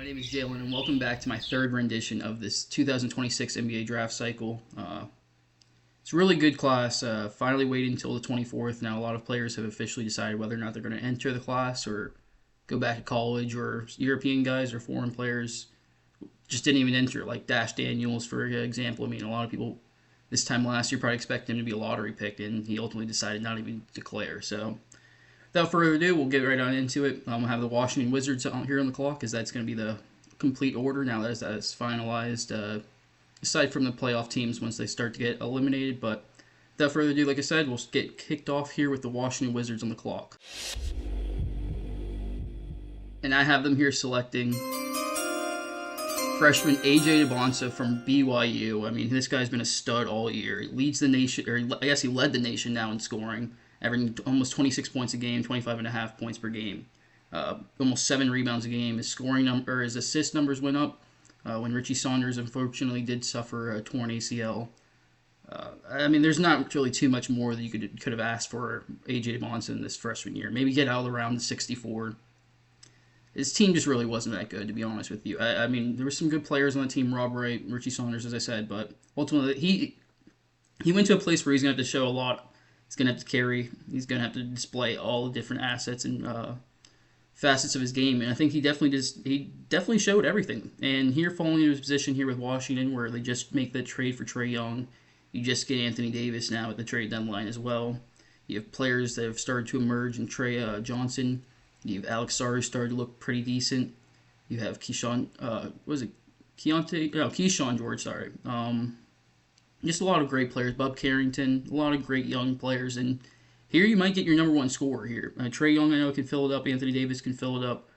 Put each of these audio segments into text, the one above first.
My name is Jalen, and welcome back to my third rendition of this 2026 NBA draft cycle. It's a really good class. Finally waiting until the 24th. Now, a lot of players have officially decided whether or not they're going to enter the class or go back to college, or European guys or foreign players just didn't even enter, like Dash Daniels, for example. I mean, a lot of people this time last year probably expected him to be a lottery pick, and he ultimately decided not even to declare. So, without further ado, we'll get right on into it. We'll have the Washington Wizards out here on the clock, as that's going to be the complete order now that is finalized, aside from the playoff teams once they start to get eliminated. But without further ado, like I said, we'll get kicked off here with the Washington Wizards on the clock. And I have them here selecting freshman AJ Debonsa from BYU. I mean, this guy's been a stud all year. He leads the nation, or I guess he led the nation now in scoring, averaging almost 26 points a game, 25.5 points per game. Almost 7 rebounds a game. His scoring number, his assist numbers went up when Richie Saunders unfortunately did suffer a torn ACL. I mean, there's not really too much more that you could have asked for AJ Debonsa in this freshman year. Maybe get out around the 64. His team just really wasn't that good, to be honest with you. I mean, there were some good players on the team, Rob Wright, Richie Saunders, as I said, but ultimately he went to a place where he's going to have to show a lot. He's going to have to carry. He's going to have to display all the different assets and facets of his game, and I think he definitely showed everything. And here, falling into his position here with Washington, where they just make the trade for Trae Young, you just get Anthony Davis now at the trade deadline as well. You have players that have started to emerge in Trey Johnson. You have Alex Sarr, who started to look pretty decent. You have Keyshawn George, sorry. Just a lot of great players. Bub Carrington, a lot of great young players, and here you might get your number one scorer here. Trae Young, I know, can fill it up. Anthony Davis can fill it up.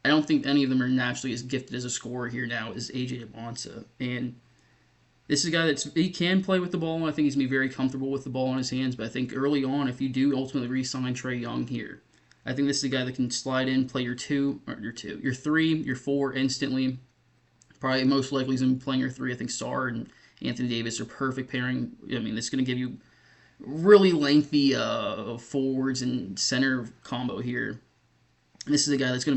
I don't think any of them are naturally as gifted as a scorer here now as AJ Debonsa. And this is a guy he can play with the ball. I think he's going to be very comfortable with the ball in his hands. But I think early on, if you do ultimately re-sign Trae Young here, I think this is a guy that can slide in, play your 3, your 4 instantly. Probably most likely he's going to be playing your 3. I think Sarr and Anthony Davis are perfect pairing. I mean, this is going to give you really lengthy forwards and center combo here. And this is a guy that's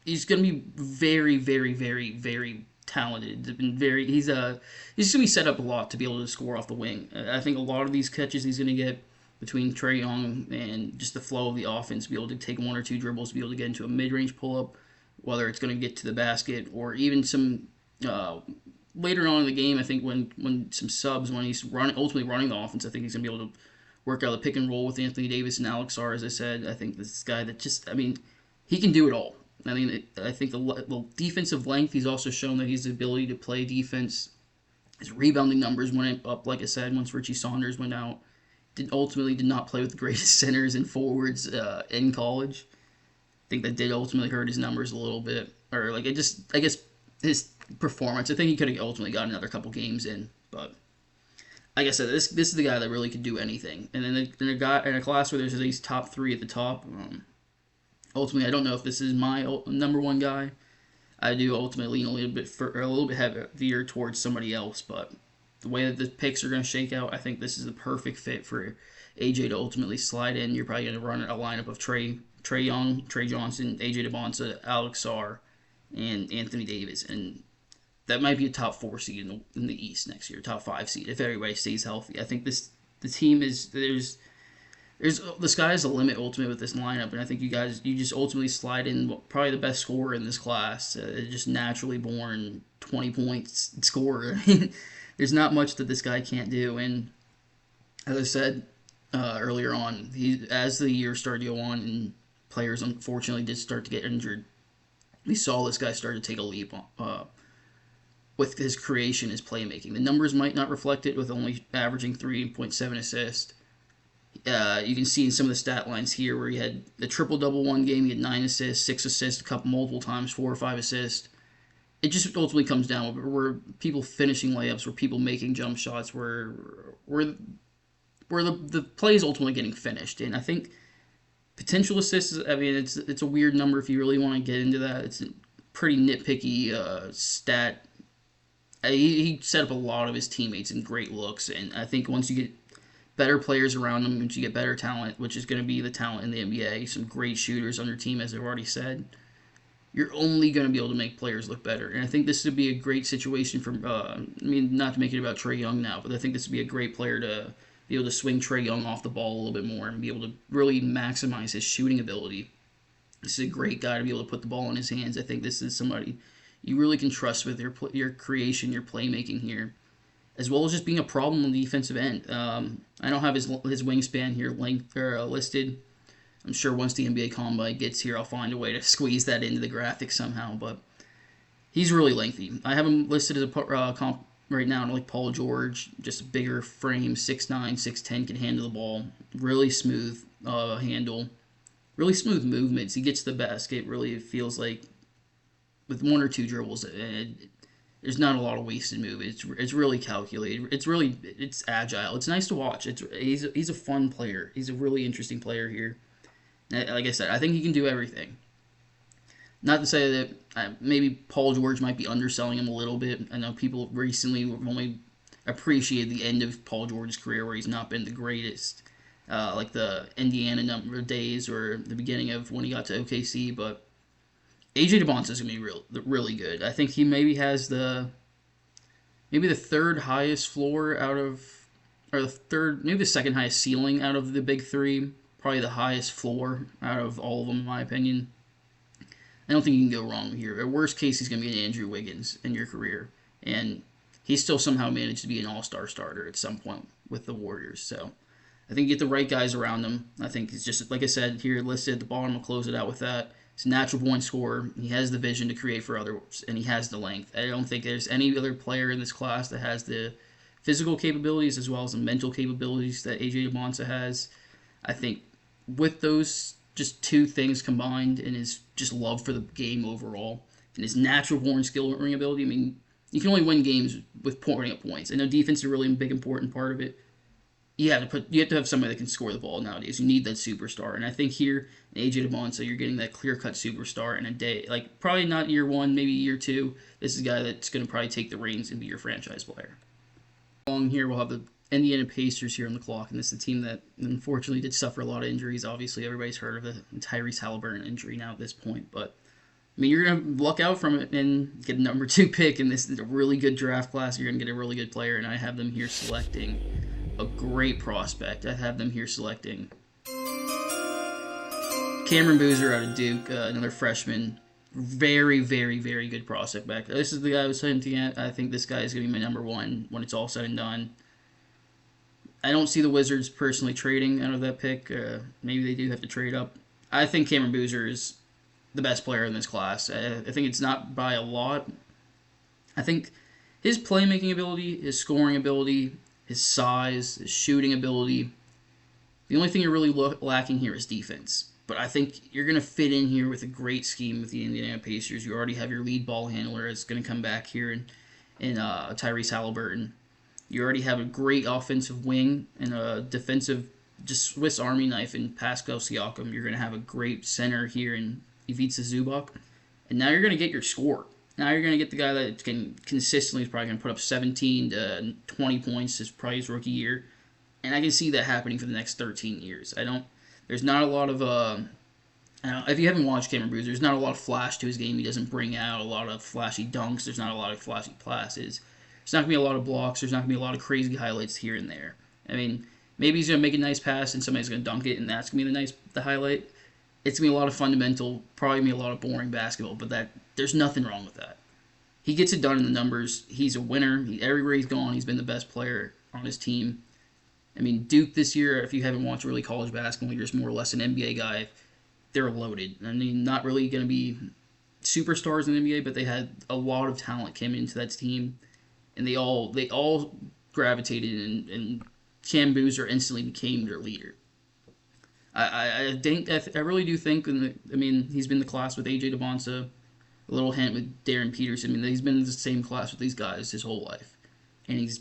he's gonna be very, very, very, very talented. He's gonna be set up a lot to be able to score off the wing. I think a lot of these catches he's gonna get between Trae Young and just the flow of the offense, be able to take 1 or 2 dribbles, be able to get into a mid-range pull-up, whether it's going to get to the basket or even some later on in the game. I think when some subs, when he's ultimately running the offense, I think he's going to be able to work out the pick and roll with Anthony Davis and Alex Sarr, as I said. I think this guy that he can do it all. I mean, I think the defensive length, he's also shown that he's the ability to play defense. His rebounding numbers went up, like I said, once Richie Saunders went out. Ultimately did not play with the greatest centers and forwards in college. I think that did ultimately hurt his numbers a little bit. Or, I guess his performance. I think he could have ultimately got another couple games in, but like I said, this is the guy that really could do anything. And then in a class where there's these top 3 at the top, ultimately I don't know if this is my number one guy. I do ultimately lean a little bit heavier towards somebody else, but the way that the picks are going to shake out, I think this is the perfect fit for AJ to ultimately slide in. You're probably going to run a lineup of Trae Young, Trae Johnson, AJ Debonsa, Alex Sarr, and Anthony Davis, and that might be a top 4 seed in the East next year, top 5 seed if everybody stays healthy. I think the team is there's the sky's the limit ultimately with this lineup, and I think you just ultimately slide in probably the best scorer in this class, just naturally born 20 points scorer. I mean, there's not much that this guy can't do, and as I said earlier on, as the year started to go on and players unfortunately did start to get injured, we saw this guy start to take a leap with his creation, his playmaking. The numbers might not reflect it with only averaging 3.7 assists. You can see in some of the stat lines here where he had the triple-double one game, he had 9 assists, 6 assists, multiple times, 4 or 5 assists. It just ultimately comes down where people finishing layups, where people making jump shots, where the play is ultimately getting finished. And I think potential assists, I mean, it's a weird number if you really want to get into that. It's a pretty nitpicky stat. He set up a lot of his teammates in great looks, and I think once you get better players around him, once you get better talent, which is going to be the talent in the NBA, some great shooters on your team, as I've already said, you're only going to be able to make players look better. And I think this would be a great situation for, not to make it about Trae Young now, but I think this would be a great player to be able to swing Trae Young off the ball a little bit more and be able to really maximize his shooting ability. This is a great guy to be able to put the ball in his hands. I think this is somebody you really can trust with your creation, your playmaking here, as well as just being a problem on the defensive end. I don't have his wingspan here listed. I'm sure once the NBA Combine gets here, I'll find a way to squeeze that into the graphic somehow. But he's really lengthy. I have him listed as a comp right now, like Paul George, just a bigger frame, 6'9", 6'10", can handle the ball. Really smooth handle. Really smooth movements. He gets to the basket. Really, it feels like with one or two dribbles, there's not a lot of wasted movement. It's really calculated. It's agile. It's nice to watch. He's a fun player. He's a really interesting player here. Like I said, I think he can do everything. Not to say that maybe Paul George might be underselling him a little bit. I know people recently have only appreciated the end of Paul George's career where he's not been the greatest, like the Indiana number of days or the beginning of when he got to OKC. But AJ DeBonsa is going to be really good. I think he maybe has maybe the third highest floor out of, or maybe the second highest ceiling out of the big three. Probably the highest floor out of all of them, in my opinion. I don't think you can go wrong here. At worst case, he's going to be an Andrew Wiggins in your career. And he still somehow managed to be an all-star starter at some point with the Warriors. So I think you get the right guys around him. I think it's just, like I said, here listed at the bottom. I'll close it out with that. He's a natural point scorer. He has the vision to create for others, and he has the length. I don't think there's any other player in this class that has the physical capabilities as well as the mental capabilities that AJ DeBonsa has. I think with those just two things combined and his just love for the game overall and his natural born skill ring ability, I mean, you can only win games with putting up points. I know defense is a really big important part of it. You have to have somebody that can score the ball nowadays. You need that superstar, and I think here in AJ DeBonsa, you're getting that clear-cut superstar in a day. Like probably not year one, maybe year two. This is a guy that's going to probably take the reins and be your franchise player. Along here, we'll have the Indiana Pacers here on the clock, and this is a team that unfortunately did suffer a lot of injuries. Obviously, everybody's heard of the Tyrese Halliburton injury now at this point, but I mean, you're going to luck out from it and get a number 2 pick, and this is a really good draft class. You're going to get a really good player, and I have them here selecting a great prospect. I have them here selecting Cameron Boozer out of Duke, another freshman. Very, very, very good prospect back there. This is the guy I was hinting at. I think this guy is going to be my number 1 when it's all said and done. I don't see the Wizards personally trading out of that pick. Maybe they do have to trade up. I think Cameron Boozer is the best player in this class. I think it's not by a lot. I think his playmaking ability, his scoring ability, his size, his shooting ability, the only thing you're really lacking here is defense. But I think you're going to fit in here with a great scheme with the Indiana Pacers. You already have your lead ball handler that's going to come back here in Tyrese Halliburton. You already have a great offensive wing and a defensive just Swiss Army knife in Pascal Siakam. You're going to have a great center here in Ivica Zubac. And now you're going to get your score. Now you're going to get the guy that can consistently is probably going to put up 17 to 20 points as probably his rookie year. And I can see that happening for the next 13 years. There's not a lot of, if you haven't watched Cameron Boozer, there's not a lot of flash to his game. He doesn't bring out a lot of flashy dunks. There's not a lot of flashy passes. There's not going to be a lot of blocks. There's not going to be a lot of crazy highlights here and there. I mean, maybe he's going to make a nice pass and somebody's going to dunk it, and that's going to be the highlight. It's going to be a lot of fundamental, probably going to be a lot of boring basketball, but there's nothing wrong with that. He gets it done in the numbers. He's a winner. Everywhere he's gone, he's been the best player on his team. I mean, Duke this year, if you haven't watched really college basketball, you're just more or less an NBA guy. They're loaded. I mean, not really going to be superstars in the NBA, but they had a lot of talent came into that team, and they all gravitated, and Cam Boozer instantly became their leader. I really do think, he's been in the class with AJ DeBonsa, a little hint with Darren Peterson. I mean, he's been in the same class with these guys his whole life, and he's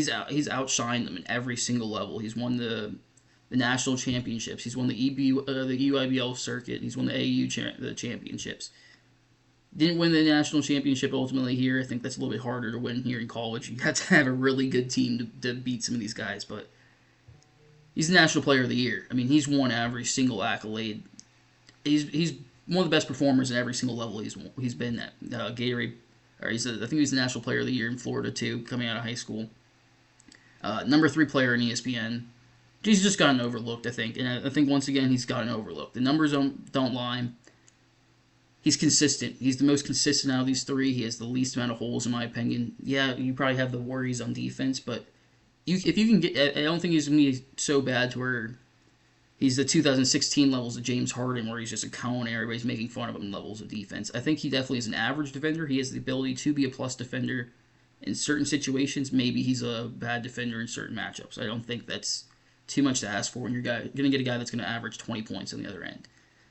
outshined them in every single level. He's won the national championships. He's won the EYBL circuit. He's won the the championships. Didn't win the national championship ultimately here. I think that's a little bit harder to win here in college. You have to have a really good team to beat some of these guys, but he's the National Player of the Year. I mean, he's won every single accolade. He's one of the best performers at every single level he's been at. Gatorade, or I think he's the National Player of the Year in Florida too, coming out of high school. Number 3 player in ESPN. He's just gotten overlooked, I think, and I think once again he's gotten overlooked. The numbers don't lie. He's consistent. He's the most consistent out of these 3. He has the least amount of holes, in my opinion. Yeah, you probably have the worries on defense, but if you can get, I don't think he's gonna be so bad to where he's the 2016 levels of James Harden, where he's just a cone and everybody's making fun of him levels of defense. I think he definitely is an average defender. He has the ability to be a plus defender in certain situations. Maybe he's a bad defender in certain matchups. I don't think that's too much to ask for when you're going to get a guy that's going to average 20 points on the other end.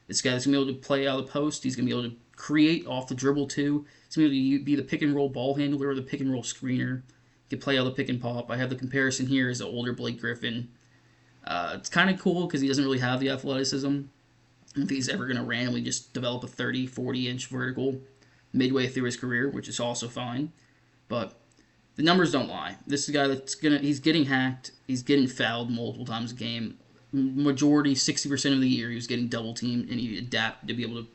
This guy that's going to be able to play out of the post. He's going to be able to create off the dribble too. He's going to be able to be the pick and roll ball handler or the pick and roll screener. He can play out the pick and pop. I have the comparison here as the older Blake Griffin. It's kind of cool because he doesn't really have the athleticism. I don't think he's ever going to randomly just develop a 30, 40-inch vertical midway through his career, which is also fine. But the numbers don't lie. This is a guy he's getting hacked. He's getting fouled multiple times a game. Majority, 60% of the year, he was getting double teamed, and he adapted to be able to,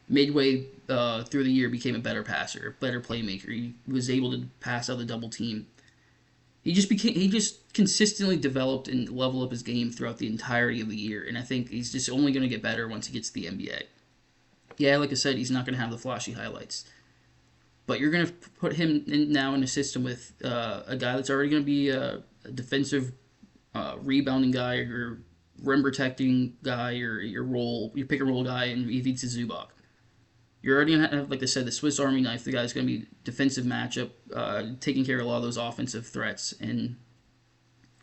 midway through the year, became a better passer, a better playmaker. He was able to pass out the double team. He just consistently developed and leveled up his game throughout the entirety of the year, and I think he's just only going to get better once he gets to the NBA. Yeah, like I said, he's not going to have the flashy highlights. But you're going to put him now in a system with a guy that's already going to be a defensive rebounding guy or rim protecting guy or your pick and roll guy, and Ivica Zubac. You're already going to have, like I said, the Swiss Army knife. The guy's going to be defensive matchup, taking care of a lot of those offensive threats. And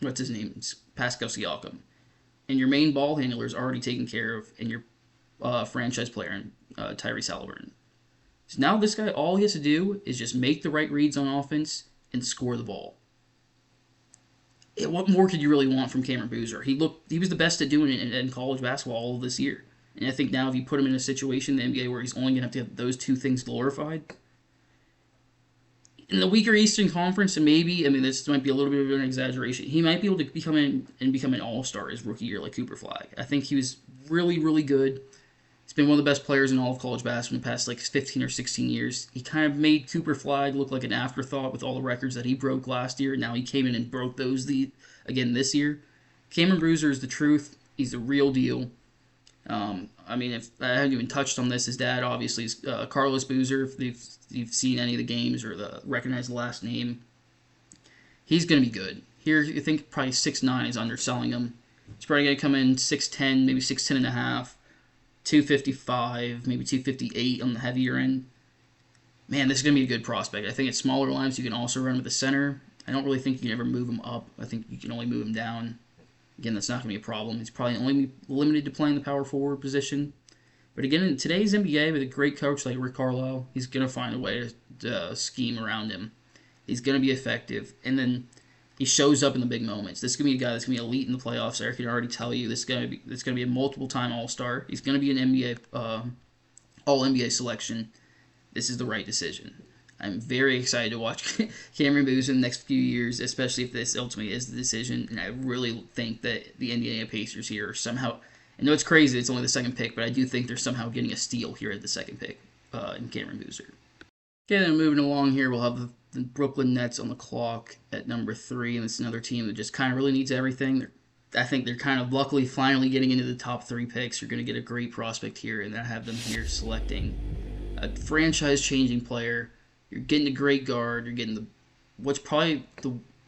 what's his name? It's Pascal Siakam. And your main ball handler is already taken care of, and your franchise player, Tyrese Haliburton. So now this guy, all he has to do is just make the right reads on offense and score the ball. What more could you really want from Cameron Boozer? He was the best at doing it in college basketball all of this year. And I think now if you put him in a situation in the NBA where he's only going to have those 2 things glorified, in the weaker Eastern Conference, and maybe, this might be a little bit of an exaggeration, he might be able to become an all-star his rookie year like Cooper Flag. I think he was really, really good. He's been one of the best players in all of college basketball in the past 15 or 16 years. He kind of made Cooper Flag look like an afterthought with all the records that he broke last year. Now he came in and broke those again this year. Cameron Boozer is the truth. He's the real deal. If I haven't even touched on this, his dad obviously is Carlos Boozer. If you've seen any of the games or recognize the last name, he's going to be good. Here, you think probably 6'9" is underselling him. He's probably going to come in 6'10", maybe 6'10 and a half. 255, maybe 258 on the heavier end. Man, this is going to be a good prospect. I think at smaller lines, you can also run with the center. I don't really think you can ever move him up. I think you can only move him down. Again, that's not going to be a problem. He's probably only limited to playing the power forward position. But again, in today's NBA, with a great coach like Rick Carlisle, he's going to find a way to scheme around him. He's going to be effective. And then he shows up in the big moments. This is going to be a guy that's going to be elite in the playoffs. I can already tell you this is going to be a multiple-time All-Star. He's going to be an NBA All-NBA selection. This is the right decision. I'm very excited to watch Cameron Boozer in the next few years, especially if this ultimately is the decision. And I really think that the Indiana Pacers here are somehow, I know it's crazy, it's only the 2nd pick, but I do think they're somehow getting a steal here at the 2nd pick in Cameron Boozer. Okay, then moving along here, we'll have the Brooklyn Nets on the clock at number 3, and it's another team that just kind of really needs everything. I think they're kind of luckily finally getting into the top 3 picks. You're going to get a great prospect here, and I have them here selecting a franchise-changing player. You're getting a great guard. You're getting what's probably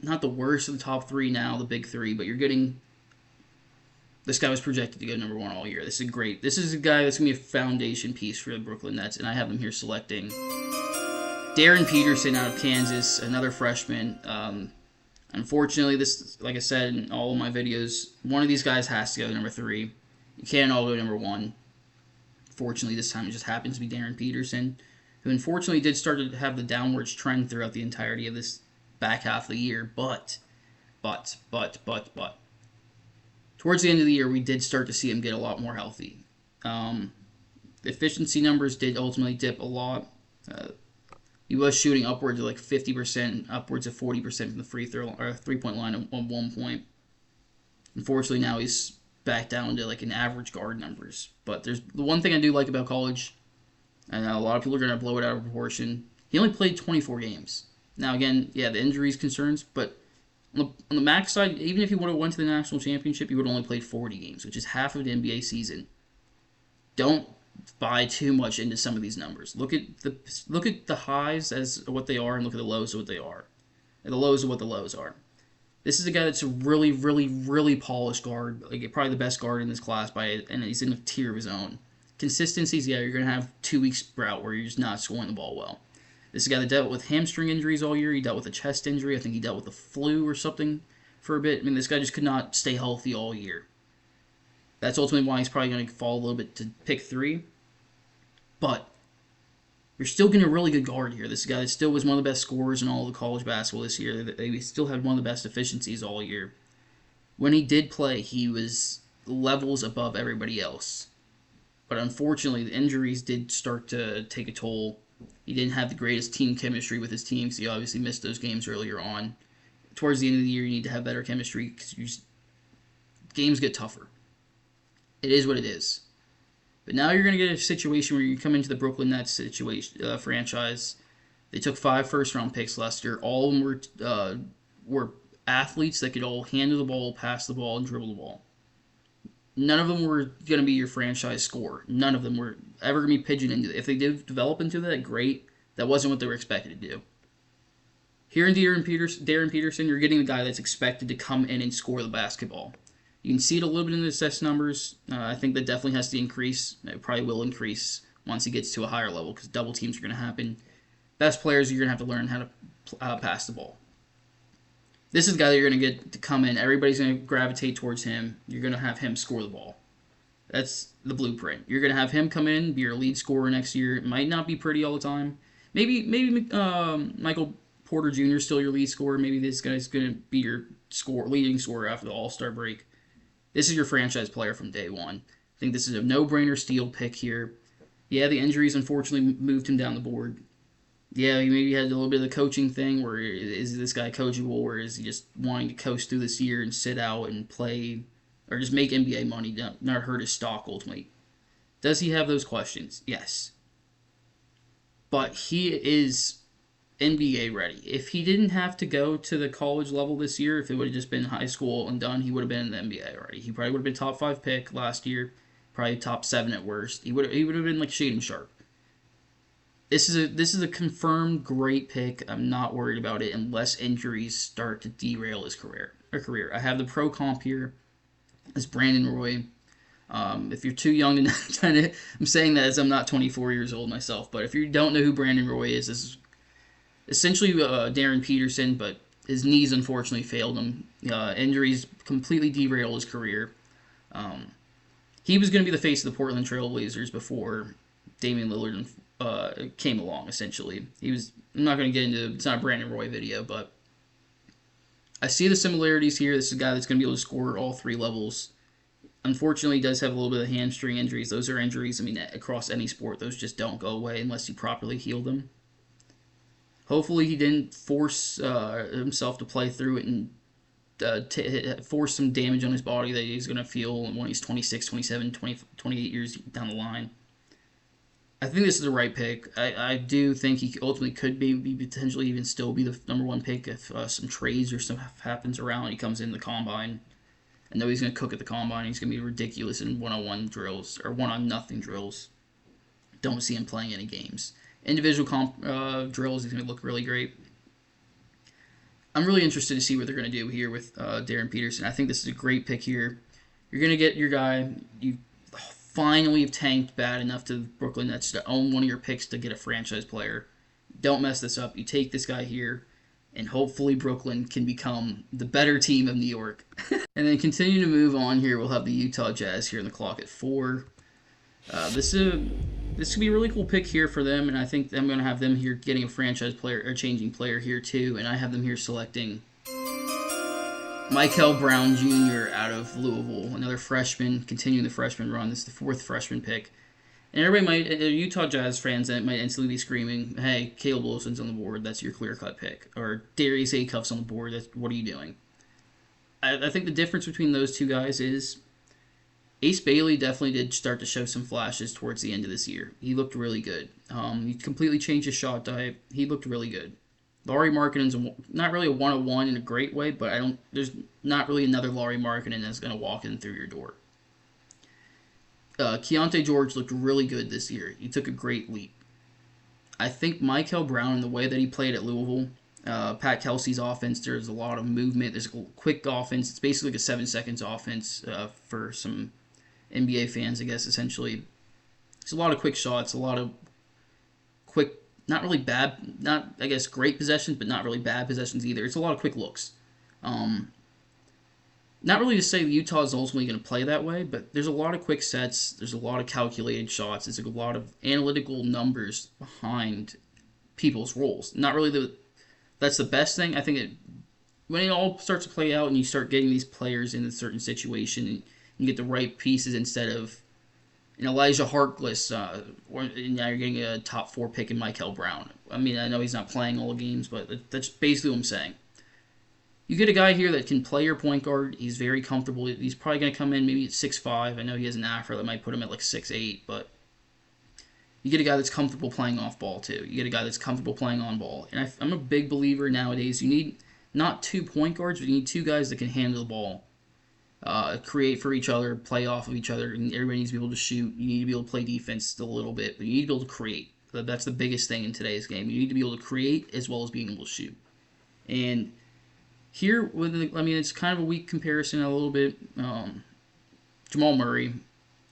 not the worst of the top 3 now, the big 3, but you're getting. This guy was projected to go number 1 all year. This is a guy that's going to be a foundation piece for the Brooklyn Nets, and I have them here selecting Darren Peterson out of Kansas, another freshman. Unfortunately, this, like I said in all of my videos, one of these guys has to go number 3. You can't all go number 1. Fortunately, this time it just happens to be Darren Peterson, who unfortunately did start to have the downwards trend throughout the entirety of this back half of the year. But. Towards the end of the year, we did start to see him get a lot more healthy. The efficiency numbers did ultimately dip a lot. He was shooting upwards of 50%, upwards of 40% from the free throw or 3-point line at one point. Unfortunately, now he's back down to like an average guard numbers. But there's the one thing I do like about college, and a lot of people are going to blow it out of proportion. He only played 24 games. Now again, yeah, the injuries concerns, but on the max side, even if he would have went to the national championship, he would have only played 40 games, which is half of the NBA season. Don't buy too much into some of these numbers. Look at the highs as what they are, and look at the lows of what they are, and the lows of what the lows are. This is a guy that's a really, really, really polished guard, like probably the best guard in this class and he's in a tier of his own. Consistencies, yeah, you're gonna have 2 weeks sprout where you're just not scoring the ball well. This is a guy that dealt with hamstring injuries all year. He dealt with a chest injury. I think he dealt with the flu or something for a bit. I mean, this guy just could not stay healthy all year. That's ultimately why he's probably going to fall a little bit to pick 3. But you're still getting a really good guard here. This guy that still was one of the best scorers in all of college basketball this year. He still had one of the best efficiencies all year. When he did play, he was levels above everybody else. But unfortunately, the injuries did start to take a toll. He didn't have the greatest team chemistry with his team, so he obviously missed those games earlier on. Towards the end of the year, you need to have better chemistry because games get tougher. It is what it is. But now you're going to get a situation where you come into the Brooklyn Nets franchise. They took 5 first-round picks last year. All of them were athletes that could all handle the ball, pass the ball, and dribble the ball. None of them were going to be your franchise scorer. None of them were ever going to be pigeoned into it. If they did develop into that, great. That wasn't what they were expected to do. Here in Darren Peterson, you're getting the guy that's expected to come in and score the basketball. You can see it a little bit in the assist numbers. I think that definitely has to increase. It probably will increase once he gets to a higher level because double teams are going to happen. Best players, you're going to have to learn how to pass the ball. This is the guy that you're going to get to come in. Everybody's going to gravitate towards him. You're going to have him score the ball. That's the blueprint. You're going to have him come in, be your lead scorer next year. It might not be pretty all the time. Maybe Michael Porter Jr. is still your lead scorer. Maybe this guy's going to be your leading scorer after the All-Star break. This is your franchise player from day one. I think this is a no-brainer steal pick here. Yeah, the injuries unfortunately moved him down the board. Yeah, he maybe had a little bit of the coaching thing where is this guy coachable or is he just wanting to coast through this year and sit out and play or just make NBA money, not hurt his stock ultimately. Does he have those questions? Yes. But he is NBA ready. If he didn't have to go to the college level this year, if it would have just been high school and done, he would have been in the NBA already. He probably would have been top 5 pick last year, probably top 7 at worst. He would have been like Shaedon Sharpe. This is a confirmed great pick. I'm not worried about it unless injuries start to derail his career. I have the pro comp here as Brandon Roy. If you're too young to I'm saying that as I'm not 24 years old myself, but if you don't know who Brandon Roy is, this is essentially Darren Peterson, but his knees unfortunately failed him. Injuries completely derailed his career. He was going to be the face of the Portland Trail Blazers before Damian Lillard came along, essentially. I'm not going to get into it's not a Brandon Roy video, but I see the similarities here. This is a guy that's going to be able to score all 3 levels. Unfortunately, he does have a little bit of hamstring injuries. Those are injuries, across any sport. Those just don't go away unless you properly heal them. Hopefully he didn't force himself to play through it and force some damage on his body that he's going to feel when he's 26, 27, 20, 28 years down the line. I think this is the right pick. I do think he ultimately could be potentially even still be the number 1 pick if some trades or stuff happens around. He comes in the combine. I know he's going to cook at the combine. He's going to be ridiculous in one-on-one drills or one-on-nothing drills. Don't see him playing any games. Individual drills, he's going to look really great. I'm really interested to see what they're going to do here with Darren Peterson. I think this is a great pick here. You're going to get your guy. You finally have tanked bad enough to Brooklyn Nets to own one of your picks to get a franchise player. Don't mess this up. You take this guy here, and hopefully Brooklyn can become the better team of New York. And then continue to move on here. We'll have the Utah Jazz here on the clock at 4. This could be a really cool pick here for them, and I think I'm going to have them here getting a franchise player or changing player here too, and I have them here selecting Michael Brown Jr. out of Louisville, another freshman, continuing the freshman run. This is the 4th freshman pick. And everybody Utah Jazz fans might instantly be screaming, hey, Caleb Wilson's on the board, that's your clear-cut pick. Or Darius Acuff's on the board, what are you doing? I think the difference between those two guys is Ace Bailey definitely did start to show some flashes towards the end of this year. He looked really good. He completely changed his shot type. He looked really good. Lauri Markkanen's not really a 101 in a great way, but there's not really another Lauri Markkanen that's going to walk in through your door. Keontae George looked really good this year. He took a great leap. I think Michael Brown, in the way that he played at Louisville, Pat Kelsey's offense, there's a lot of movement. There's a quick offense. It's basically like a 7 seconds offense for some NBA fans, I guess, essentially. There's a lot of quick shots, a lot of quick, not really bad, not, I guess, great possessions, but not really bad possessions either. It's a lot of quick looks. Not really to say Utah is ultimately going to play that way, but there's a lot of quick sets. There's a lot of calculated shots. There's a lot of analytical numbers behind people's roles. Not really that's the best thing. I think when it all starts to play out and you start getting these players in a certain situation and you get the right pieces instead of Elijah Harkless, or now you're getting a top 4 pick in Michael Brown. I mean, I know he's not playing all the games, but that's basically what I'm saying. You get a guy here that can play your point guard. He's very comfortable. He's probably going to come in maybe at 6'5". I know he has an afro that might put him at like 6'8", but you get a guy that's comfortable playing off ball too. You get a guy that's comfortable playing on ball. And I'm a big believer nowadays. You need not 2 point guards, but you need 2 guys that can handle the ball, create for each other, play off of each other, and everybody needs to be able to shoot. You need to be able to play defense still a little bit, but you need to be able to create. That's the biggest thing in today's game. You need to be able to create as well as being able to shoot. And here, it's kind of a weak comparison a little bit. Jamal Murray,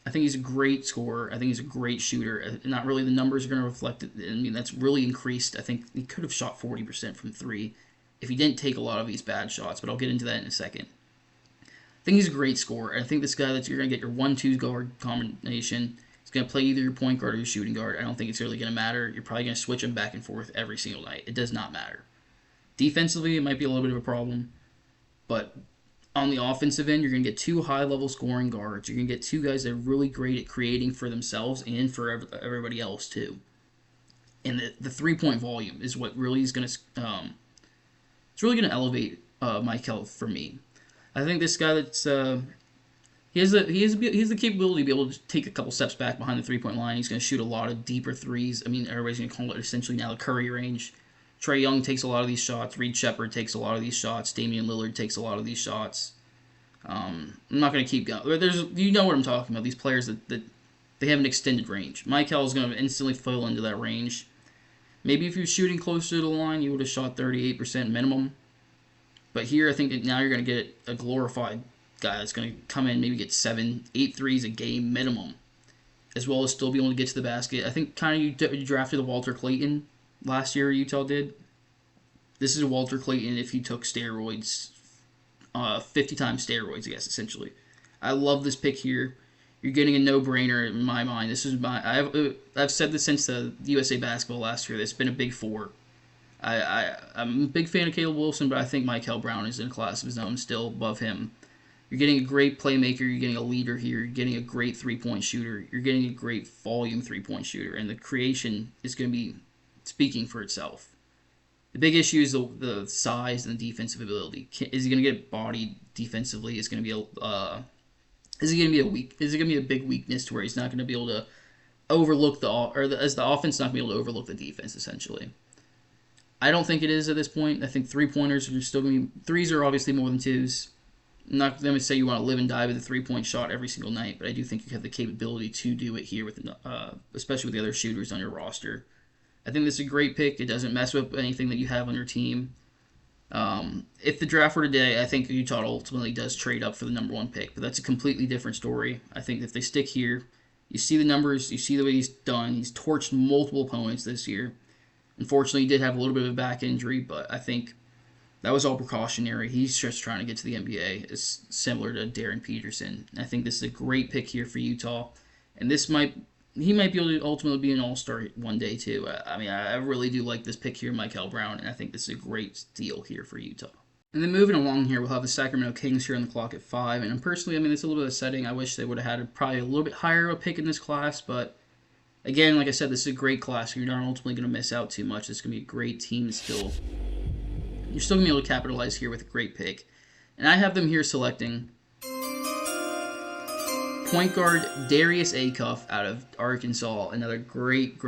I think he's a great scorer. I think he's a great shooter. Not really the numbers are going to reflect it. I mean, that's really increased. I think he could have shot 40% from 3 if he didn't take a lot of these bad shots, but I'll get into that in a second. I think he's a great scorer. I think this guy that you're going to get your 1-2 guard combination. He's going to play either your point guard or your shooting guard. I don't think it's really going to matter. You're probably going to switch him back and forth every single night. It does not matter. Defensively, it might be a little bit of a problem, but on the offensive end, you're going to get 2 high-level scoring guards. You're going to get 2 guys that are really great at creating for themselves and for everybody else, too. And the three-point volume is what really is going to it's really going to elevate Michael for me. I think this guy that's he has the capability to be able to take a couple steps back behind the three-point line. He's going to shoot a lot of deeper threes. I mean, everybody's going to call it essentially now the Curry range. Trae Young takes a lot of these shots. Reed Sheppard takes a lot of these shots. Damian Lillard takes a lot of these shots. I'm not going to keep going. You know what I'm talking about. These players that they have an extended range. Michael is going to instantly fall into that range. Maybe if you're shooting closer to the line, you would have shot 38% minimum. But here, I think that now you're going to get a glorified guy that's going to come in, maybe get 7, 8 threes a game minimum, as well as still be able to get to the basket. I think kind of you drafted the Walter Clayton last year, Utah did. This is a Walter Clayton if he took steroids, 50 times steroids, I guess, essentially. I love this pick here. You're getting a no-brainer in my mind. I've said this since the USA Basketball last year. It's been a big 4. I'm a big fan of Caleb Wilson, but I think Michael Brown is in a class of his own still above him. You're getting a great playmaker. You're getting a leader here. You're getting a great three-point shooter. You're getting a great volume three-point shooter, and the creation is going to be speaking for itself. The big issue is the size and the defensive ability. Is he going to get bodied defensively? Is it going to be a big weakness to where he's not going to be able to overlook the offense not going to be able to overlook the defense essentially? I don't think it is at this point. I think 3-pointers are still going to be... 3s are obviously more than 2s. I'm not going to say you want to live and die with a 3-point shot every single night, but I do think you have the capability to do it here, especially with the other shooters on your roster. I think this is a great pick. It doesn't mess with anything that you have on your team. If the draft were today, I think Utah ultimately does trade up for the number 1 pick, but that's a completely different story. I think if they stick here, you see the numbers, you see the way he's done. He's torched multiple opponents this year. Unfortunately, he did have a little bit of a back injury, but I think that was all precautionary. He's just trying to get to the NBA. It's similar to Darren Peterson. I think this is a great pick here for Utah, and he might be able to ultimately be an all-star one day too. I really do like this pick here, Michael Brown, and I think this is a great deal here for Utah. And then moving along here, we'll have the Sacramento Kings here on the clock at 5. And personally, it's a little bit of setting. I wish they would have had probably a little bit higher of a pick in this class, but again, like I said, this is a great class. You're not ultimately going to miss out too much. It's going to be a great team still. You're still going to be able to capitalize here with a great pick. And I have them here selecting Point guard Darius Acuff out of Arkansas, another great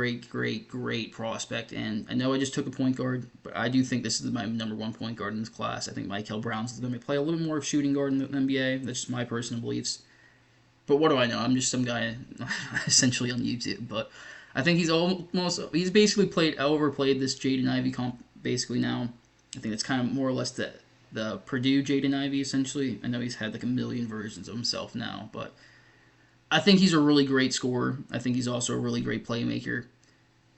prospect. And I know I just took a point guard, but I do think this is my number one point guard in this class. I think Michael Brown's going to play a little more of shooting guard in the NBA. That's just my personal beliefs. But what do I know? I'm just some guy essentially on YouTube. But I think he's basically overplayed this Jaden Ivey comp basically now. I think it's kind of more or less the Purdue Jaden Ivey essentially. I know he's had like a million versions of himself now, but I think he's a really great scorer. I think he's also a really great playmaker.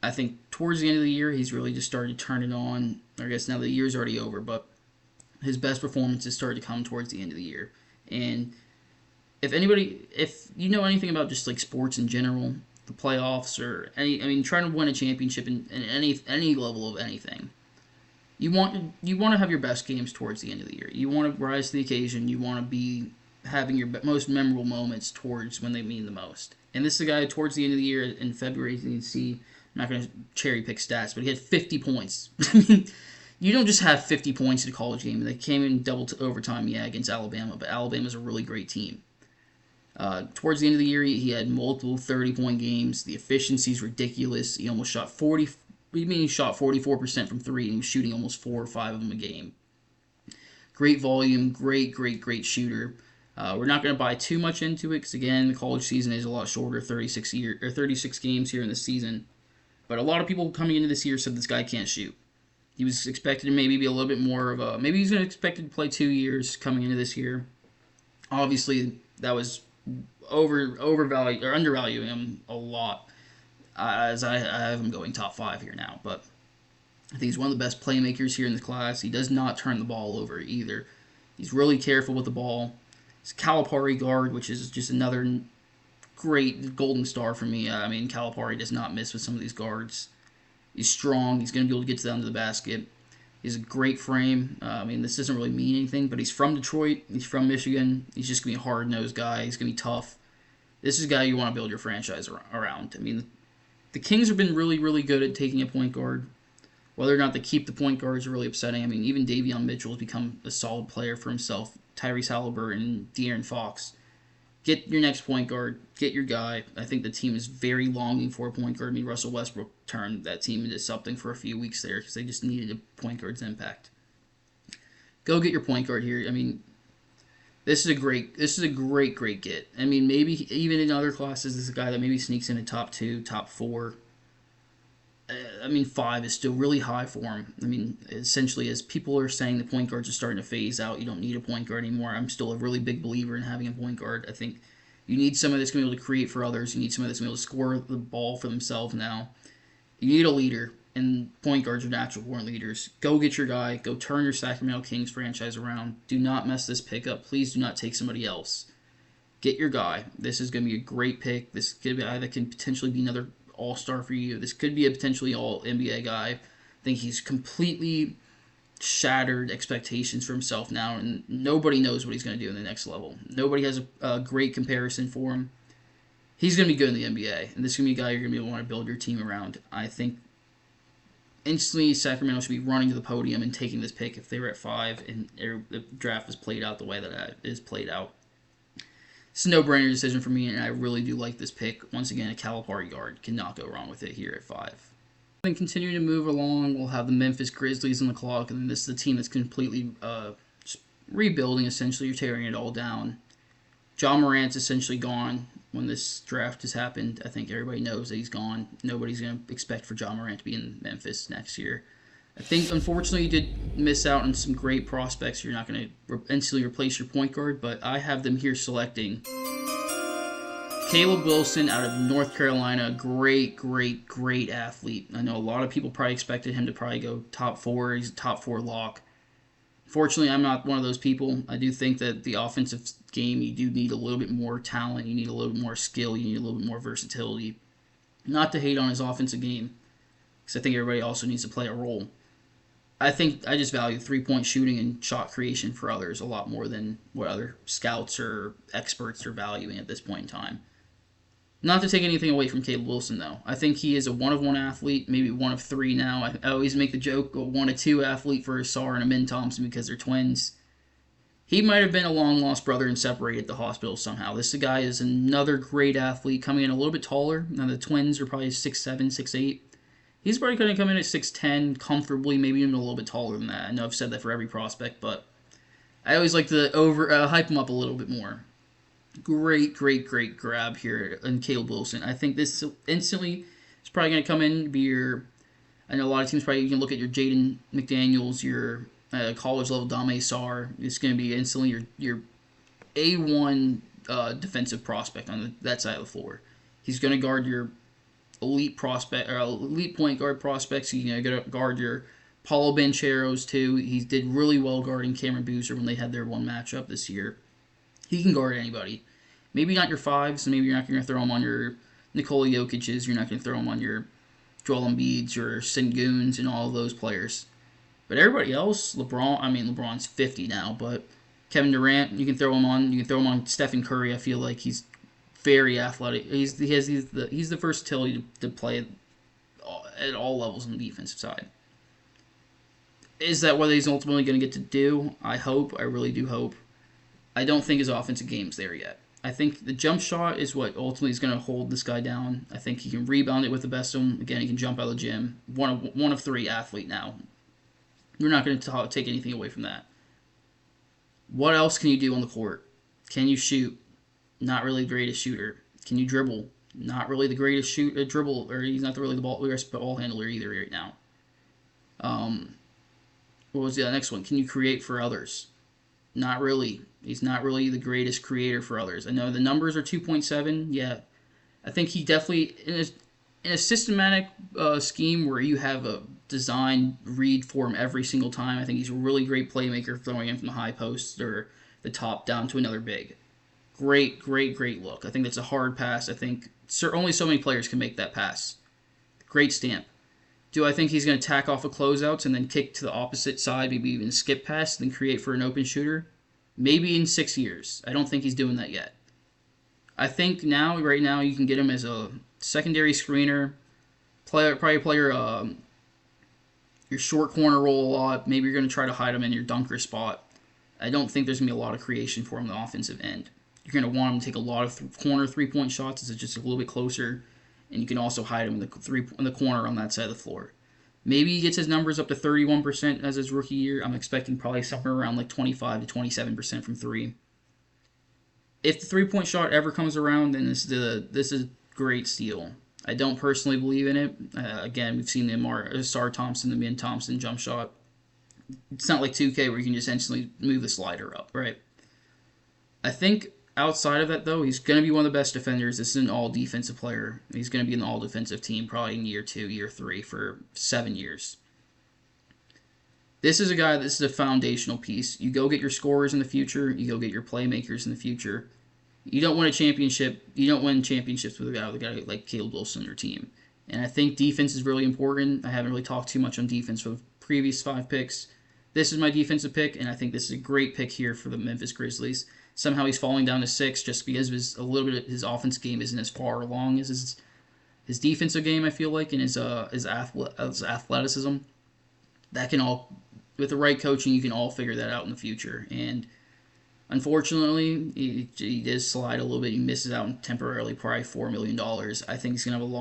I think towards the end of the year, he's really just started to turn it on. I guess now the year's already over, but his best performances started to come towards the end of the year. And if you know anything about just like sports in general, the playoffs or trying to win a championship in any level of anything, you want to have your best games towards the end of the year. You want to rise to the occasion. You want to be having your most memorable moments towards when they mean the most. And this is a guy towards the end of the year in February, you can see, I'm not going to cherry pick stats, but he had 50 points. I mean, you don't just have 50 points in a college game. They came in double overtime, against Alabama, but Alabama's a really great team. Towards the end of the year, he had multiple 30-point games. The efficiency is ridiculous. He almost shot 44% from three, and he was shooting almost 4 or 5 of them a game. Great volume, great shooter. We're not going to buy too much into it because, again, the college season is a lot shorter, 36 games here in the season. But a lot of people coming into this year said this guy can't shoot. He was expected to maybe be a little bit more of a... Maybe he's going to expected to play 2 years coming into this year. Obviously, that was overvalued or undervaluing him a lot, as I have him going top 5 here now. But I think he's one of the best playmakers here in this class. He does not turn the ball over either. He's really careful with the ball. He's Calipari guard, which is just another great golden star for me. Calipari does not miss with some of these guards. He's strong. He's going to be able to get to them to the basket. He's a great frame. This doesn't really mean anything, but he's from Detroit. He's from Michigan. He's just going to be a hard-nosed guy. He's going to be tough. This is a guy you want to build your franchise around. The Kings have been really good at taking a point guard. Whether or not they keep the point guard is really upsetting. Even Davion Mitchell has become a solid player for himself. Tyrese Halliburton and De'Aaron Fox. Get your next point guard. Get your guy. I think the team is very longing for a point guard. Russell Westbrook turned that team into something for a few weeks there because they just needed a point guard's impact. Go get your point guard here. This is a great get. Maybe even in other classes, this is a guy that maybe sneaks into top 2, top 4. 5 is still really high for him. Essentially, as people are saying the point guards are starting to phase out, you don't need a point guard anymore. I'm still a really big believer in having a point guard. I think you need somebody that's going to be able to create for others. You need somebody that's going to be able to score the ball for themselves now. You need a leader, and point guards are natural-born leaders. Go get your guy. Go turn your Sacramento Kings franchise around. Do not mess this pick up. Please do not take somebody else. Get your guy. This is going to be a great pick. This could be a guy that can potentially be another all-star for you. This could be a potentially all-NBA guy. I think he's completely shattered expectations for himself now, and nobody knows what he's going to do in the next level. Nobody has a great comparison for him. He's going to be good in the NBA, and this is going to be a guy you're going to want to build your team around. I think instantly Sacramento should be running to the podium and taking this pick if they were at 5 and the draft is played out the way that it is played out. It's a no-brainer decision for me, and I really do like this pick. Once again, a Calipari guard. Cannot go wrong with it here at 5. Then continuing to move along, we'll have the Memphis Grizzlies on the clock, and this is the team that's completely just rebuilding, essentially. You're tearing it all down. Ja Morant's essentially gone when this draft has happened. I think everybody knows that he's gone. Nobody's going to expect for Ja Morant to be in Memphis next year. I think, unfortunately, you did miss out on some great prospects. You're not going to instantly replace your point guard, but I have them here selecting Caleb Wilson out of North Carolina. Great athlete. I know a lot of people probably expected him to probably go top 4. He's a top 4 lock. Fortunately, I'm not one of those people. I do think that the offensive game, you do need a little bit more talent. You need a little bit more skill. You need a little bit more versatility. Not to hate on his offensive game, because I think everybody also needs to play a role. I think I just value three-point shooting and shot creation for others a lot more than what other scouts or experts are valuing at this point in time. Not to take anything away from Caleb Wilson, though. I think he is a one-of-one athlete, maybe one of 3 now. I always make the joke, a 1 of 2 athlete for a Sarr and a Min Thompson because they're twins. He might have been a long lost brother and separated at the hospital somehow. This guy is another great athlete, coming in a little bit taller. Now the twins are probably 6'7", 6'8". He's probably going to come in at 6'10", comfortably, maybe even a little bit taller than that. I know I've said that for every prospect, but I always like to hype him up a little bit more. Great grab here in Caleb Wilson. I think this instantly is probably going to come in, be your... I know a lot of teams probably, you can look at your Jaden McDaniels, your college level Dame Sarr. It's going to be instantly your A1 defensive prospect on that side of the floor. He's going to guard your elite prospect or elite point guard prospects. He's going to guard your Paulo Bancheros too. He did really well guarding Cameron Boozer when they had their one matchup this year. He can guard anybody. Maybe not your fives. Maybe you're not going to throw him on your Nikola Jokic's. You're not going to throw him on your Joel Embiid's or Senguns and all of those players. But everybody else, LeBron's 50 now, but Kevin Durant, you can throw him on. You can throw him on Stephen Curry. I feel like he's very athletic. He's the versatility to play at all levels on the defensive side. Is that what he's ultimately going to get to do? I hope. I really do hope. I don't think his offensive game's there yet. I think the jump shot is what ultimately is going to hold this guy down. I think he can rebound it with the best of them. Again, he can jump out of the gym. One of three athlete now. We're not going to take anything away from that. What else can you do on the court? Can you shoot? Not really the greatest shooter. Can you dribble? Not really the greatest dribble, or he's not really the ball handler either right now. What was the next one? Can you create for others? Not really. He's not really the greatest creator for others. I know the numbers are 2.7. Yeah, I think he definitely, in a systematic scheme where you have a design read for him every single time, I think he's a really great playmaker throwing in from the high post or the top down to another big. Great look. I think that's a hard pass. I think only so many players can make that pass. Great stamp. Do I think he's going to tack off of closeouts and then kick to the opposite side, maybe even skip pass, and then create for an open shooter? Maybe in 6 years. I don't think he's doing that yet. I think right now, you can get him as a secondary screener, probably play your short corner role a lot. Maybe you're going to try to hide him in your dunker spot. I don't think there's going to be a lot of creation for him on the offensive end. You're going to want him to take a lot of corner three-point shots as it's just a little bit closer, and you can also hide him in the corner on that side of the floor. Maybe he gets his numbers up to 31% as his rookie year. I'm expecting probably somewhere around like 25 to 27% from three. If the three-point shot ever comes around, then this is great steal. I don't personally believe in it. Again, we've seen the Ausar Thompson, the Min Thompson jump shot. It's not like 2K where you can just instantly move the slider up, right? I think outside of that, though, he's going to be one of the best defenders. This is an all-defensive player. He's going to be in the all-defensive team probably in year 2, year 3 for 7 years. This is a foundational piece. You go get your scorers in the future. You go get your playmakers in the future. You don't win a championship. You don't win championships with a guy like Caleb Wilson on your team. And I think defense is really important. I haven't really talked too much on defense for the previous 5 picks. This is my defensive pick, and I think this is a great pick here for the Memphis Grizzlies. Somehow he's falling down to 6 just because his offensive game isn't as far along as his defensive game, I feel like, and his athleticism. That can all, with the right coaching, you can all figure that out in the future. And unfortunately, he does slide a little bit. He misses out on temporarily, probably $4 million. I think he's going to have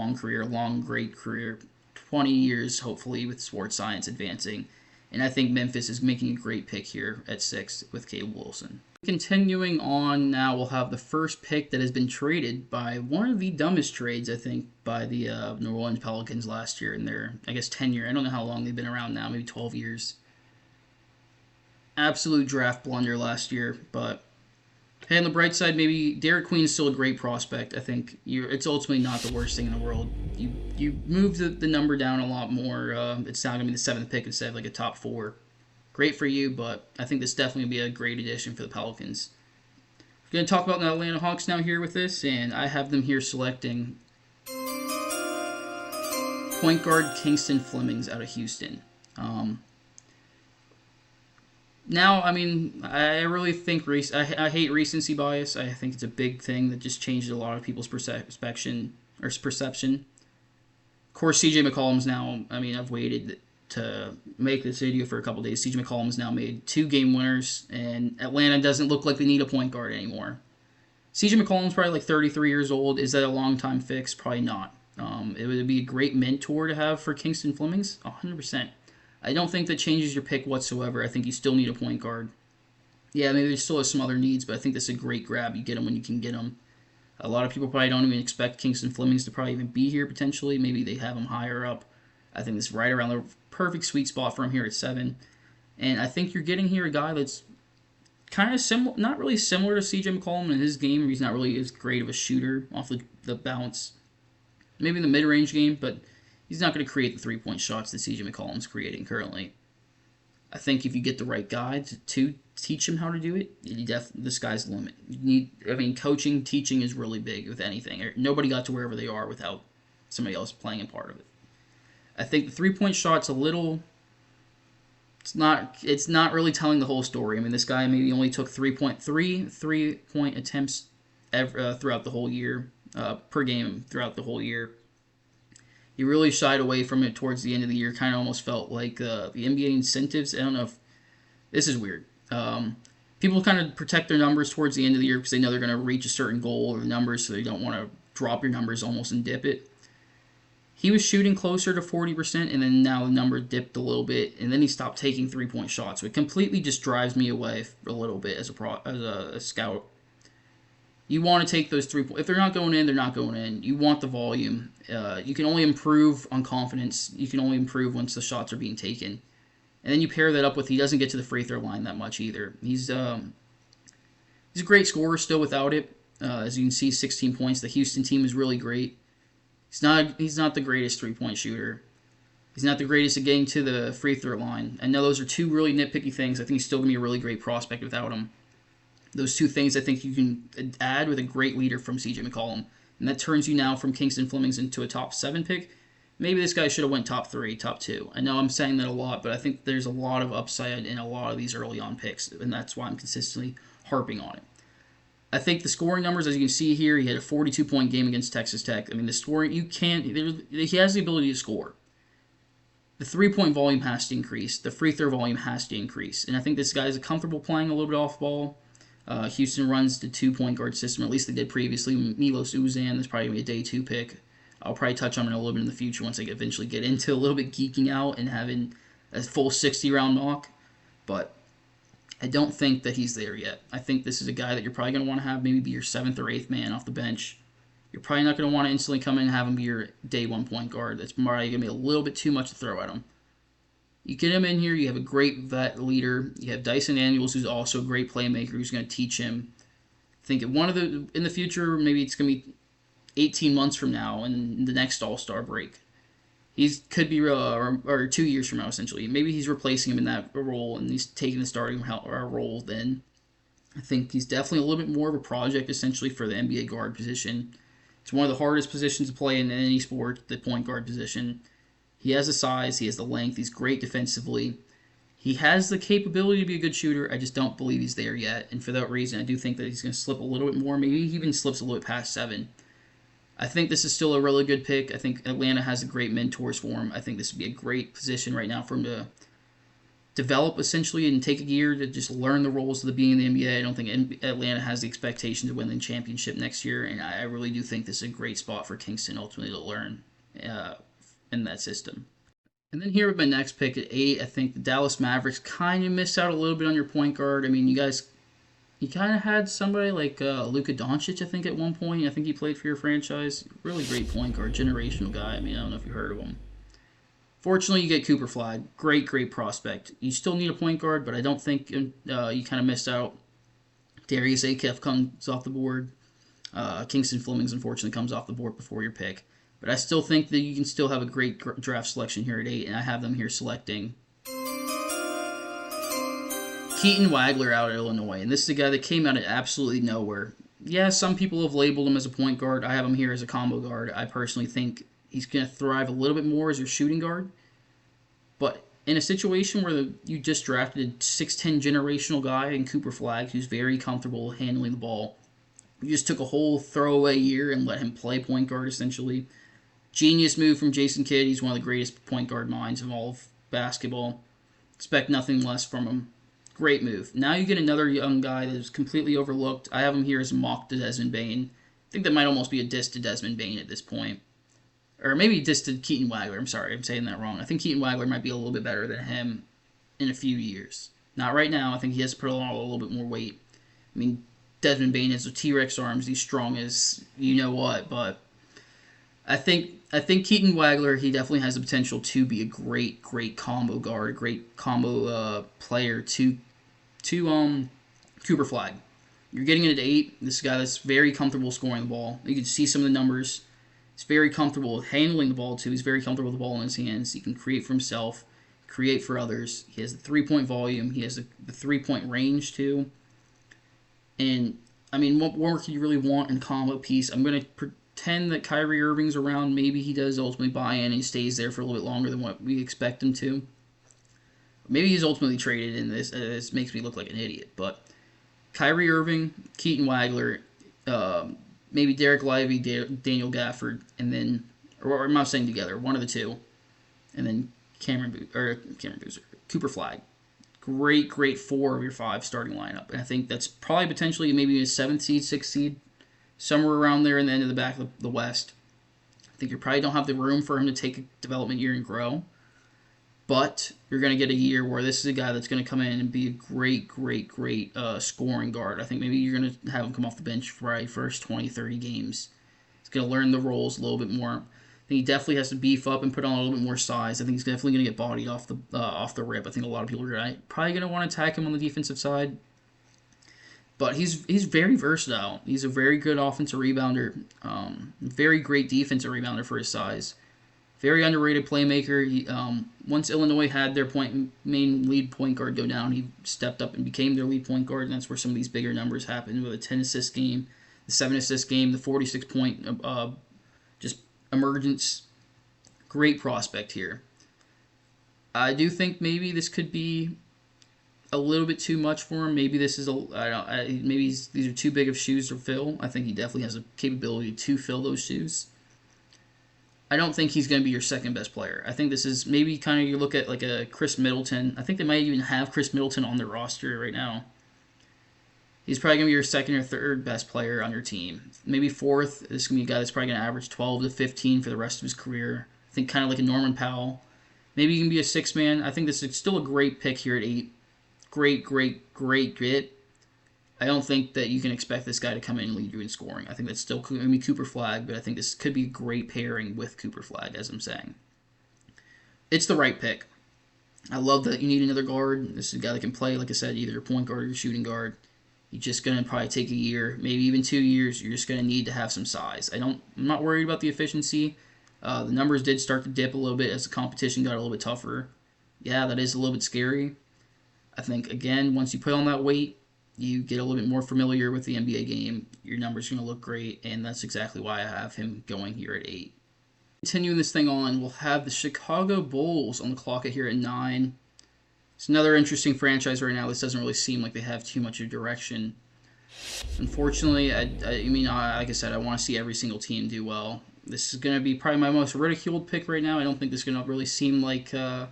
a great career, 20 years, hopefully, with sports science advancing. And I think Memphis is making a great pick here at 6 with Caleb Wilson. Continuing on now, we'll have the first pick that has been traded by one of the dumbest trades, I think, by the New Orleans Pelicans last year in their, tenure. I don't know how long they've been around now, maybe 12 years. Absolute draft blunder last year, but hey, on the bright side, maybe Derek Queen's still a great prospect. I think it's ultimately not the worst thing in the world. You move the number down a lot more. It's now going to be the 7th pick instead of like a top 4. Great for you, but I think this definitely will be a great addition for the Pelicans. We're going to talk about the Atlanta Hawks now here with this, and I have them here selecting point guard Kingston Flemings out of Houston. Now, I really think I hate recency bias. I think it's a big thing that just changes a lot of people's perception. Of course, CJ McCollum's now, I've waited to make this video for a couple days. CJ McCollum has now made 2 game winners, and Atlanta doesn't look like they need a point guard anymore. CJ McCollum's probably like 33 years old. Is that a long-time fix? Probably not. It would be a great mentor to have for Kingston Flemings, 100%. I don't think that changes your pick whatsoever. I think you still need a point guard. Yeah, maybe there's still some other needs, but I think this is a great grab. You get them when you can get them. A lot of people probably don't even expect Kingston Flemings to probably even be here potentially. Maybe they have him higher up. I think this is right around the perfect sweet spot for him here at 7. And I think you're getting here a guy that's kind of similar, not really similar to CJ McCollum in his game. He's not really as great of a shooter off the bounce. Maybe in the mid-range game, but he's not going to create the 3-point shots that CJ McCollum's creating currently. I think if you get the right guy to teach him how to do it, the sky's the limit. Coaching, teaching is really big with anything. Nobody got to wherever they are without somebody else playing a part of it. I think the 3-point shot's a little... It's not really telling the whole story. I mean, this guy maybe only took 3.3 attempts throughout the whole year, per game throughout the whole year. He really shied away from it towards the end of the year. Kind of almost felt like the NBA incentives. I don't know if this is weird. People kind of protect their numbers towards the end of the year because they know they're going to reach a certain goal or numbers, so they don't want to drop your numbers almost and dip it. He was shooting closer to 40%, and then now the number dipped a little bit, and then he stopped taking 3-point shots. So it completely just drives me away a little bit as a scout. You want to take those 3 points. If they're not going in, they're not going in. You want the volume. You can only improve on confidence. You can only improve once the shots are being taken. And then you pair that up with he doesn't get to the free throw line that much either. He's a great scorer still without it. As you can see, 16 points. The Houston team is really great. He's not the greatest 3-point shooter. He's not the greatest at getting to the free throw line. I know those are 2 really nitpicky things. I think he's still going to be a really great prospect without him. Those 2 things I think you can add with a great leader from CJ McCollum. And that turns you now from Kingston Flemings into a top 7 pick. Maybe this guy should have went top 3, top 2. I know I'm saying that a lot, but I think there's a lot of upside in a lot of these early on picks, and that's why I'm consistently harping on it. I think the scoring numbers, as you can see here, he had a 42-point game against Texas Tech. I mean, the scoring, he has the ability to score. The 3-point volume has to increase. The free throw volume has to increase. And I think this guy is comfortable playing a little bit off ball. Houston runs the 2-point guard system, or at least they did previously. Milos Uzan is probably going to be a day 2 pick. I'll probably touch on it a little bit in the future once I eventually get into a little bit geeking out and having a full 60-round mock. But I don't think that he's there yet. I think this is a guy that you're probably going to want to have maybe be your 7th or 8th man off the bench. You're probably not going to want to instantly come in and have him be your day 1 point guard. That's probably going to be a little bit too much to throw at him. You get him in here, you have a great vet leader. You have Dyson Daniels, who's also a great playmaker, who's going to teach him. I think in the future, maybe it's going to be 18 months from now and the next All-Star break. He could be, or 2 years from now, essentially. Maybe he's replacing him in that role, and he's taking the starting role then. I think he's definitely a little bit more of a project, essentially, for the NBA guard position. It's one of the hardest positions to play in any sport, the point guard position. He has the size, he has the length, he's great defensively. He has the capability to be a good shooter. I just don't believe he's there yet, and for that reason, I do think that he's going to slip a little bit more. Maybe he even slips a little bit past 7. I think this is still a really good pick. I think Atlanta has a great mentors for him. I think this would be a great position right now for him to develop, essentially, and take a year to just learn the roles of the being in the NBA. I don't think Atlanta has the expectation to win the championship next year, and I really do think this is a great spot for Kingston ultimately to learn in that system. And then here with my next pick at 8, I think the Dallas Mavericks kind of missed out a little bit on your point guard. I mean, you kind of had somebody like Luka Doncic, I think, at one point. I think he played for your franchise. Really great point guard, generational guy. I mean, I don't know if you heard of him. Fortunately, you get Cooper Flag. Great prospect. You still need a point guard, but I don't think you kind of missed out. Darius Akef comes off the board. Kingston Flemings, unfortunately, comes off the board before your pick. But I still think that you can still have a great draft selection here at 8, and I have them here selecting Keaton Wagler out of Illinois. And this is a guy that came out of absolutely nowhere. Yeah, some people have labeled him as a point guard. I have him here as a combo guard. I personally think he's going to thrive a little bit more as your shooting guard. But in a situation where you just drafted a 6'10 generational guy in Cooper Flag, who's very comfortable handling the ball, you just took a whole throwaway year and let him play point guard, essentially. Genius move from Jason Kidd. He's one of the greatest point guard minds of all of basketball. Expect nothing less from him. Great move. Now you get another young guy that is completely overlooked. I have him here as a mock to Desmond Bain. I think that might almost be a diss to Desmond Bain at this point. Or maybe a diss to Keaton Wagler. I'm sorry, I'm saying that wrong. I think Keaton Wagler might be a little bit better than him in a few years. Not right now. I think he has to put on a little bit more weight. I mean, Desmond Bain has the T-Rex arms. He's strong as you know what, but I think Keaton Wagler, he definitely has the potential to be a great combo guard, a great combo player to Cooper Flag. You're getting it at 8. This is a guy that's very comfortable scoring the ball. You can see some of the numbers. He's very comfortable handling the ball, too. He's very comfortable with the ball in his hands. He can create for himself, create for others. He has the three-point volume. He has the three-point range, too. And, I mean, what more can you really want in a combo piece? I'm going to pretend that Kyrie Irving's around. Maybe he does ultimately buy in and he stays there for a little bit longer than what we expect him to. Maybe he's ultimately traded in this. This makes me look like an idiot. But Kyrie Irving, Keaton Wagler, maybe Derek Lively, Daniel Gafford, and then, or I'm not saying together, one of the two, and then Cooper Flag. Great 4 of your 5 starting lineup. And I think that's probably potentially maybe a 7th seed, 6th seed, somewhere around there in the end of the back of the West. I think you probably don't have the room for him to take a development year and grow. But you're going to get a year where this is a guy that's going to come in and be a great scoring guard. I think maybe you're going to have him come off the bench for probably first 20, 30 games. He's going to learn the roles a little bit more. I think he definitely has to beef up and put on a little bit more size. I think he's definitely going to get bodied off the rip. I think a lot of people are probably going to want to attack him on the defensive side. But he's very versatile. He's a very good offensive rebounder. Very great defensive rebounder for his size. Very underrated playmaker. He, once Illinois had their main lead point guard go down, he stepped up and became their lead point guard, and that's where some of these bigger numbers happened with a 10-assist game, the 7-assist game, the 46-point just emergence. Great prospect here. I do think maybe this could be a little bit too much for him. Maybe this is these are too big of shoes to fill. I think he definitely has the capability to fill those shoes. I don't think he's going to be your second best player. I think this is maybe kind of you look at like a Chris Middleton. I think they might even have Chris Middleton on their roster right now. He's probably going to be your second or third best player on your team. Maybe fourth. This is going to be a guy that's probably going to average 12 to 15 for the rest of his career. I think kind of like a Norman Powell. Maybe he can be a 6-man. I think this is still a great pick here at 8. Great get. I don't think that you can expect this guy to come in and lead you in scoring. I think that's still going to be Cooper Flag, but I think this could be a great pairing with Cooper Flag, as I'm saying. It's the right pick. I love that you need another guard. This is a guy that can play, like I said, either a point guard or a shooting guard. You're just going to probably take a year, maybe even 2 years. You're just going to need to have some size. I'm not worried about the efficiency. The numbers did start to dip a little bit as the competition got a little bit tougher. Yeah, that is a little bit scary. I think, again, once you put on that weight, you get a little bit more familiar with the NBA game, your numbers are going to look great, and that's exactly why I have him going here at 8. Continuing this thing on, we'll have the Chicago Bulls on the clock at here at 9. It's another interesting franchise right now. This doesn't really seem like they have too much of direction. Unfortunately, like I said, I want to see every single team do well. This is going to be probably my most ridiculed pick right now. I don't think this is going to really seem like I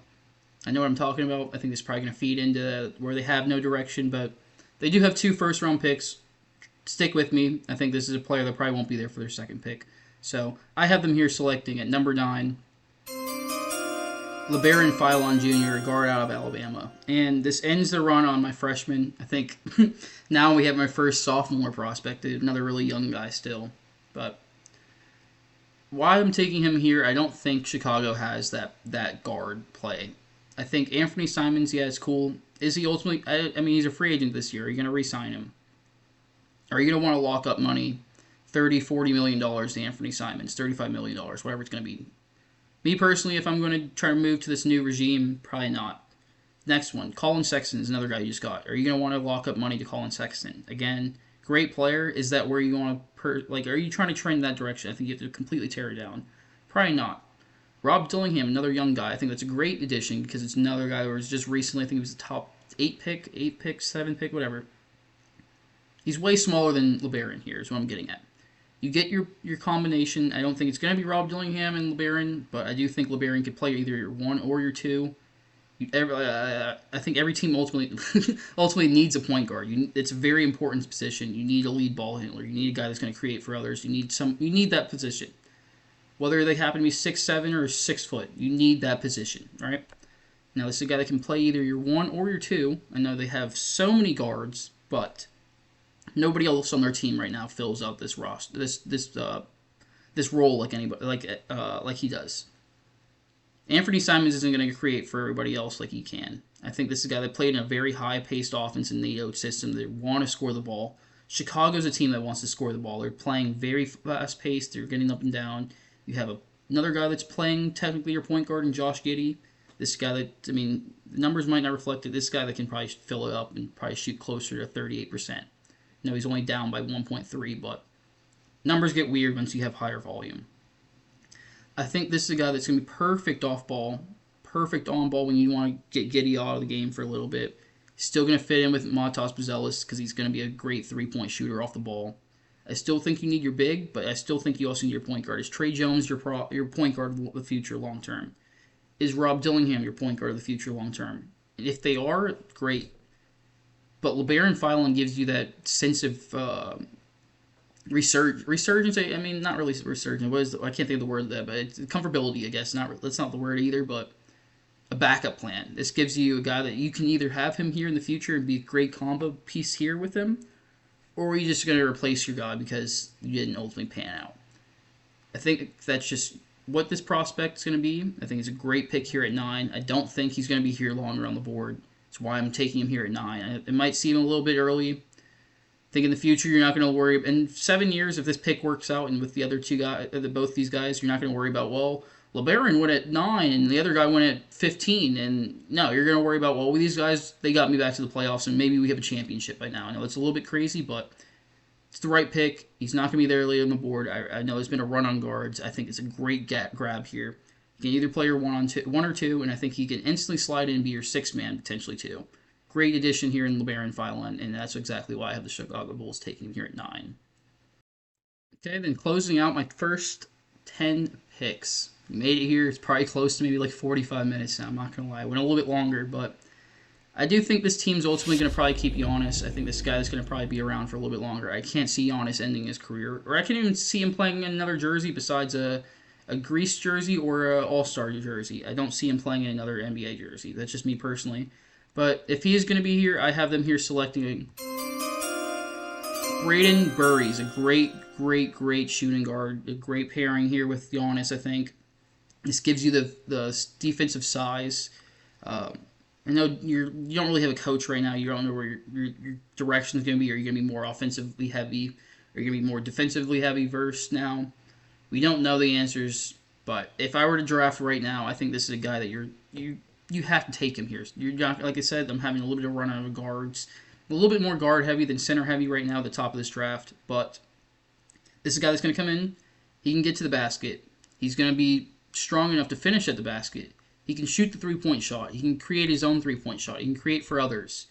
know what I'm talking about. I think this is probably going to feed into where they have no direction, but they do have 2 first-round picks. Stick with me. I think this is a player that probably won't be there for their second pick. So I have them here selecting at number 9, LeBaron Philon Jr., a guard out of Alabama. And this ends the run on my freshman. I think now we have my first sophomore prospect, another really young guy still. But why I'm taking him here, I don't think Chicago has that guard play. I think Anthony Simons, yeah, it's cool. Is he ultimately... I mean, he's a free agent this year. Are you going to re-sign him? Are you going to want to lock up money, $30, $40 million to Anthony Simons, $35 million, whatever it's going to be? Me personally, if I'm going to try to move to this new regime, probably not. Next one, Colin Sexton is another guy you just got. Are you going to want to lock up money to Colin Sexton? Again, great player. Is that where you want to... are you trying to trend that direction? I think you have to completely tear it down. Probably not. Rob Dillingham, another young guy. I think that's a great addition because it's another guy who was just recently, I think he was the top 8 pick, 7 pick, whatever. He's way smaller than LeBaron here is what I'm getting at. You get your combination. I don't think it's going to be Rob Dillingham and LeBaron, but I do think LeBaron could play either your 1 or your 2. I think every team ultimately needs a point guard. It's a very important position. You need a lead ball handler. You need a guy that's going to create for others. You need that position. Whether they happen to be 6'7" or 6 foot, you need that position, right? Now this is a guy that can play either your 1 or your 2. I know they have so many guards, but nobody else on their team right now fills out this roster, this role like anybody like he does. Anthony Simons isn't going to create for everybody else like he can. I think this is a guy that played in a very high-paced offense in the NATO system. They want to score the ball. Chicago's a team that wants to score the ball. They're playing very fast-paced. They're getting up and down. You have another guy that's playing technically your point guard in Josh Giddey. This guy that, I mean, the numbers might not reflect it. This guy that can probably fill it up and probably shoot closer to 38%. No, he's only down by 1.3, but numbers get weird once you have higher volume. I think this is a guy that's going to be perfect off ball, perfect on ball when you want to get Giddey out of the game for a little bit. Still going to fit in with Matas Buzelis because he's going to be a great three-point shooter off the ball. I still think you need your big, but I still think you also need your point guard. Is Trey Jones your point guard of the future long term? Is Rob Dillingham your point guard of the future long term? And if they are, great. But LeBaron Filan gives you that sense of resurgence. I mean, not really resurgence. I can't think of the word there, but it's comfortability, I guess. That's not the word either, but a backup plan. This gives you a guy that you can either have him here in the future and be a great combo piece here with him, or are you just going to replace your guy because you didn't ultimately pan out? I think that's just what this prospect is going to be. I think it's a great pick here at 9. I don't think he's going to be here longer on the board. That's why I'm taking him here at 9. It might seem a little bit early. I think in the future you're not going to worry. In 7 years, if this pick works out and with the other two guys, both these guys, you're not going to worry about, well, LeBaron went at 9 and the other guy went at 15. And no, you're going to worry about, well, these guys, they got me back to the playoffs and maybe we have a championship by now. I know it's a little bit crazy, but it's the right pick. He's not going to be there later on the board. I know there's been a run on guards. I think it's a great grab here. You can either play your 1 or 2, and I think he can instantly slide in and be your 6th man, potentially 2. Great addition here in LeBaron Filan, and that's exactly why I have the Chicago Bulls taking him here at 9. Okay, then closing out my first 10 picks. We made it here. It's probably close to maybe like 45 minutes now. I'm not going to lie. I went a little bit longer, but I do think this team's ultimately going to probably keep Giannis. I think this guy is going to probably be around for a little bit longer. I can't see Giannis ending his career, or I can't even see him playing in another jersey besides a Greece jersey or an All-Star jersey. I don't see him playing in another NBA jersey. That's just me personally. But if he is going to be here, I have them here selecting Braden Burries, a great shooting guard, a great pairing here with Giannis, I think. This gives you the defensive size. I know you don't really have a coach right now. You don't know where your direction is going to be. Are you going to be more offensively heavy? Are you going to be more defensively heavy versed now? We don't know the answers, but if I were to draft right now, I think this is a guy that you have to take him here. You're not, like I said, I'm having a little bit of run out of guards. A little bit more guard heavy than center heavy right now at the top of this draft, but this is a guy that's going to come in. He can get to the basket. He's going to be strong enough to finish at the basket. He can shoot the three-point shot. He can create his own three-point shot. He can create for others.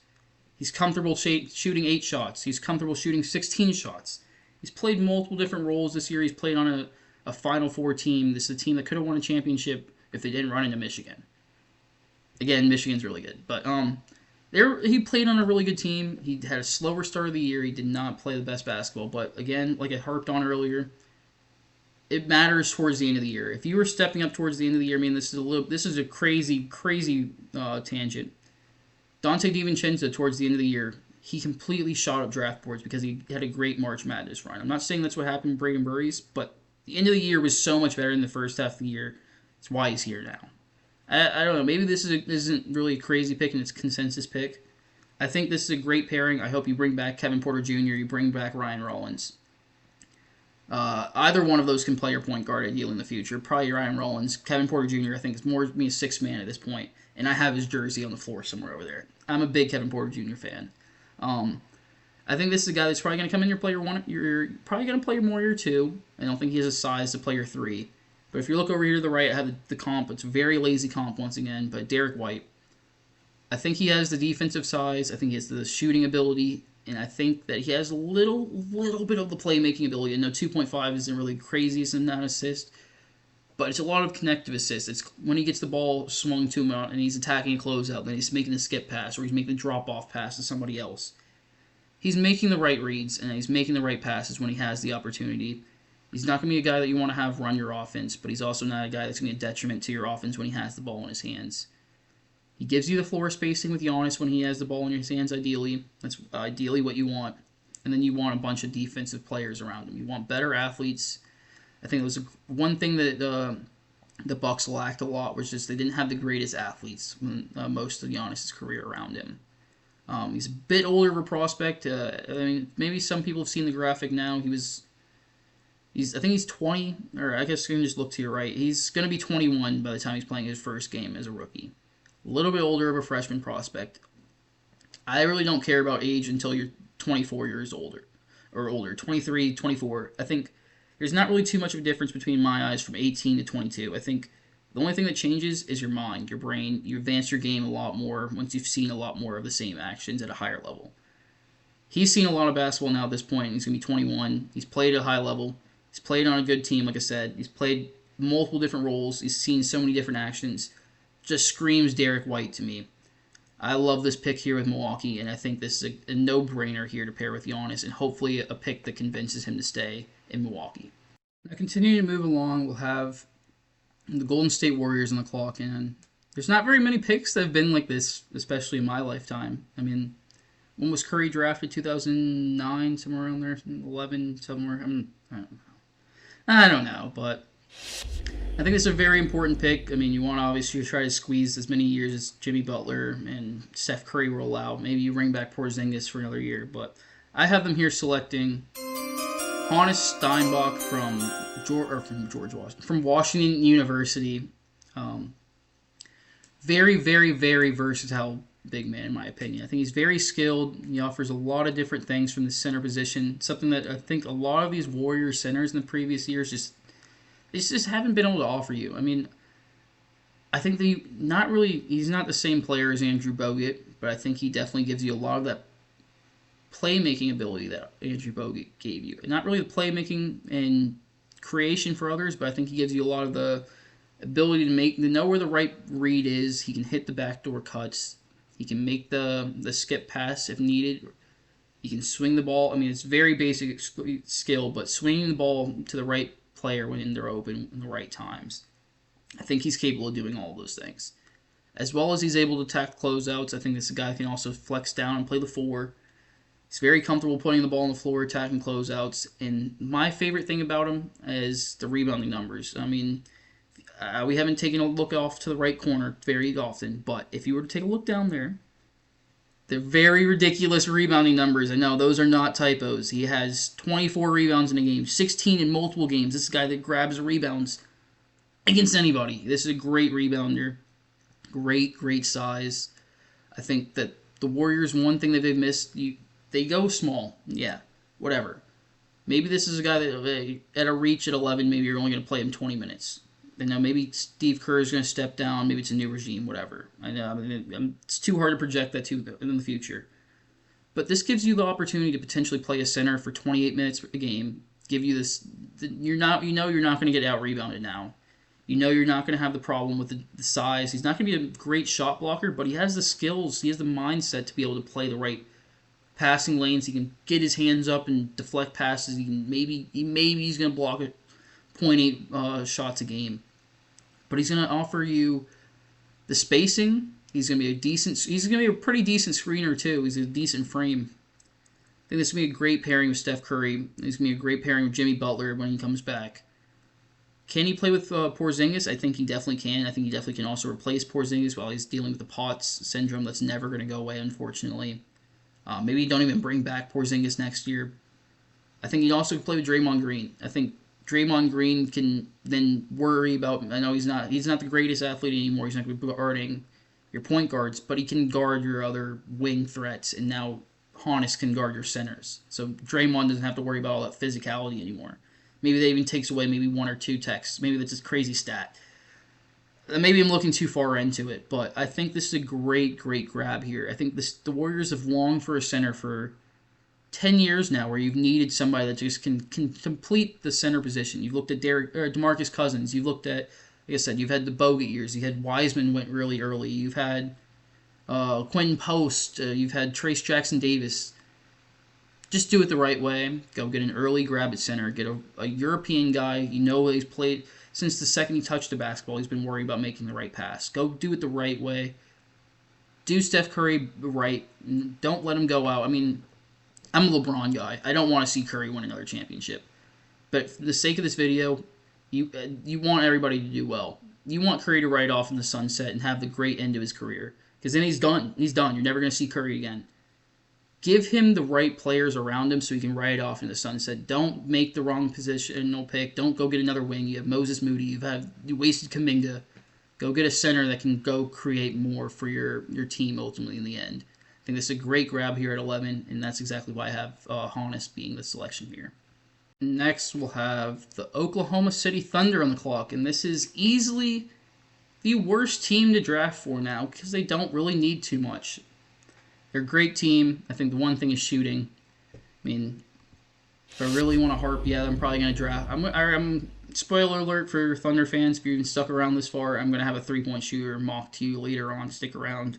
He's comfortable shooting 8 shots. He's comfortable shooting 16 shots. He's played multiple different roles this year. He's played on a Final Four team. This is a team that could have won a championship if they didn't run into Michigan. Again, Michigan's really good. But he played on a really good team. He had a slower start of the year. He did not play the best basketball. But again, like I harped on earlier, it matters towards the end of the year. If you were stepping up towards the end of the year, I mean, this is a crazy tangent. Dante DiVincenzo towards the end of the year, he completely shot up draft boards because he had a great March Madness run. I'm not saying that's what happened with Braden Burries, but the end of the year was so much better than the first half of the year. That's why he's here now. I don't know. Maybe this isn't really a crazy pick and it's a consensus pick. I think this is a great pairing. I hope you bring back Kevin Porter Jr., you bring back Ryan Rollins. Either one of those can play your point guard ideally in the future. Probably Ryan Rollins. Kevin Porter Jr., I think, is more me a 6th man at this point, and I have his jersey on the floor somewhere over there. I'm a big Kevin Porter Jr. fan. I think this is a guy that's probably going to come in your player 1. You're probably going to play more your 2. I don't think he has a size to play your 3. But if you look over here to the right, I have the comp. It's a very lazy comp once again, but Derek White. I think he has the defensive size. I think he has the shooting ability. And I think that he has a little bit of the playmaking ability. I know 2.5 isn't really crazy as in that assist. but it's a lot of connective assists. It's when he gets the ball swung to him out and he's attacking a closeout, then he's making a skip pass or he's making a drop-off pass to somebody else. He's making the right reads and he's making the right passes when he has the opportunity. He's not going to be a guy that you want to have run your offense, but he's also not a guy that's going to be a detriment to your offense when he has the ball in his hands. He gives you the floor spacing with Giannis when he has the ball in his hands, ideally. That's ideally what you want. And then you want a bunch of defensive players around him. You want better athletes. I think it was one thing that the Bucks lacked a lot was just they didn't have the greatest athletes most of Giannis' career around him. He's a bit older of a prospect. I mean, maybe some people have seen the graphic now. I think he's 20, or I guess you can just look to your right. He's going to be 21 by the time he's playing his first game as a rookie. A little bit older of a freshman prospect. I really don't care about age until you're 24 years older, 23, 24. I think there's not really too much of a difference between my eyes from 18 to 22. I think the only thing that changes is your mind, your brain. You advance your game a lot more once you've seen a lot more of the same actions at a higher level. He's seen a lot of basketball now at this point. He's going to be 21. He's played at a high level. He's played on a good team, like I said. He's played multiple different roles. He's seen so many different actions. Just screams Derek White to me. I love this pick here with Milwaukee, and I think this is a no-brainer here to pair with Giannis, and hopefully a pick that convinces him to stay in Milwaukee. Now, continuing to move along, we'll have the Golden State Warriors on the clock, and there's not very many picks that have been like this, especially in my lifetime. I mean, when was Curry drafted? 2009, somewhere around there, 11, somewhere. I don't know, but I think it's a very important pick. I mean, you want to obviously try to squeeze as many years as Jimmy Butler and Steph Curry will allow. Maybe you bring back Porzingis for another year, but I have them here selecting Hannes Steinbach from Washington University. Very, very, very versatile big man, in my opinion. I think he's very skilled. He offers a lot of different things from the center position, something that I think a lot of these Warriors centers in the previous years just haven't been able to offer you. I mean, I think he's not the same player as Andrew Bogut, but I think he definitely gives you a lot of that playmaking ability that Andrew Bogut gave you. Not really the playmaking and creation for others, but I think he gives you a lot of the ability to know where the right read is. He can hit the backdoor cuts. He can make the skip pass if needed. He can swing the ball. I mean, it's very basic skill, but swinging the ball to the right player when they're open in the right times. I think he's capable of doing all those things. As well as he's able to attack closeouts, I think this is a guy who can also flex down and play the four. He's very comfortable putting the ball on the floor, attacking closeouts. And my favorite thing about him is the rebounding numbers. I mean, we haven't taken a look off to the right corner very often, but if you were to take a look down there, they're very ridiculous rebounding numbers. I know, those are not typos. He has 24 rebounds in a game, 16 in multiple games. This is a guy that grabs rebounds against anybody. This is a great rebounder. Great size. I think that the Warriors, one thing that they've missed, they go small. Yeah, whatever. Maybe this is a guy that at a reach at 11, maybe you're only going to play him 20 minutes. And now maybe Steve Kerr is going to step down. Maybe it's a new regime, whatever. I know it's too hard to project that in the future. But this gives you the opportunity to potentially play a center for 28 minutes a game. Give you this. You're not going to get out rebounded now. You know you're not going to have the problem with the size. He's not going to be a great shot blocker, but he has the skills. He has the mindset to be able to play the right passing lanes. He can get his hands up and deflect passes. He can maybe he's going to block it 0.8 shots a game. But he's going to offer you the spacing. He's going to be a pretty decent screener too. He's a decent frame. I think this is going to be a great pairing with Steph Curry. He's going to be a great pairing with Jimmy Butler when he comes back. Can he play with Porzingis? I think he definitely can. I think he definitely can also replace Porzingis while he's dealing with the POTS syndrome that's never going to go away, unfortunately. Maybe don't even bring back Porzingis next year. I think he'd also play with Draymond Green. I think Draymond Green can then worry about. I know he's not the greatest athlete anymore. He's not going to be guarding your point guards, but he can guard your other wing threats, and now Hannes can guard your centers. So Draymond doesn't have to worry about all that physicality anymore. Maybe that even takes away maybe one or two texts. Maybe that's a crazy stat. Maybe I'm looking too far into it, but I think this is a great grab here. I think the Warriors have longed for a center for 10 years now where you've needed somebody that just can complete the center position. You've looked at DeMarcus Cousins. You've looked at, like I said, you've had the Bogut years. You had Wiseman went really early. You've had Quinn Post. You've had Trace Jackson Davis. Just do it the right way. Go get an early grab at center. Get a European guy. You know he's played since the second he touched the basketball. He's been worried about making the right pass. Go do it the right way. Do Steph Curry right. Don't let him go out. I mean, I'm a LeBron guy. I don't want to see Curry win another championship. But for the sake of this video, you want everybody to do well. You want Curry to ride off in the sunset and have the great end of his career. Because then he's done. He's done. You're never going to see Curry again. Give him the right players around him so he can ride off in the sunset. Don't make the wrong positional pick. Don't go get another wing. You have Moses Moody. You wasted Kuminga. Go get a center that can go create more for your team ultimately in the end. I think this is a great grab here at 11, and that's exactly why I have Honus being the selection here. Next, we'll have the Oklahoma City Thunder on the clock, and this is easily the worst team to draft for now because they don't really need too much. They're a great team. I think the one thing is shooting. I mean, if I really want to harp, yeah, I'm probably going to draft. I'm spoiler alert for Thunder fans, if you've even stuck around this far, I'm going to have a three-point shooter mocked to you later on. Stick around.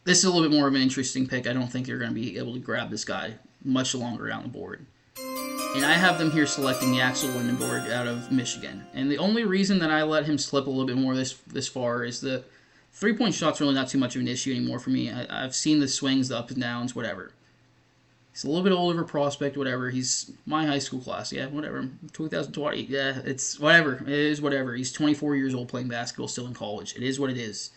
This is a little bit more of an interesting pick. I don't think you're going to be able to grab this guy much longer down the board. And I have them here selecting Axel Lindenborg out of Michigan. And the only reason that I let him slip a little bit more this far is the three-point shot's really not too much of an issue anymore for me. I've seen the swings, the ups and downs, whatever. He's a little bit older of a prospect, whatever. He's my high school class, yeah, whatever. 2020, yeah, it's whatever. It is whatever. He's 24 years old playing basketball, still in college. It is what it is.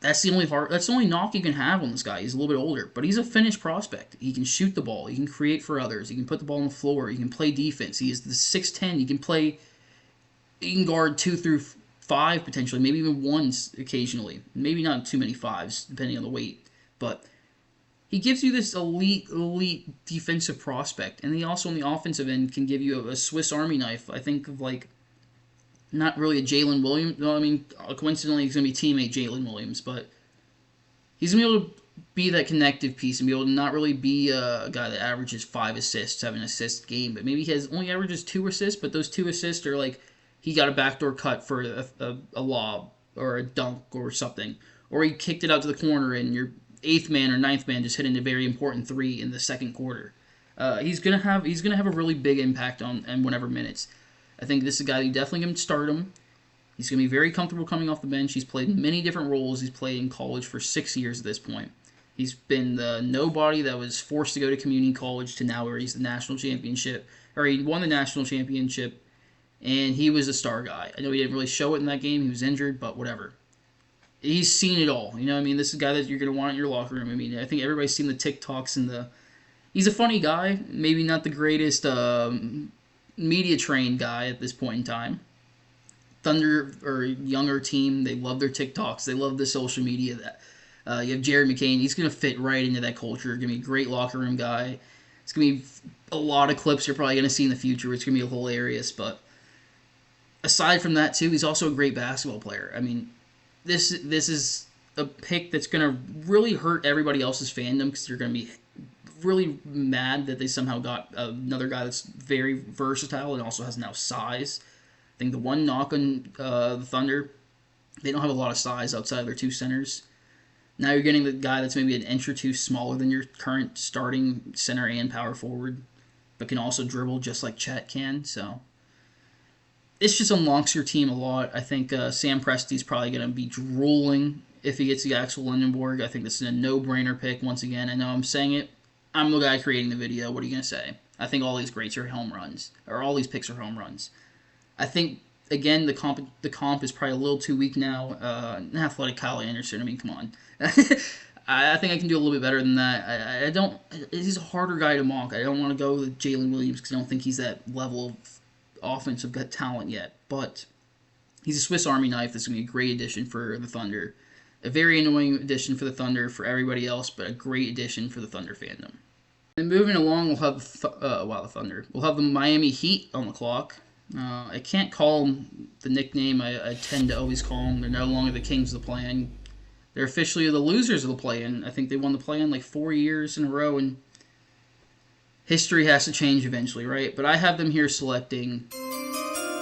That's the only knock you can have on this guy. He's a little bit older, but he's a finished prospect. He can shoot the ball. He can create for others. He can put the ball on the floor. He can play defense. He is the 6'10". He can guard 2 through 5 potentially, maybe even 1s occasionally. Maybe not too many 5s, depending on the weight. But he gives you this elite defensive prospect. And he also, on the offensive end, can give you a Swiss Army knife. I think of, like, not really a Jalen Williams. No, I mean, coincidentally, he's going to be teammate Jalen Williams. But he's going to be able to be that connective piece and be able to not really be a guy that averages 5 assists, 7 assists game. But maybe he only averages 2 assists, but those 2 assists are like, he got a backdoor cut for a lob or a dunk or something. Or he kicked it out to the corner and your 8th man or 9th man just hit in a very important 3 in the second quarter. He's gonna have a really big impact on whatever minutes. I think this is a guy you definitely can start him. He's gonna be very comfortable coming off the bench. He's played many different roles. He's played in college for 6 years at this point. He's been the nobody that was forced to go to community college to now where he's the national championship, or he won the national championship. And he was a star guy. I know he didn't really show it in that game. He was injured, but whatever. He's seen it all. You know what I mean? This is a guy that you're going to want in your locker room. I mean, I think everybody's seen the TikToks and He's a funny guy. Maybe not the greatest media-trained guy at this point in time. Thunder, or younger team, they love their TikToks. They love the social media. That you have Jared McCain. He's going to fit right into that culture. Going to be a great locker room guy. It's going to be a lot of clips you're probably going to see in the future. It's going to be hilarious, but aside from that, too, he's also a great basketball player. I mean, this is a pick that's going to really hurt everybody else's fandom because they're going to be really mad that they somehow got another guy that's very versatile and also has now size. I think the one knock on the Thunder, they don't have a lot of size outside of their 2 centers. Now you're getting the guy that's maybe an inch or 2 smaller than your current starting center and power forward, but can also dribble just like Chet can, so this just unlocks your team a lot. I think Sam Presti's probably going to be drooling if he gets the Axel Lindenborg. I think this is a no-brainer pick once again. I know I'm saying it. I'm the guy creating the video. What are you going to say? I think all these greats are home runs, or all these picks are home runs. I think, again, the comp is probably a little too weak now. Athletic Kyle Anderson, I mean, come on. I think I can do a little bit better than that. I don't. He's a harder guy to mock. I don't want to go with Jalen Williams because I don't think he's that level of offensive talent yet, but he's a Swiss Army knife. This is going to be a great addition for the Thunder. A very annoying addition for the Thunder for everybody else, but a great addition for the Thunder fandom. And moving along, we'll have the Thunder. We'll have the Miami Heat on the clock. I can't call them the nickname I tend to always call them. They're no longer the Kings of the Play-In. They're officially the losers of the play-in. I think they won the play-in like 4 years in a row, and history has to change eventually, right? But I have them here selecting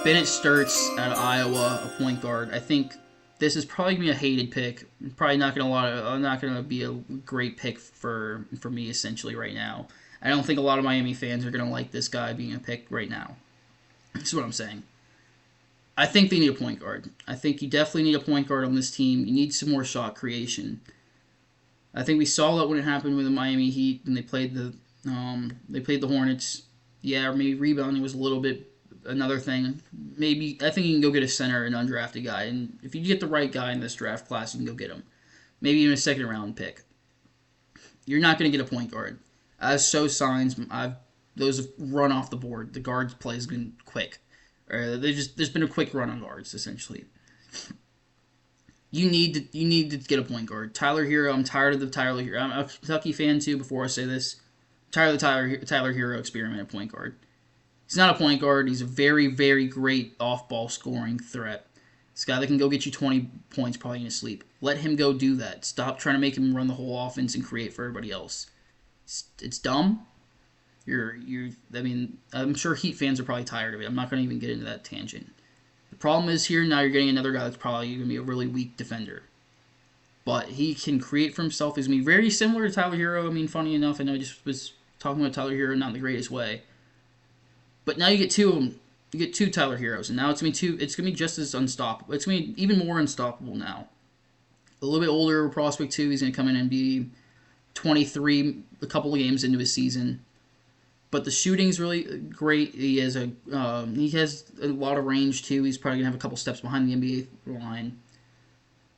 Bennett Sturts out of Iowa, a point guard. I think this is probably gonna be a hated pick. Probably not gonna be a great pick for me essentially right now. I don't think a lot of Miami fans are gonna like this guy being a pick right now. That's what I'm saying. I think they need a point guard. I think you definitely need a point guard on this team. You need some more shot creation. I think we saw that when it happened with the Miami Heat when they played the Hornets. Yeah, or maybe rebounding was a little bit another thing. Maybe I think you can go get a center, an undrafted guy, and if you get the right guy in this draft class, you can go get him. Maybe even a second round pick. You're not going to get a point guard. As show signs, those have run off the board. The guards play has been quick. There's been a quick run on guards essentially. You need to get a point guard. Tyler Hero. I'm tired of the Tyler Hero. I'm a Kentucky fan too. Before I say this, tired of the Tyler Hero experiment at point guard. He's not a point guard. He's a very, very great off-ball scoring threat. This guy that can go get you 20 points probably in his sleep. Let him go do that. Stop trying to make him run the whole offense and create for everybody else. It's dumb. I mean, I'm sure Heat fans are probably tired of it. I'm not going to even get into that tangent. The problem is here now you're getting another guy that's probably going to be a really weak defender. But he can create for himself. He's going to be very similar to Tyler Hero. I mean, funny enough, I know I just was talking about Tyler Hero not in the greatest way. But now you get two of them. You get two Tyler Heroes, and now it's going to be just as unstoppable. It's going to be even more unstoppable now. A little bit older prospect too. He's going to come in and be 23 a couple of games into his season. But the shooting's really great. He has a lot of range too. He's probably gonna have a couple steps behind the NBA line.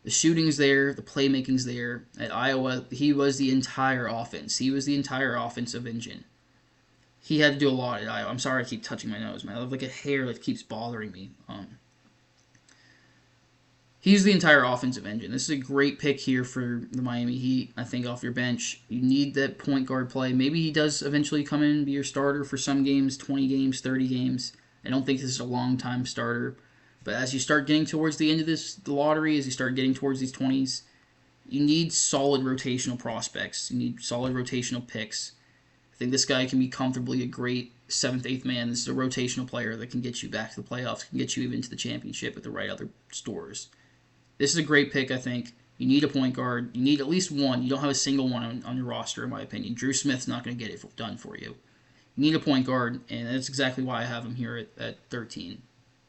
The shooting's there. The playmaking's there. At Iowa, he was the entire offense. He was the entire offensive engine. He had to do a lot at Iowa. I'm sorry I keep touching my nose, man. I have like a hair that keeps bothering me. He's the entire offensive engine. This is a great pick here for the Miami Heat, I think, off your bench. You need that point guard play. Maybe he does eventually come in and be your starter for some games, 20 games, 30 games. I don't think this is a long-time starter. But as you start getting towards the end of the lottery, as you start getting towards these 20s, you need solid rotational prospects. You need solid rotational picks. I think this guy can be comfortably a great 7th, 8th man. This is a rotational player that can get you back to the playoffs, can get you even to the championship with the right other stores. This is a great pick, I think. You need a point guard. You need at least one. You don't have a single one on your roster, in my opinion. Drew Smith's not going to get it done for you. You need a point guard, and that's exactly why I have him here at 13.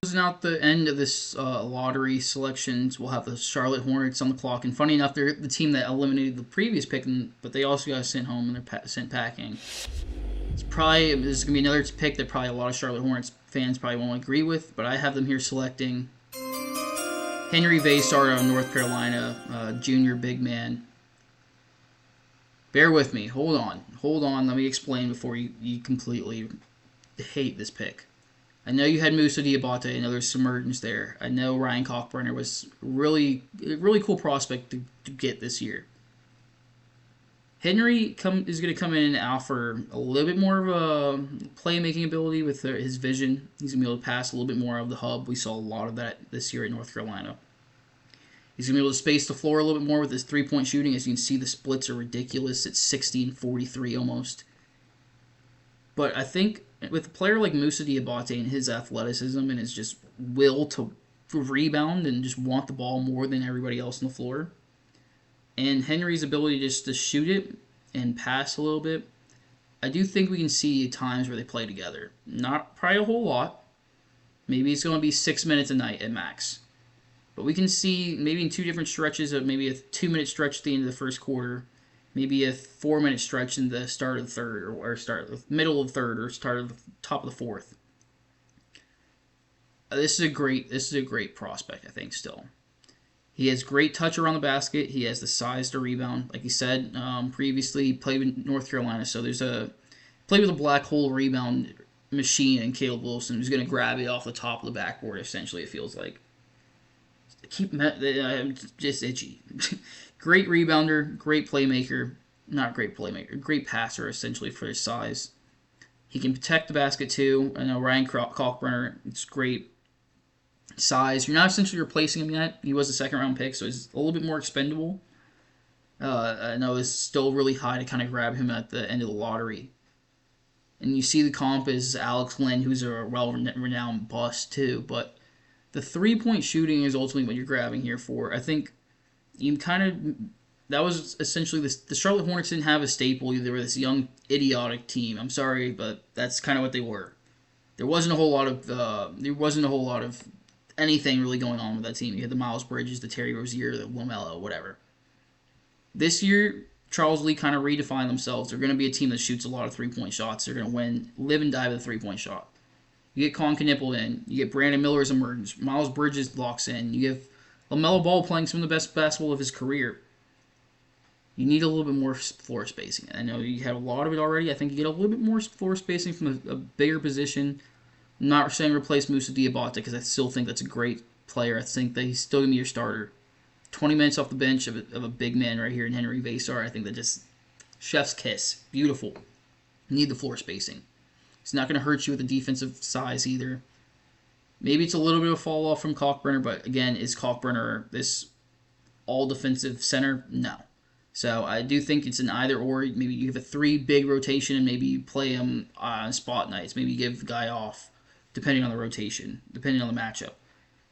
Closing out the end of this lottery selections, we'll have the Charlotte Hornets on the clock. And funny enough, they're the team that eliminated the previous pick, but they also got sent home and they're sent packing. This is going to be another pick that probably a lot of Charlotte Hornets fans probably won't agree with, but I have them here selecting Henry Vassar out of North Carolina, junior big man. Bear with me. Hold on. Let me explain before you completely hate this pick. I know you had Moussa Diabate. I know there's some emergence there. I know Ryan Kalkbrenner was a really cool prospect to get this year. Henry is going to come in and offer a little bit more of a playmaking ability with his vision. He's going to be able to pass a little bit more of the hub. We saw a lot of that this year at North Carolina. He's going to be able to space the floor a little bit more with his three-point shooting. As you can see, the splits are ridiculous. It's 60-43 almost. But I think with a player like Moussa Diabate and his athleticism and his just will to rebound and just want the ball more than everybody else on the floor, and Henry's ability just to shoot it and pass a little bit, I do think we can see times where they play together. Not probably a whole lot. Maybe it's going to be 6 minutes a night at max. But we can see maybe in two different stretches of maybe a 2-minute stretch at the end of the first quarter, maybe a 4-minute stretch in the start of the third, or start of the middle of the third, or start of the top of the fourth. This is a great prospect, I think, still. He has great touch around the basket. He has the size to rebound. Like he said previously, he played with North Carolina, so played with a black hole rebound machine in Caleb Wilson, who's going to grab it off the top of the backboard, essentially, it feels like. I'm just itchy. Great rebounder, great playmaker. Not great playmaker, great passer, essentially, for his size. He can protect the basket, too. I know Ryan Kalkbrenner, it's great size. You're not essentially replacing him yet. He was a second-round pick, so he's a little bit more expendable. I know it's still really high to kind of grab him at the end of the lottery. And you see the comp is Alex Lynn, who's a well-renowned bust too. But the three-point shooting is ultimately what you're grabbing here for. I think you kind of that was essentially this. The Charlotte Hornets didn't have a staple. They were this young, idiotic team. I'm sorry, but that's kind of what they were. There wasn't a whole lot of anything really going on with that team. You had the Miles Bridges, the Terry Rozier, the LaMelo, whatever. This year, Charles Lee kind of redefined themselves. They're going to be a team that shoots a lot of three-point shots. They're going to win, live and die with a three-point shot. You get Colin Knippel in. You get Brandon Miller's emergence. Miles Bridges locks in. You give LaMelo Ball playing some of the best basketball of his career. You need a little bit more floor spacing. I know you have a lot of it already. I think you get a little bit more floor spacing from a bigger position. I'm not saying replace Moussa Diabate because I still think that's a great player. I think that he's still going to be your starter. 20 minutes off the bench of a big man right here in Henry Vassar. I think that just chef's kiss. Beautiful. You need the floor spacing. It's not going to hurt you with the defensive size either. Maybe it's a little bit of a fall off from Kalkbrenner, but again, is Kalkbrenner this all defensive center? No. So I do think it's an either or. Maybe you have a 3 big rotation and maybe you play him on spot nights. Maybe you give the guy off depending on the rotation, depending on the matchup.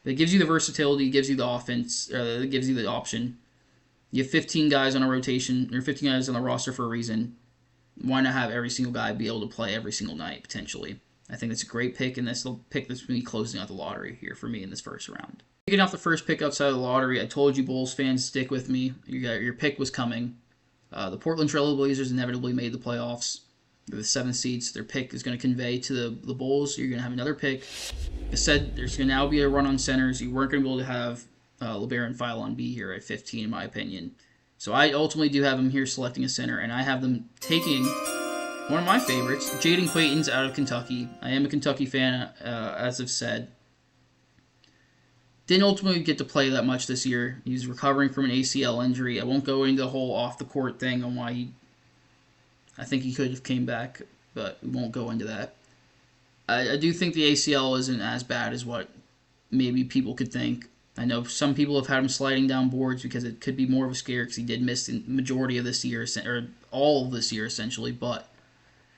But it gives you the versatility, it gives you the offense, it gives you the option. You have 15 guys on a rotation, or 15 guys on the roster for a reason. Why not have every single guy be able to play every single night, potentially? I think that's a great pick, and that's the pick that's going to be closing out the lottery here for me in this first round. Picking off the first pick outside of the lottery, I told you Bulls fans, stick with me. Your pick was coming. The Portland Trail Blazers inevitably made the playoffs. They're the 7th seeds. Their pick is going to convey to the Bulls. You're going to have another pick. I said there's going to now be a run on centers. You weren't going to be able to have LeBaron Philon be here at 15, in my opinion. So I ultimately do have them here selecting a center, and I have them taking one of my favorites, Jaden Quaitons out of Kentucky. I am a Kentucky fan, as I've said. Didn't ultimately get to play that much this year. He's recovering from an ACL injury. I won't go into the whole off-the-court thing on why I think he could have came back, but we won't go into that. I do think the ACL isn't as bad as what maybe people could think. I know some people have had him sliding down boards because it could be more of a scare because he did miss the majority of this year, or all of this year essentially, but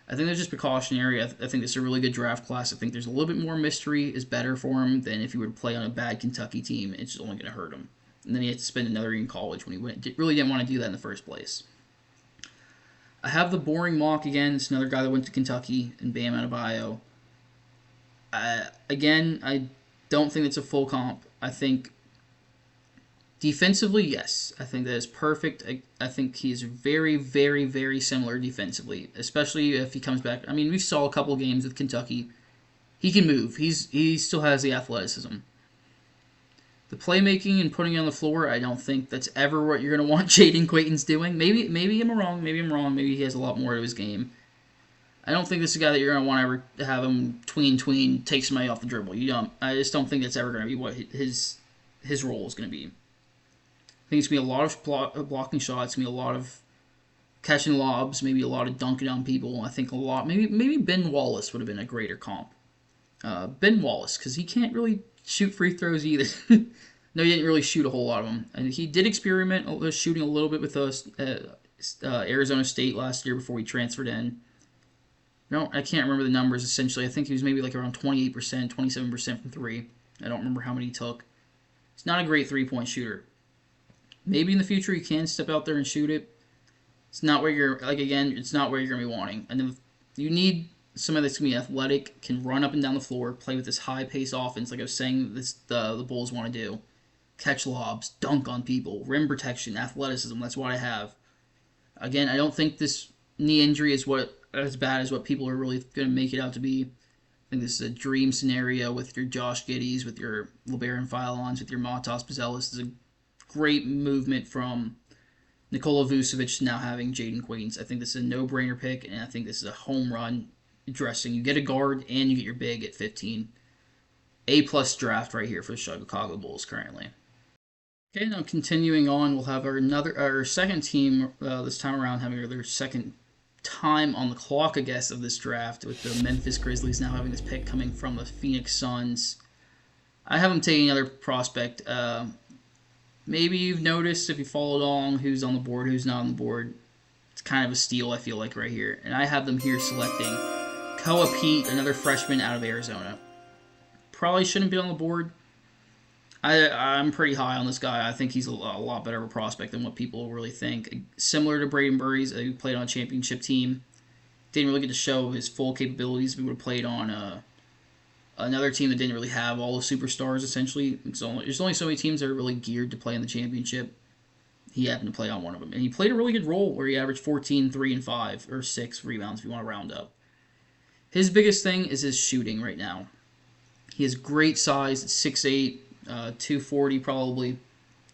I think there's just precautionary. I think it's a really good draft class. I think there's a little bit more mystery is better for him than if he were to play on a bad Kentucky team. It's only going to hurt him. And then he had to spend another year in college when he really didn't want to do that in the first place. I have the boring mock again. It's another guy that went to Kentucky and Bam Adebayo. Again, I don't think it's a full comp. I think defensively, yes. I think that is perfect. I think he's very, very, very similar defensively, especially if he comes back. I mean, we saw a couple games with Kentucky. He can move. He still has the athleticism. The playmaking and putting it on the floor, I don't think that's ever what you're going to want Jaden Quaitons doing. Maybe I'm wrong. Maybe he has a lot more to his game. I don't think this is a guy that you're going to want to ever have him tween, take somebody off the dribble. You don't. I just don't think that's ever going to be what his role is going to be. I think it's going to be a lot of blocking shots, going to be a lot of catching lobs, maybe a lot of dunking on people. I think a lot. Maybe Ben Wallace would have been a greater comp. Ben Wallace, because he can't really shoot free throws either. No, he didn't really shoot a whole lot of them. And he did experiment shooting a little bit with us Arizona State last year before he transferred in. No, I can't remember the numbers, essentially. I think he was maybe like around 28%, 27% from 3. I don't remember how many he took. He's not a great three-point shooter. Maybe in the future he can step out there and shoot it. It's not where you're, it's not where you're going to be wanting. And then you need somebody that's going to be athletic, can run up and down the floor, play with this high-paced offense, like I was saying the Bulls want to do. Catch lobs, dunk on people, rim protection, athleticism. That's what I have. Again, I don't think this knee injury is as bad as what people are really going to make it out to be. I think this is a dream scenario with your Josh Giddey's, with your LeBaron Philons, with your Matas Buzelis. This is a great movement from Nikola Vucevic now having Jaden Quaitons. I think this is a no-brainer pick, and I think this is a home run dressing. You get a guard, and you get your big at 15. A-plus draft right here for the Chicago Bulls currently. Okay, now continuing on, we'll have our second team this time around having their second time on the clock, I guess, of this draft, with the Memphis Grizzlies now having this pick coming from the Phoenix Suns. I have them taking another prospect. Maybe you've noticed if you followed along who's on the board, who's not on the board. It's kind of a steal, I feel like, right here. And I have them here selecting Koa Pete, another freshman out of Arizona. Probably shouldn't be on the board. I'm pretty high on this guy. I think he's a lot better of a prospect than what people really think. Similar to Braden Burries, who played on a championship team. Didn't really get to show his full capabilities. We would have played on another team that didn't really have all the superstars, essentially. There's only so many teams that are really geared to play in the championship. He happened to play on one of them. And he played a really good role where he averaged 14, 3, and 5, or 6 rebounds if you want to round up. His biggest thing is his shooting right now. He has great size, 6'8", 240 probably.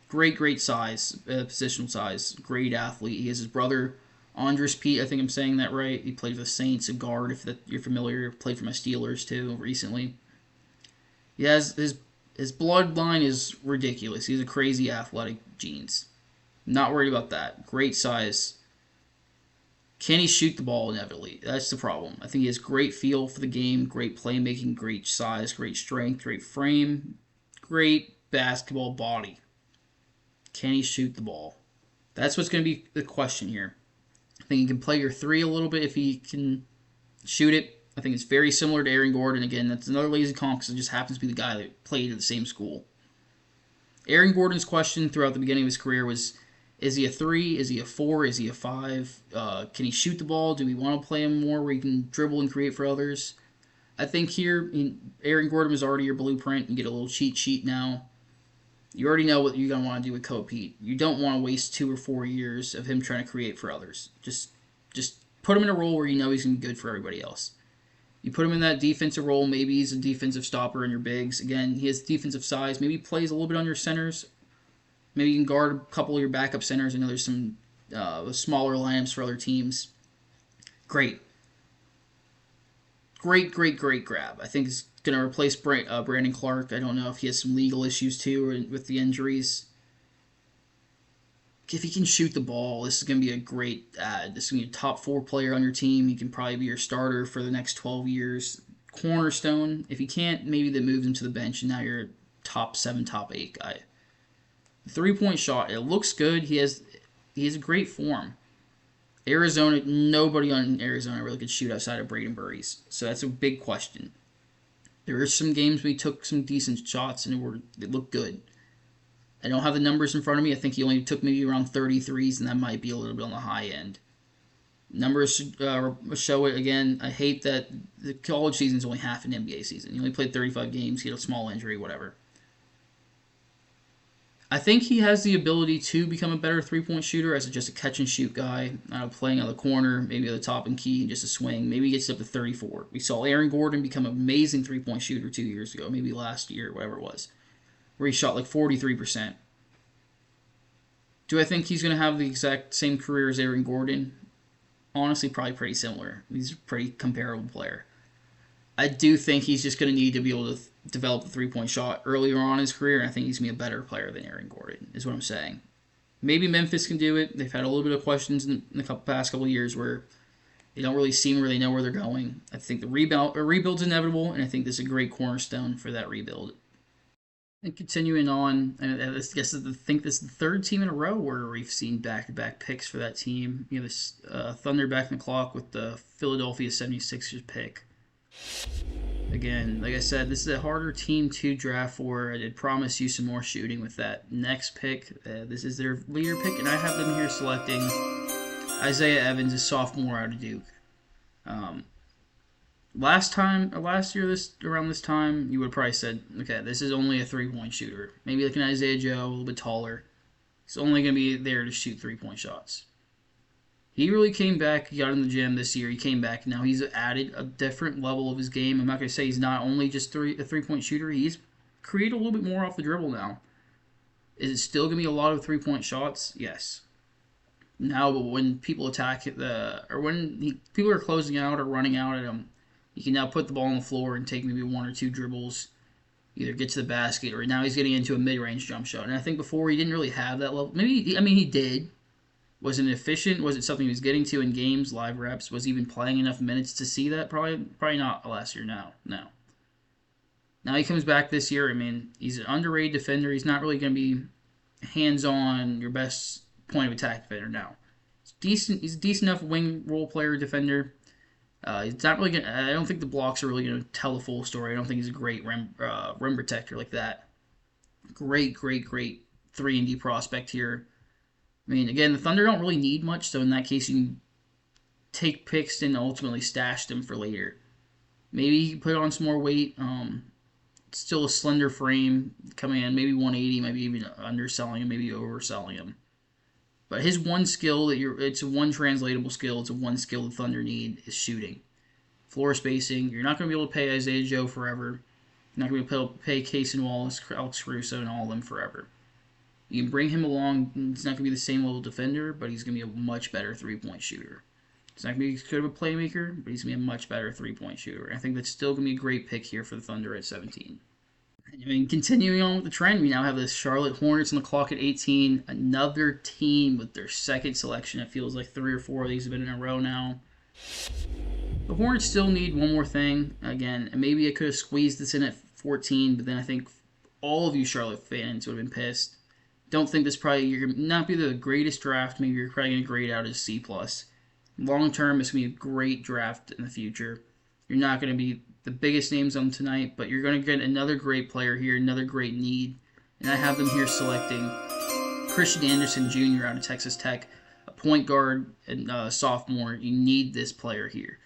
Great size, positional size. Great athlete. He has his brother, Andres Pete, I think I'm saying that right. He played for the Saints, a guard, if you're familiar. Played for my Steelers, too, recently. He has his bloodline is ridiculous. He has a crazy athletic genes. Not worried about that. Great size. Can he shoot the ball inevitably? That's the problem. I think he has great feel for the game, great playmaking, great size, great strength, great frame, great basketball body. Can he shoot the ball? That's what's going to be the question here. I think he can play your 3 a little bit if he can shoot it. I think it's very similar to Aaron Gordon. Again, that's another lazy comp because it just happens to be the guy that played at the same school. Aaron Gordon's question throughout the beginning of his career was, is he a 3? Is he a 4? Is he a 5? Can he shoot the ball? Do we want to play him more where he can dribble and create for others? I think here, Aaron Gordon was already your blueprint. You get a little cheat sheet now. You already know what you're going to want to do with Koa Pete. You don't want to waste 2 or 4 years of him trying to create for others. Just put him in a role where you know he's going to be good for everybody else. You put him in that defensive role. Maybe he's a defensive stopper in your bigs. Again, he has defensive size. Maybe he plays a little bit on your centers. Maybe you can guard a couple of your backup centers. I know there's some smaller lineups for other teams. Great grab. I think it's going to replace Brandon Clark. I don't know if he has some legal issues too with the injuries. If he can shoot the ball, this is going to be a great add. This is going to be a top 4 player on your team. He can probably be your starter for the next 12 years. Cornerstone. If he can't, maybe that moves him to the bench, and now you're a top 7, top 8 guy. 3-point shot, it looks good. He has a great form. Arizona, nobody on Arizona really could shoot outside of Braden Burries. So that's a big question. There are some games we took some decent shots and it looked good. I don't have the numbers in front of me. I think he only took maybe around 33s, and that might be a little bit on the high end. Numbers show it again. I hate that the college season is only half an NBA season. He only played 35 games. He had a small injury, whatever. I think he has the ability to become a better 3-point shooter as just a catch-and-shoot guy, playing on the corner, maybe at the top and key, just a swing. Maybe he gets up to 34. We saw Aaron Gordon become an amazing 3-point shooter 2 years ago, maybe last year, whatever it was, where he shot like 43%. Do I think he's going to have the exact same career as Aaron Gordon? Honestly, probably pretty similar. He's a pretty comparable player. I do think he's just going to need to be able to develop the 3-point shot earlier on in his career, and I think he's going to be a better player than Aaron Gordon, is what I'm saying. Maybe Memphis can do it. They've had a little bit of questions in the past couple of years where they don't really seem where they know where they're going. I think the rebuild's inevitable, and I think this is a great cornerstone for that rebuild. And continuing on, I guess I think this is the 3rd team in a row where we've seen back-to-back picks for that team. You know, this Thunder back in the clock with the Philadelphia 76ers pick. Again, like I said, this is a harder team to draft for. I did promise you some more shooting with that next pick. This is their leader pick, and I have them here selecting Isaiah Evans, a sophomore out of Duke. Last year, around this time, you would have probably said, okay, this is only a 3-point shooter. Maybe like an Isaiah Joe, a little bit taller. He's only going to be there to shoot 3-point shots. He really came back. He got in the gym this year. He came back. Now he's added a different level of his game. I'm not going to say he's not only just a 3-point shooter. He's created a little bit more off the dribble now. Is it still going to be a lot of 3-point shots? Yes. Now, but when people attack people are closing out or running out at him, he can now put the ball on the floor and take maybe 1 or 2 dribbles, either get to the basket, or now he's getting into a mid-range jump shot. And I think before he didn't really have that level. He did. Was it efficient? Was it something he was getting to in games, live reps? Was he even playing enough minutes to see that? Probably not last year. No. Now he comes back this year. He's an underrated defender. He's not really going to be hands-on, your best point of attack defender now. He's a decent enough wing role player defender. He's not really gonna. I don't think the blocks are really gonna tell the full story. I don't think he's a great rim protector like that. Great, great, great 3-and-D prospect here. I mean, again, the Thunder don't really need much, so in that case, you can take picks and ultimately stash them for later. Maybe you can put on some more weight. Still a slender frame coming in, maybe 180, maybe even underselling him, maybe overselling him. But his one skill it's a one translatable skill, it's a one skill the Thunder need is shooting. Floor spacing, you're not going to be able to pay Isaiah Joe forever. You're not going to be able to pay Cason Wallace, Alex Caruso, and all of them forever. You can bring him along. He's not going to be the same level defender, but he's going to be a much better three-point shooter. He's not going to be as good of a playmaker, but he's going to be a much better three-point shooter. And I think that's still going to be a great pick here for the Thunder at 17. I mean, continuing on with the trend, we now have the Charlotte Hornets on the clock at 18. Another team with their second selection. It feels like 3 or 4 of these have been in a row now. The Hornets still need one more thing. Again, maybe I could have squeezed this in at 14, but then I think all of you Charlotte fans would have been pissed. Don't think this probably you're not be the greatest draft. Maybe you're probably going to grade out as C+. Long term, it's going to be a great draft in the future. You're not going to be the biggest names on tonight, but you're going to get another great player here, another great need. And I have them here selecting Christian Anderson Jr. out of Texas Tech, a point guard and sophomore. You need this player here.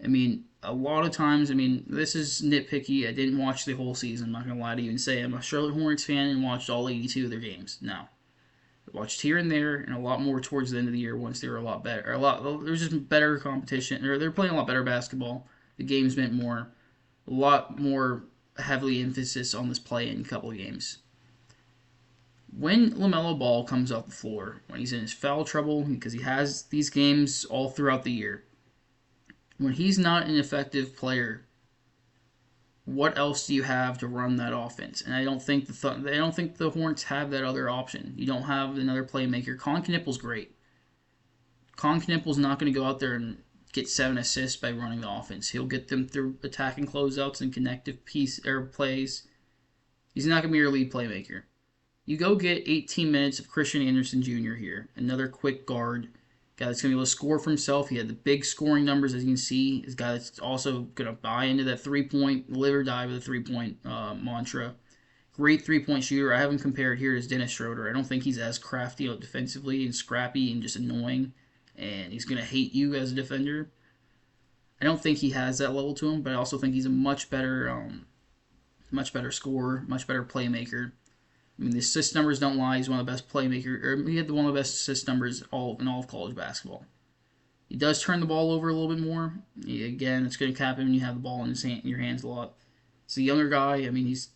I mean, a lot of times, this is nitpicky. I didn't watch the whole season. I'm not going to lie to you and say I'm a Charlotte Hornets fan and watched all 82 of their games. No. I watched here and there and a lot more towards the end of the year once they were a lot better. There was just better competition, or they're playing a lot better basketball. The games meant more. A lot more heavily emphasis on this play in a couple of games. When LaMelo Ball comes off the floor, when he's in his foul trouble, because he has these games all throughout the year, when he's not an effective player, what else do you have to run that offense? And I don't think the Hornets have that other option. You don't have another playmaker. Colin Knipple's great. Colin Knipple's not going to go out there and get 7 assists by running the offense. He'll get them through attacking closeouts and connective plays. He's not going to be your lead playmaker. You go get 18 minutes of Christian Anderson Jr. here, another quick guard. Guy that's going to be able to score for himself. He had the big scoring numbers, as you can see. He's a guy that's also going to buy into that three-point, live or die with a three-point mantra. Great three-point shooter. I have him compared here to Dennis Schroeder. I don't think he's as crafty defensively and scrappy and just annoying, and he's going to hate you as a defender. I don't think he has that level to him, but I also think he's a much better scorer, much better playmaker. The assist numbers don't lie. He's one of the best playmakers, or he had one of the best assist numbers in all of college basketball. He does turn the ball over a little bit more. Again, it's going to happen when you have the ball in your hands a lot. He's a younger guy. He's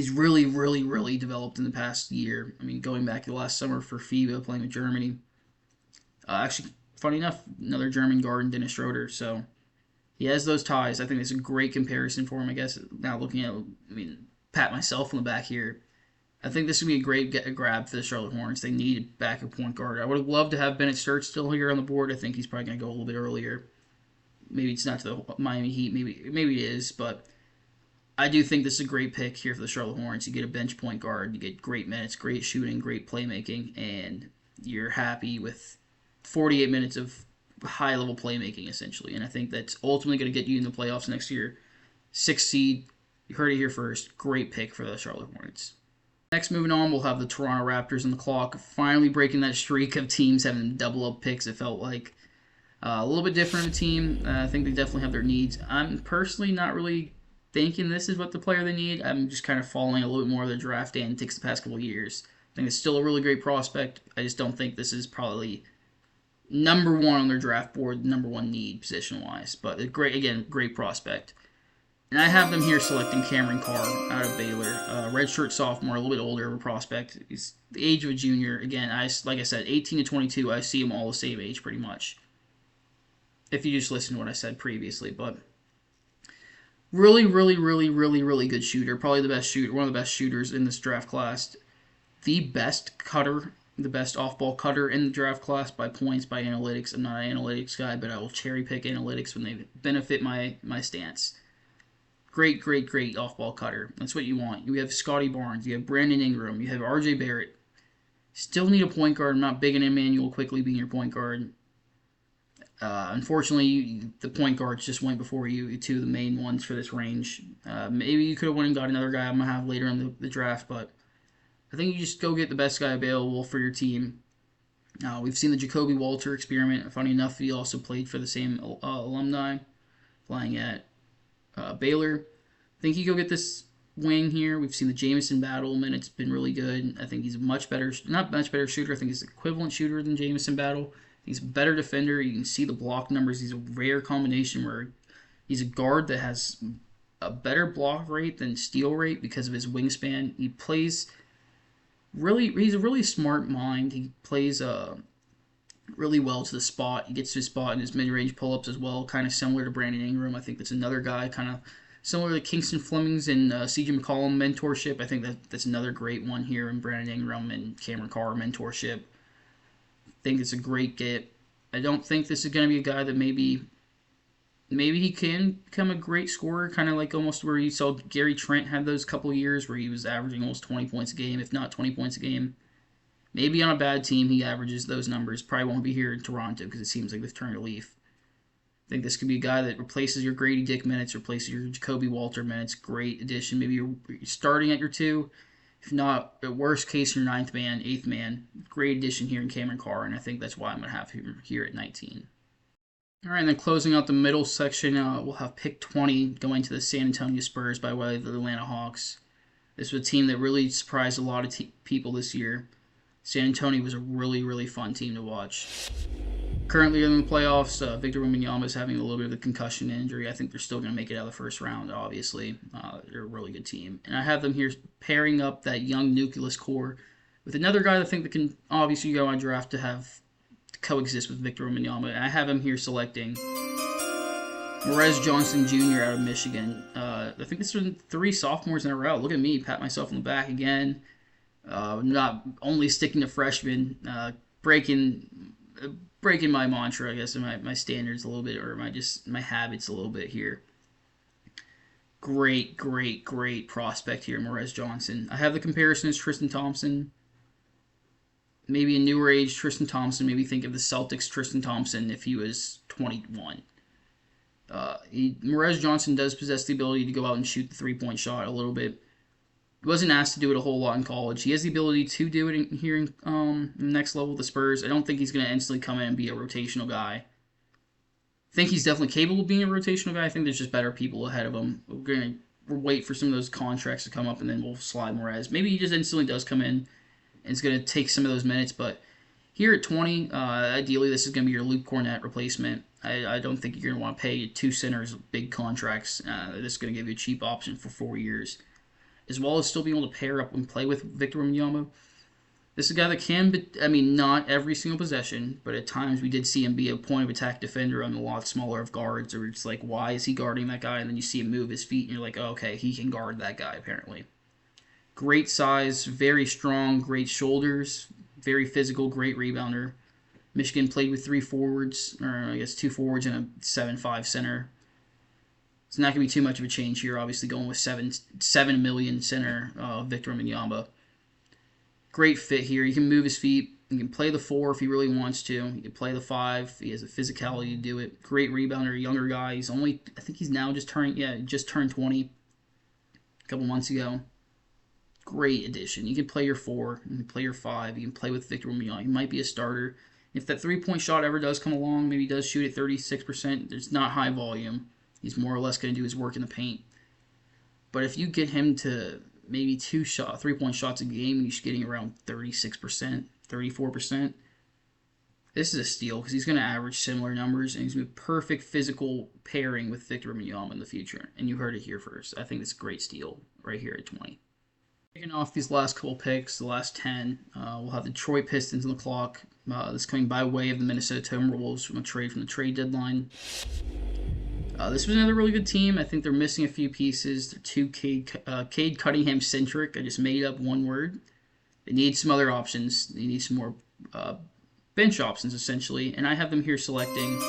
really, really, really developed in the past year. Going back to last summer for FIBA, playing with Germany. Actually, funny enough, another German guard in Dennis Schroeder. So he has those ties. I think it's a great comparison for him. I guess now looking at, pat myself on the back here. I think this would be a great grab for the Charlotte Hornets. They need a backup point guard. I would have loved to have Bennett Sturts still here on the board. I think he's probably going to go a little bit earlier. Maybe it's not to the Miami Heat. Maybe it is, but I do think this is a great pick here for the Charlotte Hornets. You get a bench point guard. You get great minutes, great shooting, great playmaking, and you're happy with 48 minutes of high-level playmaking, essentially. And I think that's ultimately going to get you in the playoffs next year. 6th seed. You heard it here first. Great pick for the Charlotte Hornets. Next, moving on, we'll have the Toronto Raptors on the clock, finally breaking that streak of teams having double-up picks, it felt like. A little bit different of a team. I think they definitely have their needs. I'm personally not really thinking this is what the player they need. I'm just kind of following a little bit more of their draft antics the past couple of years. I think it's still a really great prospect. I just don't think this is probably number one on their draft board, number one need position-wise. But great prospect. And I have them here selecting Cameron Carr out of Baylor. Redshirt sophomore, a little bit older of a prospect. He's the age of a junior. Again, like I said, 18 to 22, I see them all the same age pretty much. If you just listen to what I said previously. But really, really, really, really, really good shooter. Probably the best shooter, one of the best shooters in this draft class. The best cutter, the best off-ball cutter in the draft class by points, by analytics. I'm not an analytics guy, but I will cherry pick analytics when they benefit my stance. Great, great, great off-ball cutter. That's what you want. You have Scotty Barnes. You have Brandon Ingram. You have R.J. Barrett. Still need a point guard. I'm not big on Emmanuel Quickly being your point guard. Unfortunately, the point guards just went before you, two of the main ones for this range. Maybe you could have went and got another guy I'm going to have later in the draft, but I think you just go get the best guy available for your team. We've seen the Jacoby Walter experiment. Funny enough, he also played for the same alumni, playing at Baylor. I think you go get this wing here. We've seen the Jamison Battle minutes been really good. I think he's a much better, not much better shooter. I think he's an equivalent shooter than Jamison Battle. He's a better defender. You can see the block numbers. He's a rare combination where he's a guard that has a better block rate than steal rate because of his wingspan. He plays really, he's a really smart mind. He plays really well to the spot. He gets to his spot in his mid-range pull-ups as well, kind of similar to Brandon Ingram. I think that's another guy kind of similar to Kingston Fleming's and C.J. McCollum mentorship. I think that's another great one here in Brandon Ingram and Cameron Carr mentorship. I think it's a great get. I don't think this is going to be a guy that maybe he can become a great scorer, kind of like almost where you saw Gary Trent have those couple years where he was averaging almost 20 points a game, if not 20 points a game. Maybe on a bad team he averages those numbers. Probably won't be here in Toronto because it seems like they've turned a leaf. I think this could be a guy that replaces your Grady Dick minutes, replaces your Jacoby Walter minutes. Great addition. Maybe you're starting at your 2. If not, at worst case, your 9th man, 8th man. Great addition here in Cameron Carr, and I think that's why I'm going to have him here at 19. All right, and then closing out the middle section, we'll have pick 20 going to the San Antonio Spurs by way of the Atlanta Hawks. This was a team that really surprised a lot of people this year. San Antonio was a really, really fun team to watch. Currently in the playoffs, Victor Wembanyama is having a little bit of a concussion injury. I think they're still going to make it out of the first round, obviously. They're a really good team. And I have them here pairing up that young nucleus core with another guy that I think that can obviously go on draft to coexist with Victor Wembanyama. And I have him here selecting Morez Johnson Jr. out of Michigan. I think this is 3 sophomores in a row. Look at me, pat myself on the back again. Not only sticking to freshmen, breaking my mantra, I guess, and my standards a little bit, or my habits a little bit here. Great prospect here, Morez Johnson. I have the comparison as Tristan Thompson. Maybe a newer age Tristan Thompson. Maybe think of the Celtics Tristan Thompson if he was 21. Morez Johnson does possess the ability to go out and shoot the 3-point shot a little bit. He wasn't asked to do it a whole lot in college. He has the ability to do it here in the next level with the Spurs. I don't think he's going to instantly come in and be a rotational guy. I think he's definitely capable of being a rotational guy. I think there's just better people ahead of him. We're going to wait for some of those contracts to come up, and then we'll slide Morez. Maybe he just instantly does come in and is going to take some of those minutes. But here at 20, ideally this is going to be your Luke Cornett replacement. I don't think you're going to want to pay 2 centers big contracts. This is going to give you a cheap option for 4 years, as well as still being able to pair up and play with Victor Wembanyama. This is a guy that can, not every single possession, but at times we did see him be a point of attack defender on a lot smaller of guards, or it's like, why is he guarding that guy? And then you see him move his feet, and you're like, oh, okay, he can guard that guy, apparently. Great size, very strong, great shoulders, very physical, great rebounder. Michigan played with 3 forwards, or I guess 2 forwards and a 7'5" center. It's not going to be too much of a change here, obviously going with 7 million center Victor Wembanyama. Great fit here. He can move his feet. He can play the 4 if he really wants to. He can play the 5. He has the physicality to do it. Great rebounder, younger guy. He's only, I think he's now just turned 20 a couple months ago. Great addition. You can play your 4. You can play your 5. You can play with Victor Wembanyama. He might be a starter. If that 3-point shot ever does come along, maybe he does shoot at 36%. It's not high volume. He's more or less going to do his work in the paint. But if you get him to maybe 3-point shots a game, and he's getting around 36%, 34%, this is a steal because he's going to average similar numbers, and he's going to be a perfect physical pairing with Victor Wembanyama in the future. And you heard it here first. I think it's a great steal right here at 20. Taking off these last couple picks, the last 10, we'll have the Detroit Pistons on the clock. This coming by way of the Minnesota Timberwolves from a trade from the trade deadline. This was another really good team. I think they're missing a few pieces. They're too Cade Cunningham centric. I just made up one word. They need some other options. They need some more bench options, essentially. And I have them here selecting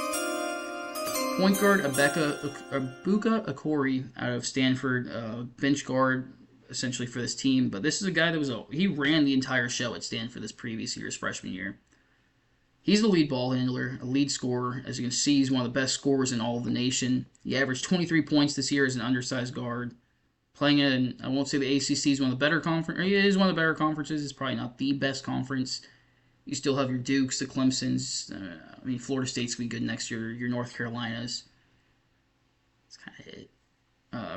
Point guard Abuka Akori out of Stanford, bench guard essentially for this team. But this is a guy that he ran the entire show at Stanford this previous year, his freshman year. He's the lead ball handler, a lead scorer. As you can see, he's one of the best scorers in all of the nation. He averaged 23 points this year as an undersized guard. Playing in, I won't say the ACC is one of the better conferences. It is one of the better conferences. It's probably not the best conference. You still have your Dukes, the Clemsons. Florida State's going to be good next year. Your North Carolinas. That's kind of it.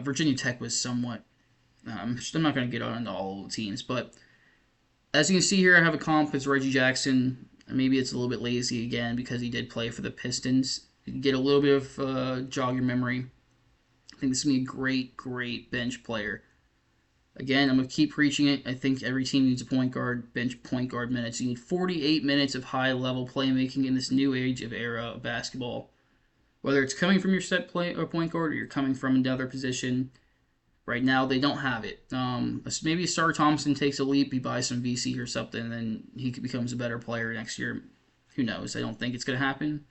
Virginia Tech was somewhat. I'm not going to get on to all the teams, but as you can see here, I have a comp as Reggie Jackson. Maybe it's a little bit lazy again because he did play for the Pistons. You can get a little bit of jog your memory. I think this is going to be a great, great bench player. Again, I'm going to keep preaching it. I think every team needs a point guard, bench point guard minutes. You need 48 minutes of high-level playmaking in this new era of basketball. Whether it's coming from your set play or point guard or you're coming from another position, right now they don't have it. Maybe Star Thompson takes a leap, he buys some VC or something, and then he becomes a better player next year. Who knows? I don't think it's going to happen.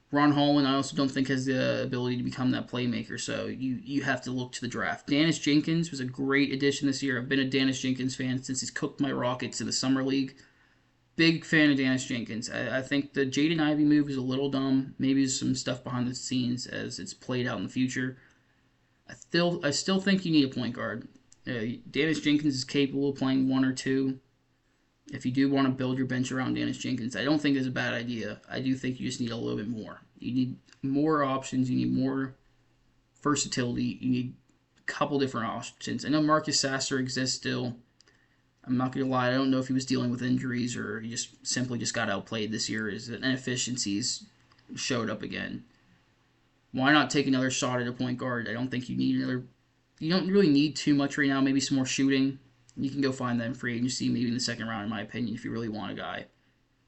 Ron Holland, I also don't think has the ability to become that playmaker, so you have to look to the draft. Dennis Jenkins was a great addition this year. I've been a Dennis Jenkins fan since he's cooked my Rockets in the Summer League. Big fan of Dennis Jenkins. I think the Jaden Ivey move is a little dumb. Maybe there's some stuff behind the scenes as it's played out in the future. I still think you need a point guard. Dennis Jenkins is capable of playing one or two. If you do want to build your bench around Dennis Jenkins, I don't think it's a bad idea. I do think you just need a little bit more. You need more options. You need more versatility. You need a couple different options. I know Marcus Sasser exists still. I'm not going to lie. I don't know if he was dealing with injuries or he simply got outplayed this year. His inefficiencies showed up again. Why not take another shot at a point guard? I don't think you need another. You don't really need too much right now. Maybe some more shooting. You can go find that in free agency, maybe in the second round, in my opinion, if you really want a guy.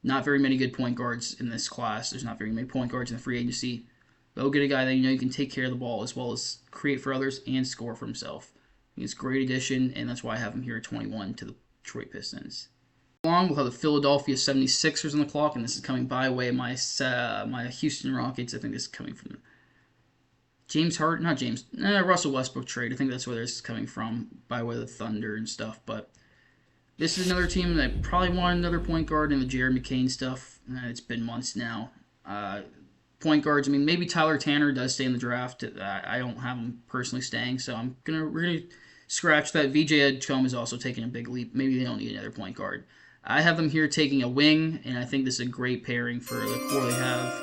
Not very many good point guards in this class. There's not very many point guards in the free agency. Go get a guy that you can take care of the ball as well as create for others and score for himself. He's a great addition, and that's why I have him here at 21 to the Detroit Pistons. Along, we'll have the Philadelphia 76ers on the clock, and this is coming by way of my Houston Rockets. I think this is coming from Russell Westbrook trade. I think that's where this is coming from, by way of the Thunder and stuff. But this is another team that probably wanted another point guard in the Jared McCain stuff. It's been months now. Point guards, maybe Tyler Tanner does stay in the draft. I don't have him personally staying, so we're gonna scratch that. VJ Edgecombe is also taking a big leap. Maybe they don't need another point guard. I have them here taking a wing, and I think this is a great pairing for the core they have.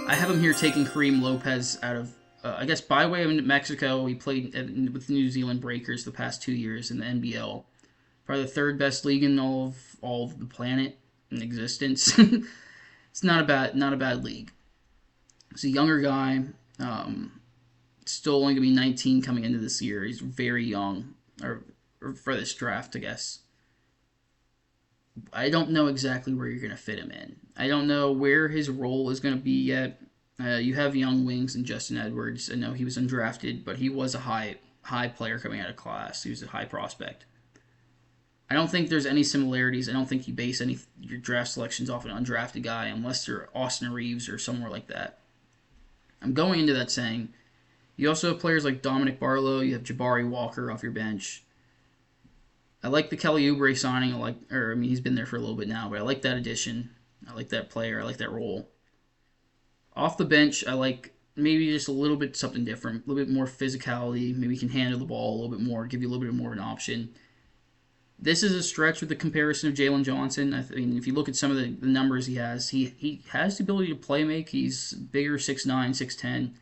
I have them here taking Kareem Lopez out of by way of Mexico. He played with the New Zealand Breakers the past 2 years in the NBL. Probably the third best league in all of the planet in existence. It's not a bad league. He's a younger guy. Still only going to be 19 coming into this year. He's very young, or for this draft, I guess. I don't know exactly where you're going to fit him in. I don't know where his role is going to be yet. You have young wings and Justin Edwards. I know he was undrafted, but he was a high player coming out of class. He was a high prospect. I don't think there's any similarities. I don't think you base your draft selections off an undrafted guy unless they're Austin Reeves or somewhere like that. I'm going into that saying you also have players like Dominic Barlow. You have Jabari Walker off your bench. I like the Kelly Oubre signing. He's been there for a little bit now, but I like that addition. I like that player. I like that role. Off the bench, I like maybe just a little bit something different, a little bit more physicality. Maybe he can handle the ball a little bit more, give you a little bit more of an option. This is a stretch with the comparison of Jalen Johnson. If you look at some of the numbers he has the ability to play make. He's bigger, 6'9", 6'10".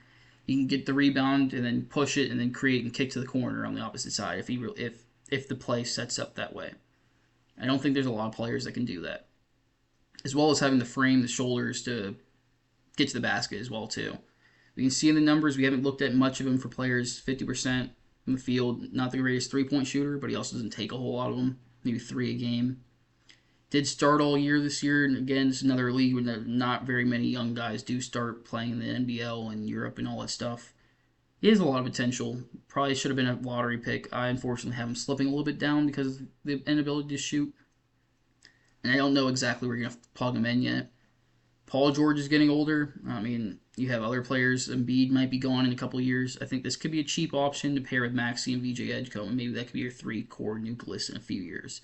He can get the rebound and then push it and then create and kick to the corner on the opposite side if the play sets up that way. I don't think there's a lot of players that can do that. As well as having the frame, the shoulders to get to the basket as well too. We can see in the numbers we haven't looked at much of him for players. 50% in the field, not the greatest three-point shooter, but he also doesn't take a whole lot of them. Maybe 3 a game. Did start all year this year, and again, it's another league where not very many young guys do start playing in the NBL and Europe and all that stuff. He has a lot of potential. Probably should have been a lottery pick. I unfortunately have him slipping a little bit down because of the inability to shoot. And I don't know exactly where you're going to plug him in yet. Paul George is getting older. I mean, you have other players. Embiid might be gone in a couple of years. I think this could be a cheap option to pair with Maxey and VJ Edgecombe, and maybe that could be your three-core nucleus in a few years.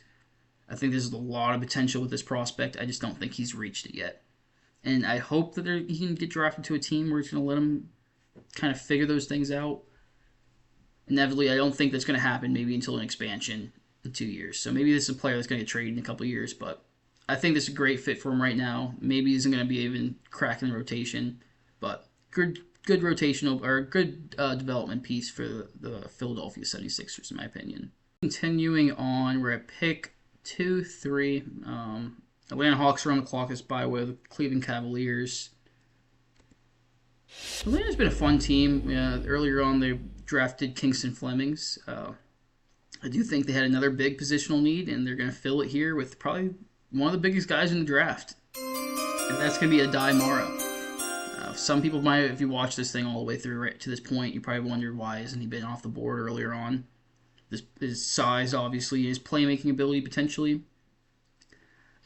I think there's a lot of potential with this prospect. I just don't think he's reached it yet. And I hope that he can get drafted to a team where it's going to let him kind of figure those things out. Inevitably, I don't think that's going to happen maybe until an expansion in 2 years. So maybe this is a player that's going to get traded in a couple of years, but I think this is a great fit for him right now. Maybe he isn't going to be even cracking the rotation, but good rotational or good development piece for the Philadelphia 76ers, in my opinion. Continuing on, we're at pick 2-3. Atlanta Hawks are on the clock as by way of the Cleveland Cavaliers. Atlanta's been a fun team. Earlier on, they drafted Kingston Flemings. I do think they had another big positional need, and they're going to fill it here with probably one of the biggest guys in the draft. And that's going to be Aday Mara. Some people might, if you watch this thing all the way through right to this point, you probably wonder why hasn't he been off the board earlier on. His size, obviously, his playmaking ability, potentially.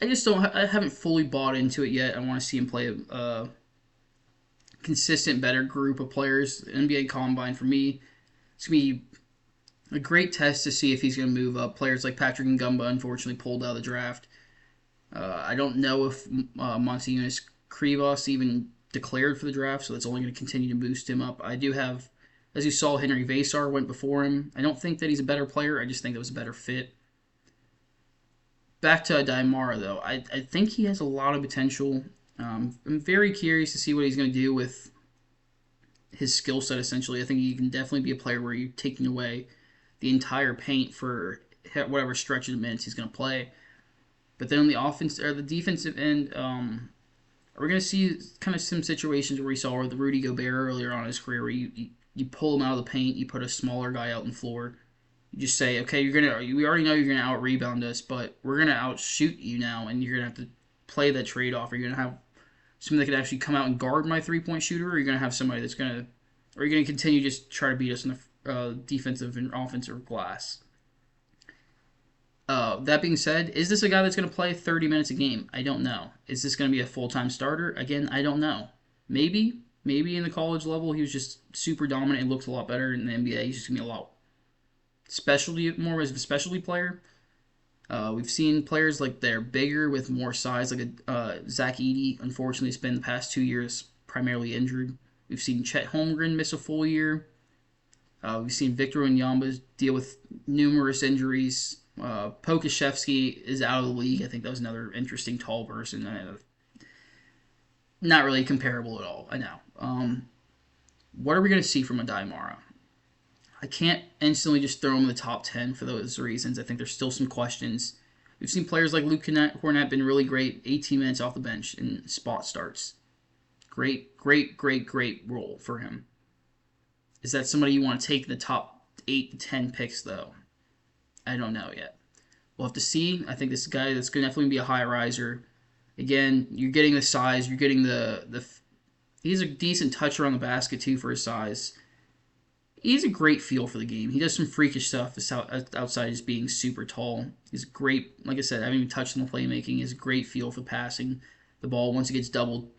I haven't fully bought into it yet. I want to see him play a consistent, better group of players. The NBA Combine, for me, it's going to be a great test to see if he's going to move up. Players like Patrick Ngumba, unfortunately, pulled out of the draft. I don't know if Montezumas Krivas even declared for the draft, so that's only going to continue to boost him up. I do have, as you saw, Henry Vasar went before him. I don't think that he's a better player. I just think that was a better fit. Back to Aday Mara, though. I think he has a lot of potential. I'm very curious to see what he's going to do with his skill set, essentially. I think he can definitely be a player where you're taking away the entire paint for whatever stretch of the minutes he's going to play. But then on the offense or the defensive end, we're going to see kind of some situations where we saw with Rudy Gobert earlier on in his career, where you pull him out of the paint, you put a smaller guy out on the floor. You just say, okay, we already know you're gonna out rebound us, but we're gonna outshoot you now, and you're gonna have to play that trade off. Are you gonna have somebody that can actually come out and guard my 3-point shooter, or are you gonna have somebody that's gonna, or are you gonna continue just try to beat us in the defensive and offensive glass? That being said, is this a guy that's gonna play 30 minutes a game? I don't know. Is this gonna be a full-time starter? Again, I don't know. Maybe in the college level he was just super dominant and looks a lot better. In the NBA, he's just gonna be a lot more as a specialty player. We've seen players like they're bigger with more size, like Zach Edey. Unfortunately, has been the past 2 years primarily injured. We've seen Chet Holmgren miss a full year. We've seen Victor Wembanyama deal with numerous injuries. Pokashevsky is out of the league. I think that was another interesting tall person. Not really comparable at all. I know. What are we going to see from Aday Mara? I can't instantly just throw him in the top 10 for those reasons. I think there's still some questions. We've seen players like Luke Kornet been really great, 18 minutes off the bench in spot starts. Great role for him. Is that somebody you want to take in the top 8 to 10 picks, though? I don't know yet. We'll have to see. I think this guy that's going to definitely be a high riser. Again, you're getting the size. You're getting the he's a decent toucher on the basket, too, for his size. He's a great feel for the game. He does some freakish stuff outside just being super tall. He's great, like I said, I haven't even touched on the playmaking. He has a great feel for passing the ball once it gets doubled.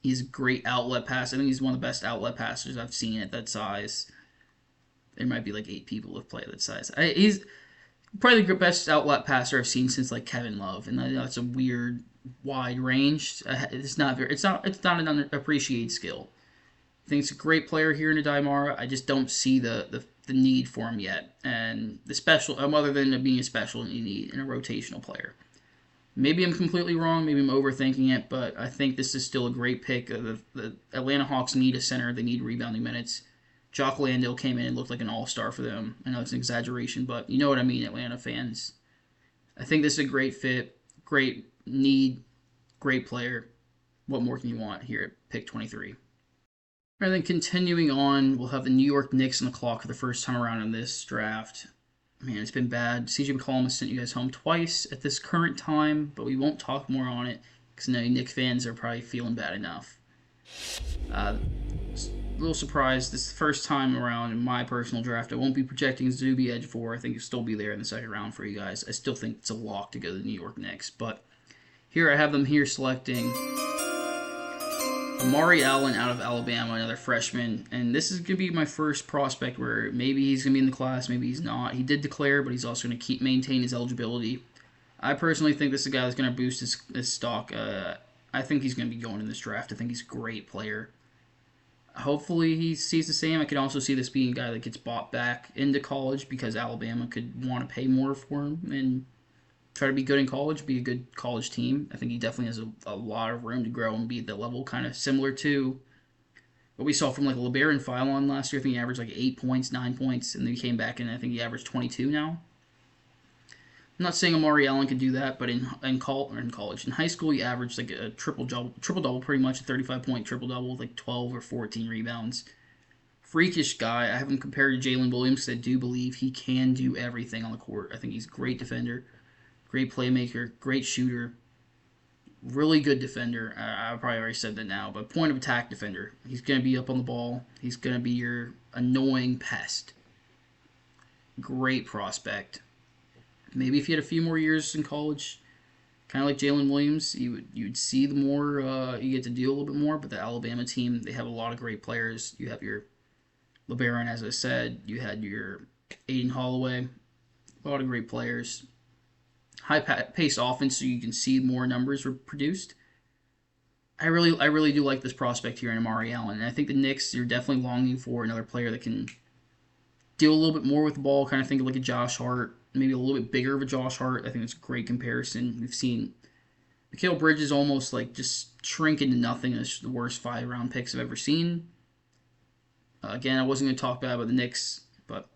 He's a great outlet passer. I think he's one of the best outlet passers I've seen at that size. There might be like 8 people who play at that size. He's probably the best outlet passer I've seen since like Kevin Love, and I know it's a weird, wide range. It's not an underappreciated skill. I think it's a great player here in Aday Mara. I just don't see the need for him yet, and the special, other than being a special need in a rotational player. Maybe I'm completely wrong. Maybe I'm overthinking it, but I think this is still a great pick. The Atlanta Hawks need a center. They need rebounding minutes. Jock Landale came in and looked like an all-star for them. I know it's an exaggeration, but you know what I mean, Atlanta fans. I think this is a great fit, great need, great player. What more can you want here at pick 23? And then continuing on, we'll have the New York Knicks on the clock for the first time around in this draft. Man, it's been bad. CJ McCollum has sent you guys home twice at this current time, but we won't talk more on it because I know Knicks fans are probably feeling bad enough. A little surprised. This is the first time around in my personal draft. I won't be projecting Zuby Edge 4. I think he'll still be there in the second round for you guys. I still think it's a lock to go to the New York Knicks, but Here I have them here selecting Amari Allen out of Alabama, another freshman, and this is going to be my first prospect where maybe he's going to be in the class, maybe he's not. He did declare, but he's also going to maintain his eligibility. I personally think this is a guy that's going to boost his stock. I think he's going to be going in this draft. I think he's a great player. Hopefully he sees the same. I can also see this being a guy that gets bought back into college because Alabama could want to pay more for him and try to be good in college, be a good college team. I think he definitely has a lot of room to grow and be at that level, kind of similar to what we saw from like LeBaron Philon last year. I think he averaged like 8 points, 9 points, and then he came back and I think he averaged 22 now. I'm not saying Amari Allen could do that, but in college, in high school, he averaged like a triple double, pretty much a 35-point triple double with like 12 or 14 rebounds. Freakish guy. I have him compared to Jalen Williams because I do believe he can do everything on the court. I think he's a great defender, great playmaker, great shooter, really good defender. I probably already said that now, but point of attack defender. He's going to be up on the ball. He's going to be your annoying pest. Great prospect. Maybe if he had a few more years in college, kind of like Jalen Williams, you'd see the more you get to do a little bit more. But the Alabama team, they have a lot of great players. You have your LeBaron, as I said. You had your Aiden Holloway, a lot of great players. High-paced offense, so you can see more numbers were produced. I really do like this prospect here in Amari Allen, and I think the Knicks, you're definitely longing for another player that can do a little bit more with the ball, kind of think of like a Josh Hart, maybe a little bit bigger of a Josh Hart. I think it's a great comparison. We've seen Mikal Bridges almost like just shrink into nothing. It's the worst 5-round picks I've ever seen. Again, I wasn't going to talk bad about the Knicks, but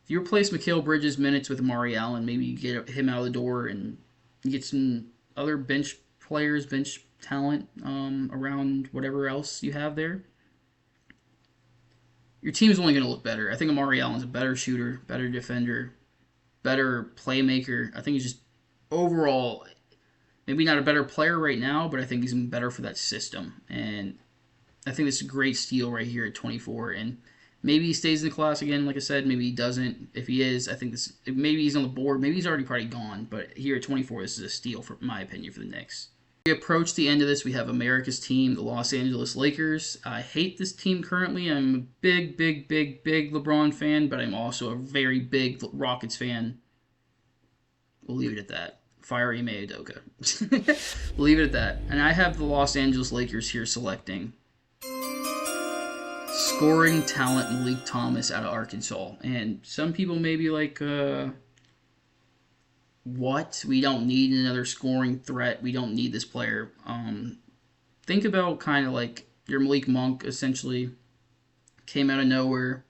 if you replace Mikal Bridges' minutes with Amari Allen, maybe you get him out of the door and you get some other bench players, bench talent around whatever else you have there. Your team is only going to look better. I think Amari Allen's a better shooter, better defender, better playmaker. I think he's just overall maybe not a better player right now, but I think he's better for that system. And I think this is a great steal right here at 24. And maybe he stays in the class again, like I said. Maybe he doesn't. If he is, I think this. Maybe he's on the board. Maybe he's already probably gone. But here at 24, this is a steal, for my opinion, for the Knicks. We approach the end of this. We have America's team, the Los Angeles Lakers. I hate this team currently. I'm a big LeBron fan, but I'm also a very big Rockets fan. We'll leave it at that. Fire Ime Udoka. We'll leave it at that. And I have the Los Angeles Lakers here selecting scoring talent Malik Thomas out of Arkansas. And some people may be like, what? We don't need another scoring threat. We don't need this player. Think about kind of like your Malik Monk, essentially. Came out of nowhere.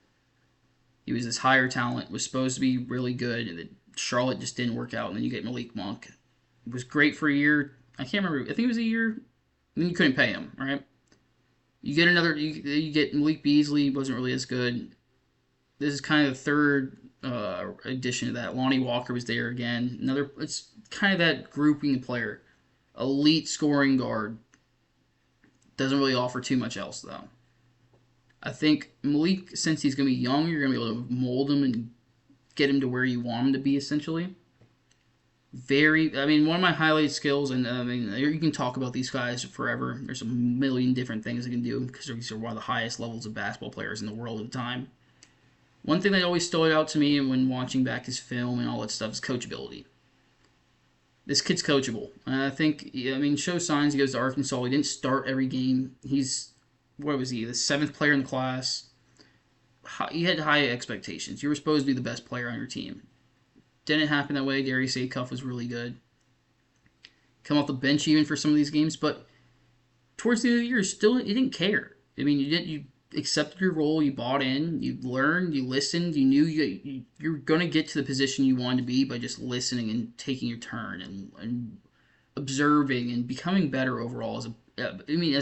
He was this higher talent, was supposed to be really good, and Charlotte just didn't work out, and then you get Malik Monk. It was great for a year. I can't remember. I think it was a year. And then you couldn't pay him, right? You get another. You get Malik Beasley. Wasn't really as good. This is kind of the third addition to that. Lonnie Walker was there again. It's kind of that grouping player. Elite scoring guard. Doesn't really offer too much else, though. I think Malik, since he's going to be young, you're going to be able to mold him and get him to where you want him to be, essentially. One of my highlight skills, and you can talk about these guys forever. There's a million different things they can do because these are one of the highest levels of basketball players in the world at the time. One thing that always stood out to me when watching back his film and all that stuff is coachability. This kid's coachable. I think, shows signs. He goes to Arkansas. He didn't start every game. He's, the 7th player in the class. He had high expectations. You were supposed to be the best player on your team. Didn't happen that way. Darius Acuff was really good. Come off the bench even for some of these games, but towards the end of the year, you didn't care. You accepted your role, you bought in, you learned, you listened, you knew you're going to get to the position you wanted to be by just listening and taking your turn and observing and becoming better overall as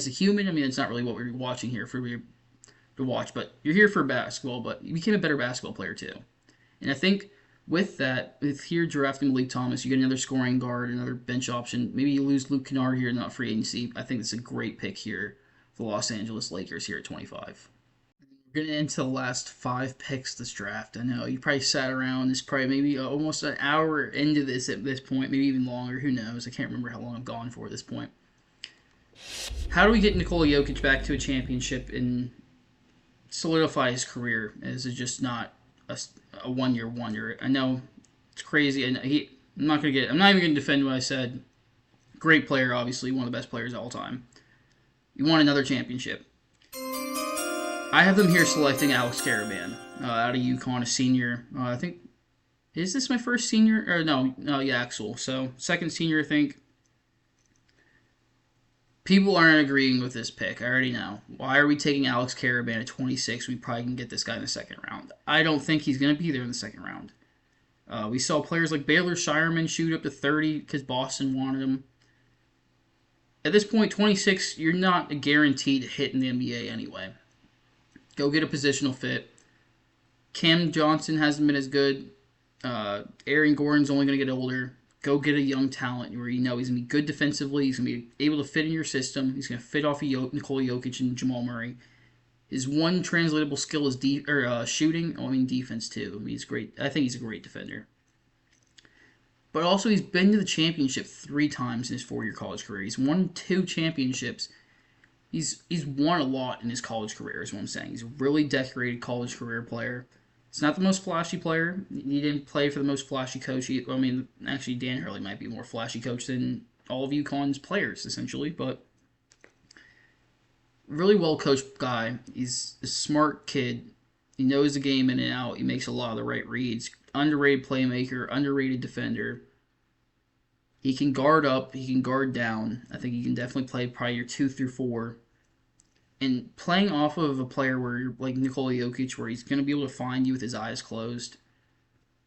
a human. It's not really what we're watching here for you to watch, but you're here for basketball, but you became a better basketball player too. And I think with that, with here drafting Malik Thomas, you get another scoring guard, another bench option. Maybe you lose Luke Kennard here, not free agency. I think it's a great pick here for the Los Angeles Lakers here at 25. We're gonna into the last 5 picks this draft. I know you probably sat around. It's probably maybe almost an hour into this at this point, maybe even longer. Who knows? I can't remember how long I've gone for at this point. How do we get Nikola Jokic back to a championship and solidify his career as just not a 1 year wonder? I know it's crazy, and I'm not gonna get. I'm not even gonna defend what I said. Great player, obviously one of the best players of all time. You want another championship. I have them here selecting Alex Karaban out of UConn, a senior. I think, is this my first senior? Or no, yeah, Axel. So, second senior, I think. People aren't agreeing with this pick. I already know. Why are we taking Alex Karaban at 26? We probably can get this guy in the second round. I don't think he's going to be there in the second round. We saw players like Baylor Shireman shoot up to 30 because Boston wanted him. At this point, 26, you're not guaranteed to hit in the NBA anyway. Go get a positional fit. Cam Johnson hasn't been as good. Aaron Gordon's only going to get older. Go get a young talent where you know he's going to be good defensively. He's going to be able to fit in your system. He's going to fit off of Nikola Jokic and Jamal Murray. His one translatable skill is shooting. Oh, I mean defense too. I mean he's great. I think he's a great defender. But also he's been to the championship 3 times in his 4-year college career. He's won 2 championships. He's won a lot in his college career, is what I'm saying. He's a really decorated college career player. He's not the most flashy player. He didn't play for the most flashy coach. I mean, actually, Dan Hurley might be a more flashy coach than all of UConn's players, essentially. But really well-coached guy. He's a smart kid. He knows the game in and out. He makes a lot of the right reads. Underrated playmaker, underrated defender. He can guard up. He can guard down. I think he can definitely play probably your 2 through 4. And playing off of a player where you're like Nikola Jokic, where he's going to be able to find you with his eyes closed,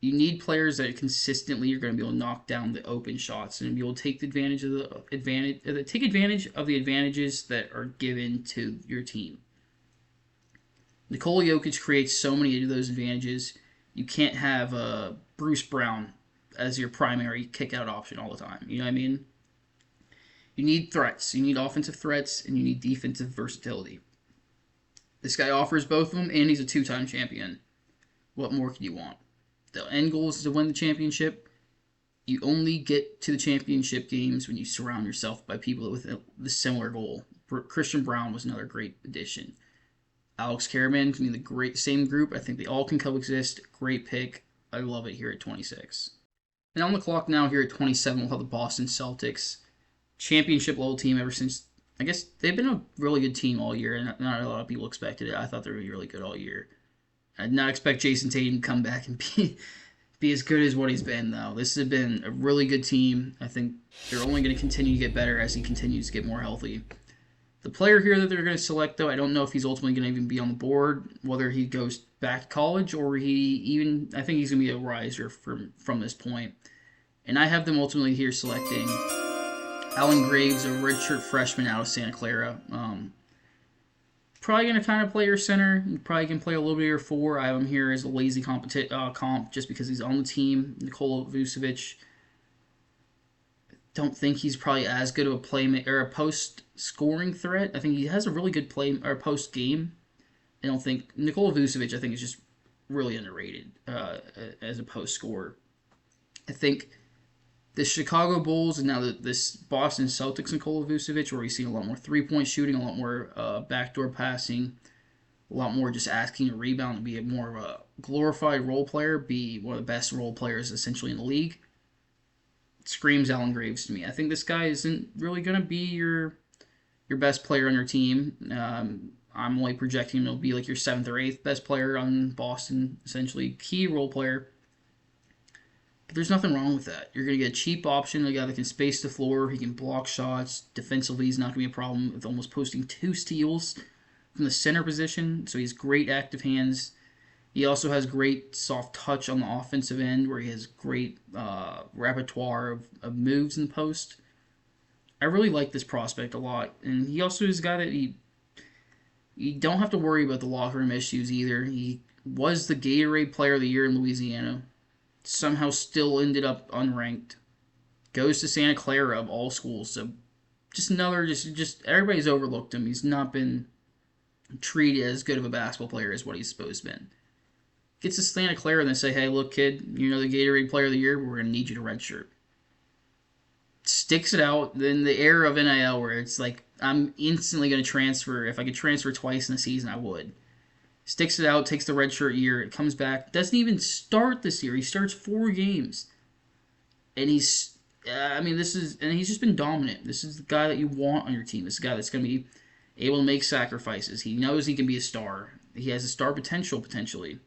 you need players that consistently are going to be able to knock down the open shots and be able to take advantage of the advantages that are given to your team. Nikola Jokic creates so many of those advantages. You can't have Bruce Brown as your primary kick-out option all the time. You know what I mean? You need threats. You need offensive threats, and you need defensive versatility. This guy offers both of them, and he's a 2-time champion. What more could you want? The end goal is to win the championship. You only get to the championship games when you surround yourself by people with the similar goal. Christian Braun was another great addition. Alex Karaban can be the same group. I think they all can coexist. Great pick. I love it here at 26. And on the clock now here at 27, we'll have the Boston Celtics. Championship level team ever since. I guess they've been a really good team all year, and not a lot of people expected it. I thought they were really good all year. I did not expect Jason Tatum to come back and be as good as what he's been, though. This has been a really good team. I think they're only going to continue to get better as he continues to get more healthy. The player here that they're going to select, though, I don't know if he's ultimately going to even be on the board, whether he goes back to college or I think he's going to be a riser from this point. And I have them ultimately here selecting Allen Graves, a redshirt freshman out of Santa Clara. Probably going to kind of play your center. Probably can play a little bit of your 4. I have him here as a lazy comp just because he's on the team. Nikola Vucevic. Don't think he's probably as good of a playmaker or a post-scoring threat. I think he has a really good post game. I don't think Nikola Vucevic, I think, is just really underrated as a post scorer. I think the Chicago Bulls and now this Boston Celtics Nikola Vucevic, where we've seen a lot more 3-point shooting, a lot more backdoor passing, a lot more just asking to rebound and be more of a glorified role player, be one of the best role players essentially in the league. It screams Allen Graves to me. I think this guy isn't really going to be your best player on your team. I'm only projecting him to be like your 7th or 8th best player on Boston, essentially key role player. But there's nothing wrong with that. You're going to get a cheap option, a guy that can space the floor, he can block shots. Defensively, he's not going to be a problem with almost posting 2 steals from the center position. So he has great active hands. He also has great soft touch on the offensive end where he has great repertoire of moves in the post. I really like this prospect a lot. And he also is a guy that you don't have to worry about the locker room issues either. He was the Gatorade Player of the Year in Louisiana. Somehow still ended up unranked. Goes to Santa Clara of all schools. So just everybody's overlooked him. He's not been treated as good of a basketball player as what he's supposed to be. Gets to Santa Clara and they say, hey, look, kid, you're the Gatorade Player of the Year, but we're going to need you to redshirt. Sticks it out. Then the era of NIL where it's like, I'm instantly going to transfer. If I could transfer twice in a season, I would. Sticks it out, takes the redshirt year, it comes back, doesn't even start this year. He starts 4 games. And he's he's just been dominant. This is the guy that you want on your team. This is the guy that's going to be able to make sacrifices. He knows he can be a star. He has a star potential, potentially.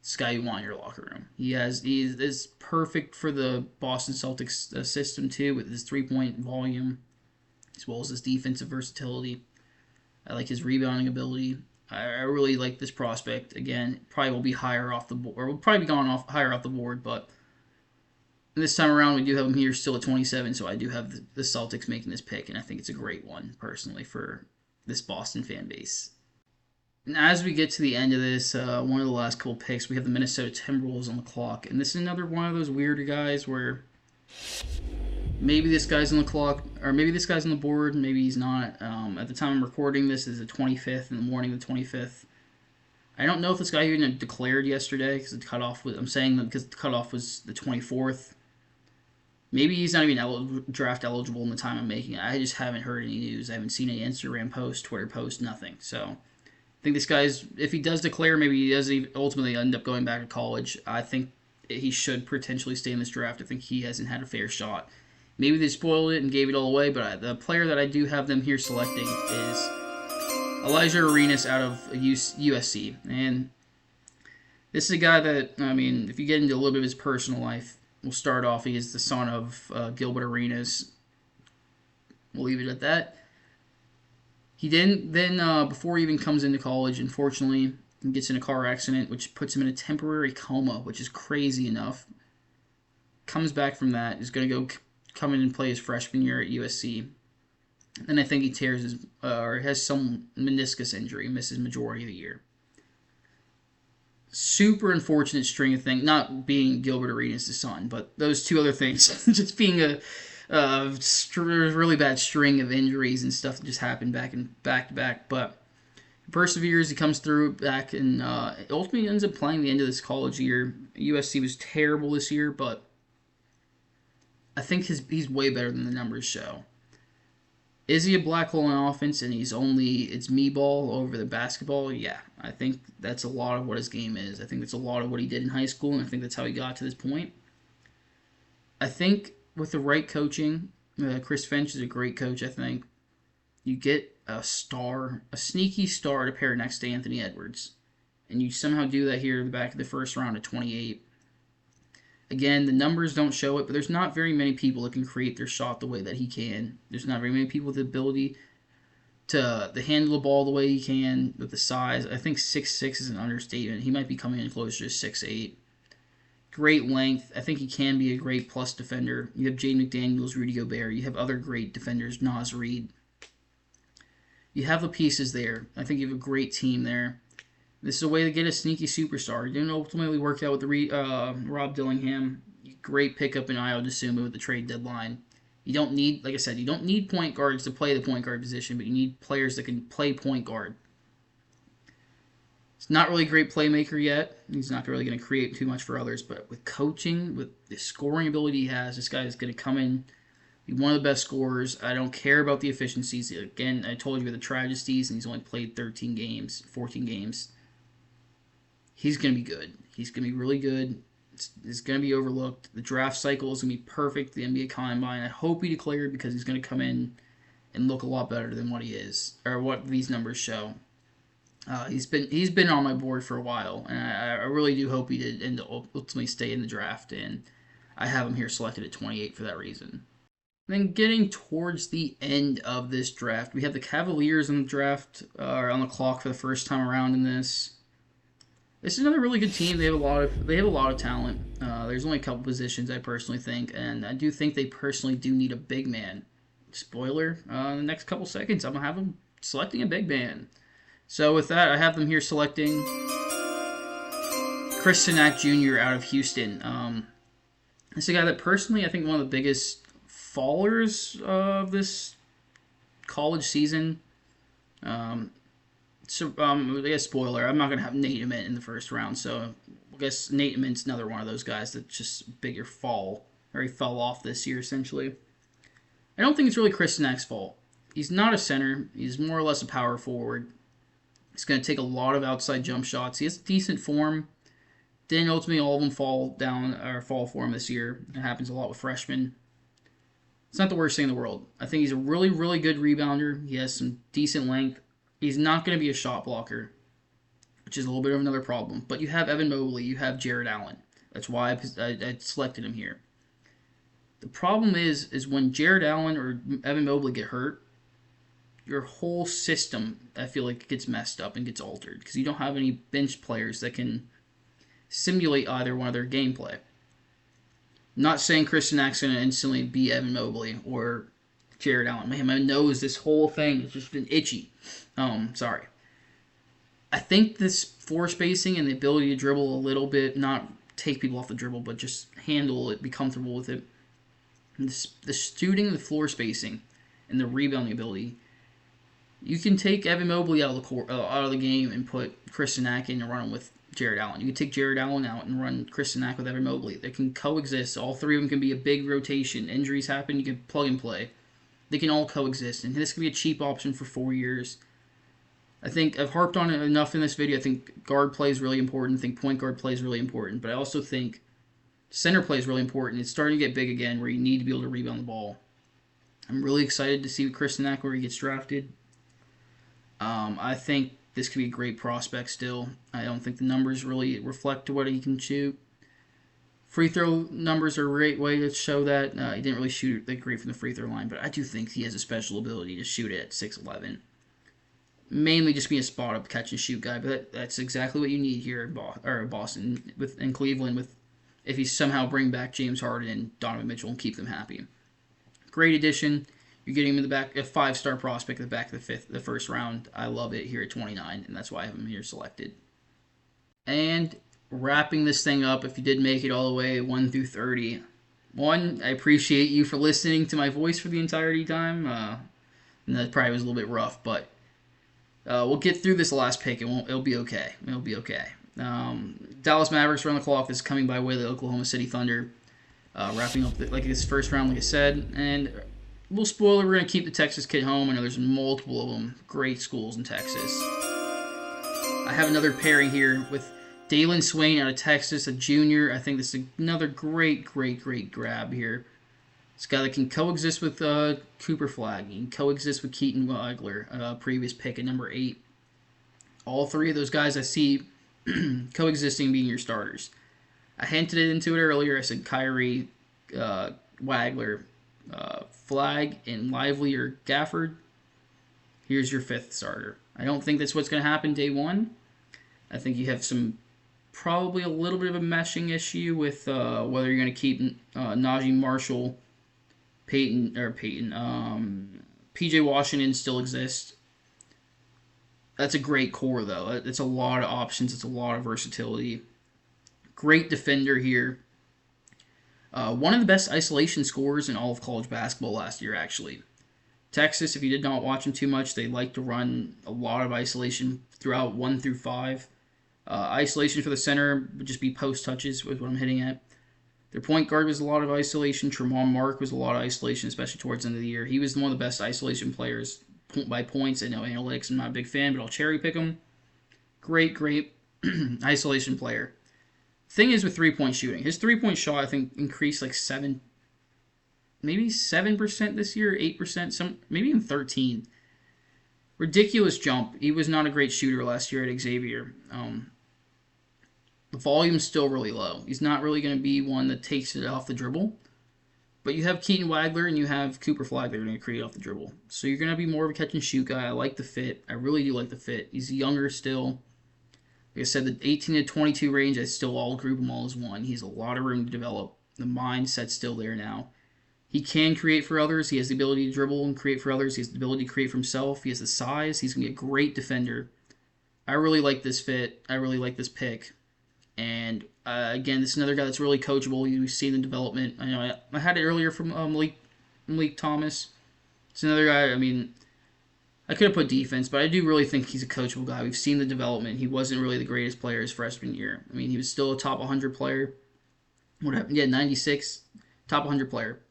This guy you want in your locker room. He is perfect for the Boston Celtics system, too, with his three-point volume, as well as his defensive versatility. I like his rebounding ability. I really like this prospect. Again, probably will be higher off the board, or will probably be gone off higher off the board, but this time around, we do have him here still at 27, so I do have the Celtics making this pick, and I think it's a great one, personally, for this Boston fan base. And as we get to the end of this, one of the last couple picks, we have the Minnesota Timberwolves on the clock, and this is another one of those weirder guys where maybe this guy's on the clock, or maybe this guy's on the board, maybe he's not. At the time I'm recording this is the 25th, in the morning of the 25th. I don't know if this guy even declared yesterday, because the cutoff was, I'm saying that because the cutoff was the 24th. Maybe he's not even draft eligible in the time I'm making it. I just haven't heard any news. I haven't seen any Instagram post, Twitter post, nothing. So I think this guy's, if he does declare, maybe he doesn't ultimately end up going back to college. I think he should potentially stay in this draft. I think he hasn't had a fair shot. Maybe they spoiled it and gave it all away, but the player that I do have them here selecting is Elijah Arenas out of USC. And this is a guy that, I mean, if you get into a little bit of his personal life, we'll start off. He is the son of Gilbert Arenas. We'll leave it at that. He then, before he even comes into college, unfortunately, he gets in a car accident, which puts him in a temporary coma, which is crazy enough. Comes back from that, is going to come in and play his freshman year at USC. And I think he tears his, or has some meniscus injury, misses majority of the year. Super unfortunate string of things, not being Gilbert Arenas' son, but those two other things, just being a really bad string of injuries and stuff that just happened back to back. But he perseveres, he comes through back, and ultimately ends up playing the end of this college year. USC was terrible this year, but I think he's way better than the numbers show. Is he a black hole in offense and it's me ball over the basketball? Yeah, I think that's a lot of what his game is. I think that's a lot of what he did in high school, and I think that's how he got to this point. I think with the right coaching, Chris Finch is a great coach, I think. You get a sneaky star to pair next to Anthony Edwards, and you somehow do that here in the back of the first round at 28. Again, the numbers don't show it, but there's not very many people that can create their shot the way that he can. There's not very many people with the ability to handle the ball the way he can with the size. I think 6'6" is an understatement. He might be coming in closer to 6'8". Great length. I think he can be a great plus defender. You have Jaden McDaniels, Rudy Gobert. You have other great defenders, Naz Reid. You have the pieces there. I think you have a great team there. This is a way to get a sneaky superstar. It didn't ultimately work out with Rob Dillingham. Great pickup in Ayo Dosunmu with the trade deadline. You don't need, like I said, you don't need point guards to play the point guard position, but you need players that can play point guard. He's not really a great playmaker yet. He's not really going to create too much for others, but with coaching, with the scoring ability he has, this guy is going to come in, be one of the best scorers. I don't care about the efficiencies. Again, I told you with the tragedies, and he's only played 14 games. He's going to be good. He's going to be really good. It's going to be overlooked. The draft cycle is going to be perfect. The NBA Combine. I hope he declared because he's going to come in and look a lot better than what he is, or what these numbers show. He's been on my board for a while, and I really do hope he did and ultimately stay in the draft, and I have him here selected at 28 for that reason. Then getting towards the end of this draft, we have the Cavaliers on the draft, or on the clock for the first time around in this. This is another really good team. They have a lot of talent. There's only a couple positions I personally think, and I do think they personally do need a big man. Spoiler: in the next couple seconds, I'm gonna have them selecting a big man. So with that, I have them here selecting Chris Sinak Jr. out of Houston. This is a guy that personally I think one of the biggest fallers of this college season. I guess spoiler, I'm not going to have Nate Ament in the first round, so I guess Nate Ament's another one of those guys that's just bigger fall, or he fell off this year, essentially. I don't think it's really Kristenak's fault. He's not a center. He's more or less a power forward. He's going to take a lot of outside jump shots. He has decent form. Then ultimately all of them fall down or fall for him this year. It happens a lot with freshmen. It's not the worst thing in the world. I think he's a really, really good rebounder. He has some decent length. He's not going to be a shot blocker, which is a little bit of another problem. But you have Evan Mobley. You have Jarrett Allen. That's why I selected him here. The problem is when Jarrett Allen or Evan Mobley get hurt, your whole system, I feel like, gets messed up and gets altered because you don't have any bench players that can simulate either one of their gameplay. I'm not saying Kristenak's going to instantly be Evan Mobley or Jarrett Allen. Man, my nose, this whole thing has just been itchy. Sorry. I think this floor spacing and the ability to dribble a little bit, not take people off the dribble, but just handle it, be comfortable with it. The shooting, the floor spacing, and the rebounding ability. You can take Evan Mobley out of the game and put Kristenak in and run him with Jarrett Allen. You can take Jarrett Allen out and run Kristenak with Evan Mobley. They can coexist. All three of them can be a big rotation. Injuries happen, you can plug and play. They can all coexist, and this can be a cheap option for 4 years. I think I've harped on it enough in this video. I think guard play is really important. I think point guard play is really important. But I also think center play is really important. It's starting to get big again where you need to be able to rebound the ball. I'm really excited to see Kristenak where he gets drafted. I think this could be a great prospect still. I don't think the numbers really reflect what he can shoot. Free throw numbers are a great way to show that. He didn't really shoot that great from the free throw line, but I do think he has a special ability to shoot it at 6'11". Mainly just be a spot-up catch-and-shoot guy, but that's exactly what you need here in Boston, in Cleveland, if you somehow bring back James Harden and Donovan Mitchell and keep them happy. Great addition. You're getting him in the back, a 5-star prospect at the back of the first round. I love it here at 29, and that's why I have him here selected. And wrapping this thing up, if you did make it all the way 1 through 30. One, I appreciate you for listening to my voice for the entirety time. And that probably was a little bit rough, but we'll get through this last pick. It'll be okay. It'll be okay. Dallas Mavericks are on the clock. This is coming by way of the Oklahoma City Thunder. Wrapping up like this first round, like I said. And a little spoiler, we're going to keep the Texas kid home. I know there's multiple of them. Great schools in Texas. I have another pairing here with Dalen Swain out of Texas, a junior. I think this is another great grab here. This guy that can coexist with Cooper Flagg. He can coexist with Keaton Wagler, previous pick at number 8. All three of those guys I see coexisting being your starters. I hinted into it earlier. I said Kyrie, Wagler, Flagg, and Lively or Gafford. Here's your 5th starter. I don't think that's what's going to happen day one. I think you have probably a little bit of a meshing issue with whether you're going to keep Najee Marshall, PJ Washington still exists. That's a great core, though. It's a lot of options. It's a lot of versatility. Great defender here. One of the best isolation scorers in all of college basketball last year, actually. Texas, if you did not watch them too much, they like to run a lot of isolation throughout 1 through 5. Isolation for the center would just be post touches, was what I'm hitting at. Their point guard was a lot of isolation. Tremont Mark was a lot of isolation, especially towards the end of the year. He was one of the best isolation players by points. I know analytics, I'm not a big fan, but I'll cherry pick him. Great isolation player. Thing is with 3-point shooting, his 3-point shot, I think, increased like 7% this year, 8%, maybe even 13%. Ridiculous jump. He was not a great shooter last year at Xavier. The volume's still really low. He's not really going to be one that takes it off the dribble. But you have Keaton Wagler and you have Cooper Flagg that are going to create off the dribble. So you're going to be more of a catch-and-shoot guy. I like the fit. I really do like the fit. He's younger still. Like I said, the 18 to 22 range, I still all group him all as one. He has a lot of room to develop. The mindset's still there now. He can create for others. He has the ability to dribble and create for others. He has the ability to create for himself. He has the size. He's going to be a great defender. I really like this fit. I really like this pick. And again, this is another guy that's really coachable. You see the development. I know I had it earlier from Malik Thomas. It's another guy. I mean, I could have put defense, but I do really think he's a coachable guy. We've seen the development. He wasn't really the greatest player his freshman year. I mean, he was still a top 100 player. What happened? Yeah, 96, top 100 player.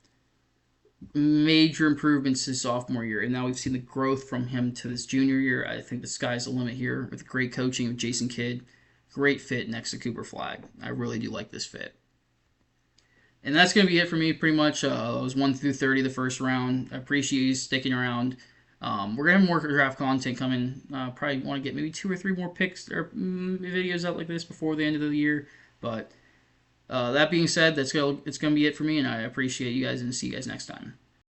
Major improvements his sophomore year, and now we've seen the growth from him to this junior year. I think the sky's the limit here with great coaching of Jason Kidd. Great fit next to Cooper Flagg. I really do like this fit. And that's going to be it for me, pretty much. It was 1 through 30 the first round. I appreciate you sticking around. We're going to have more draft content coming. Probably want to get maybe 2 or 3 more picks or videos out like this before the end of the year. But that being said, it's going to be it for me, and I appreciate you guys, and see you guys next time.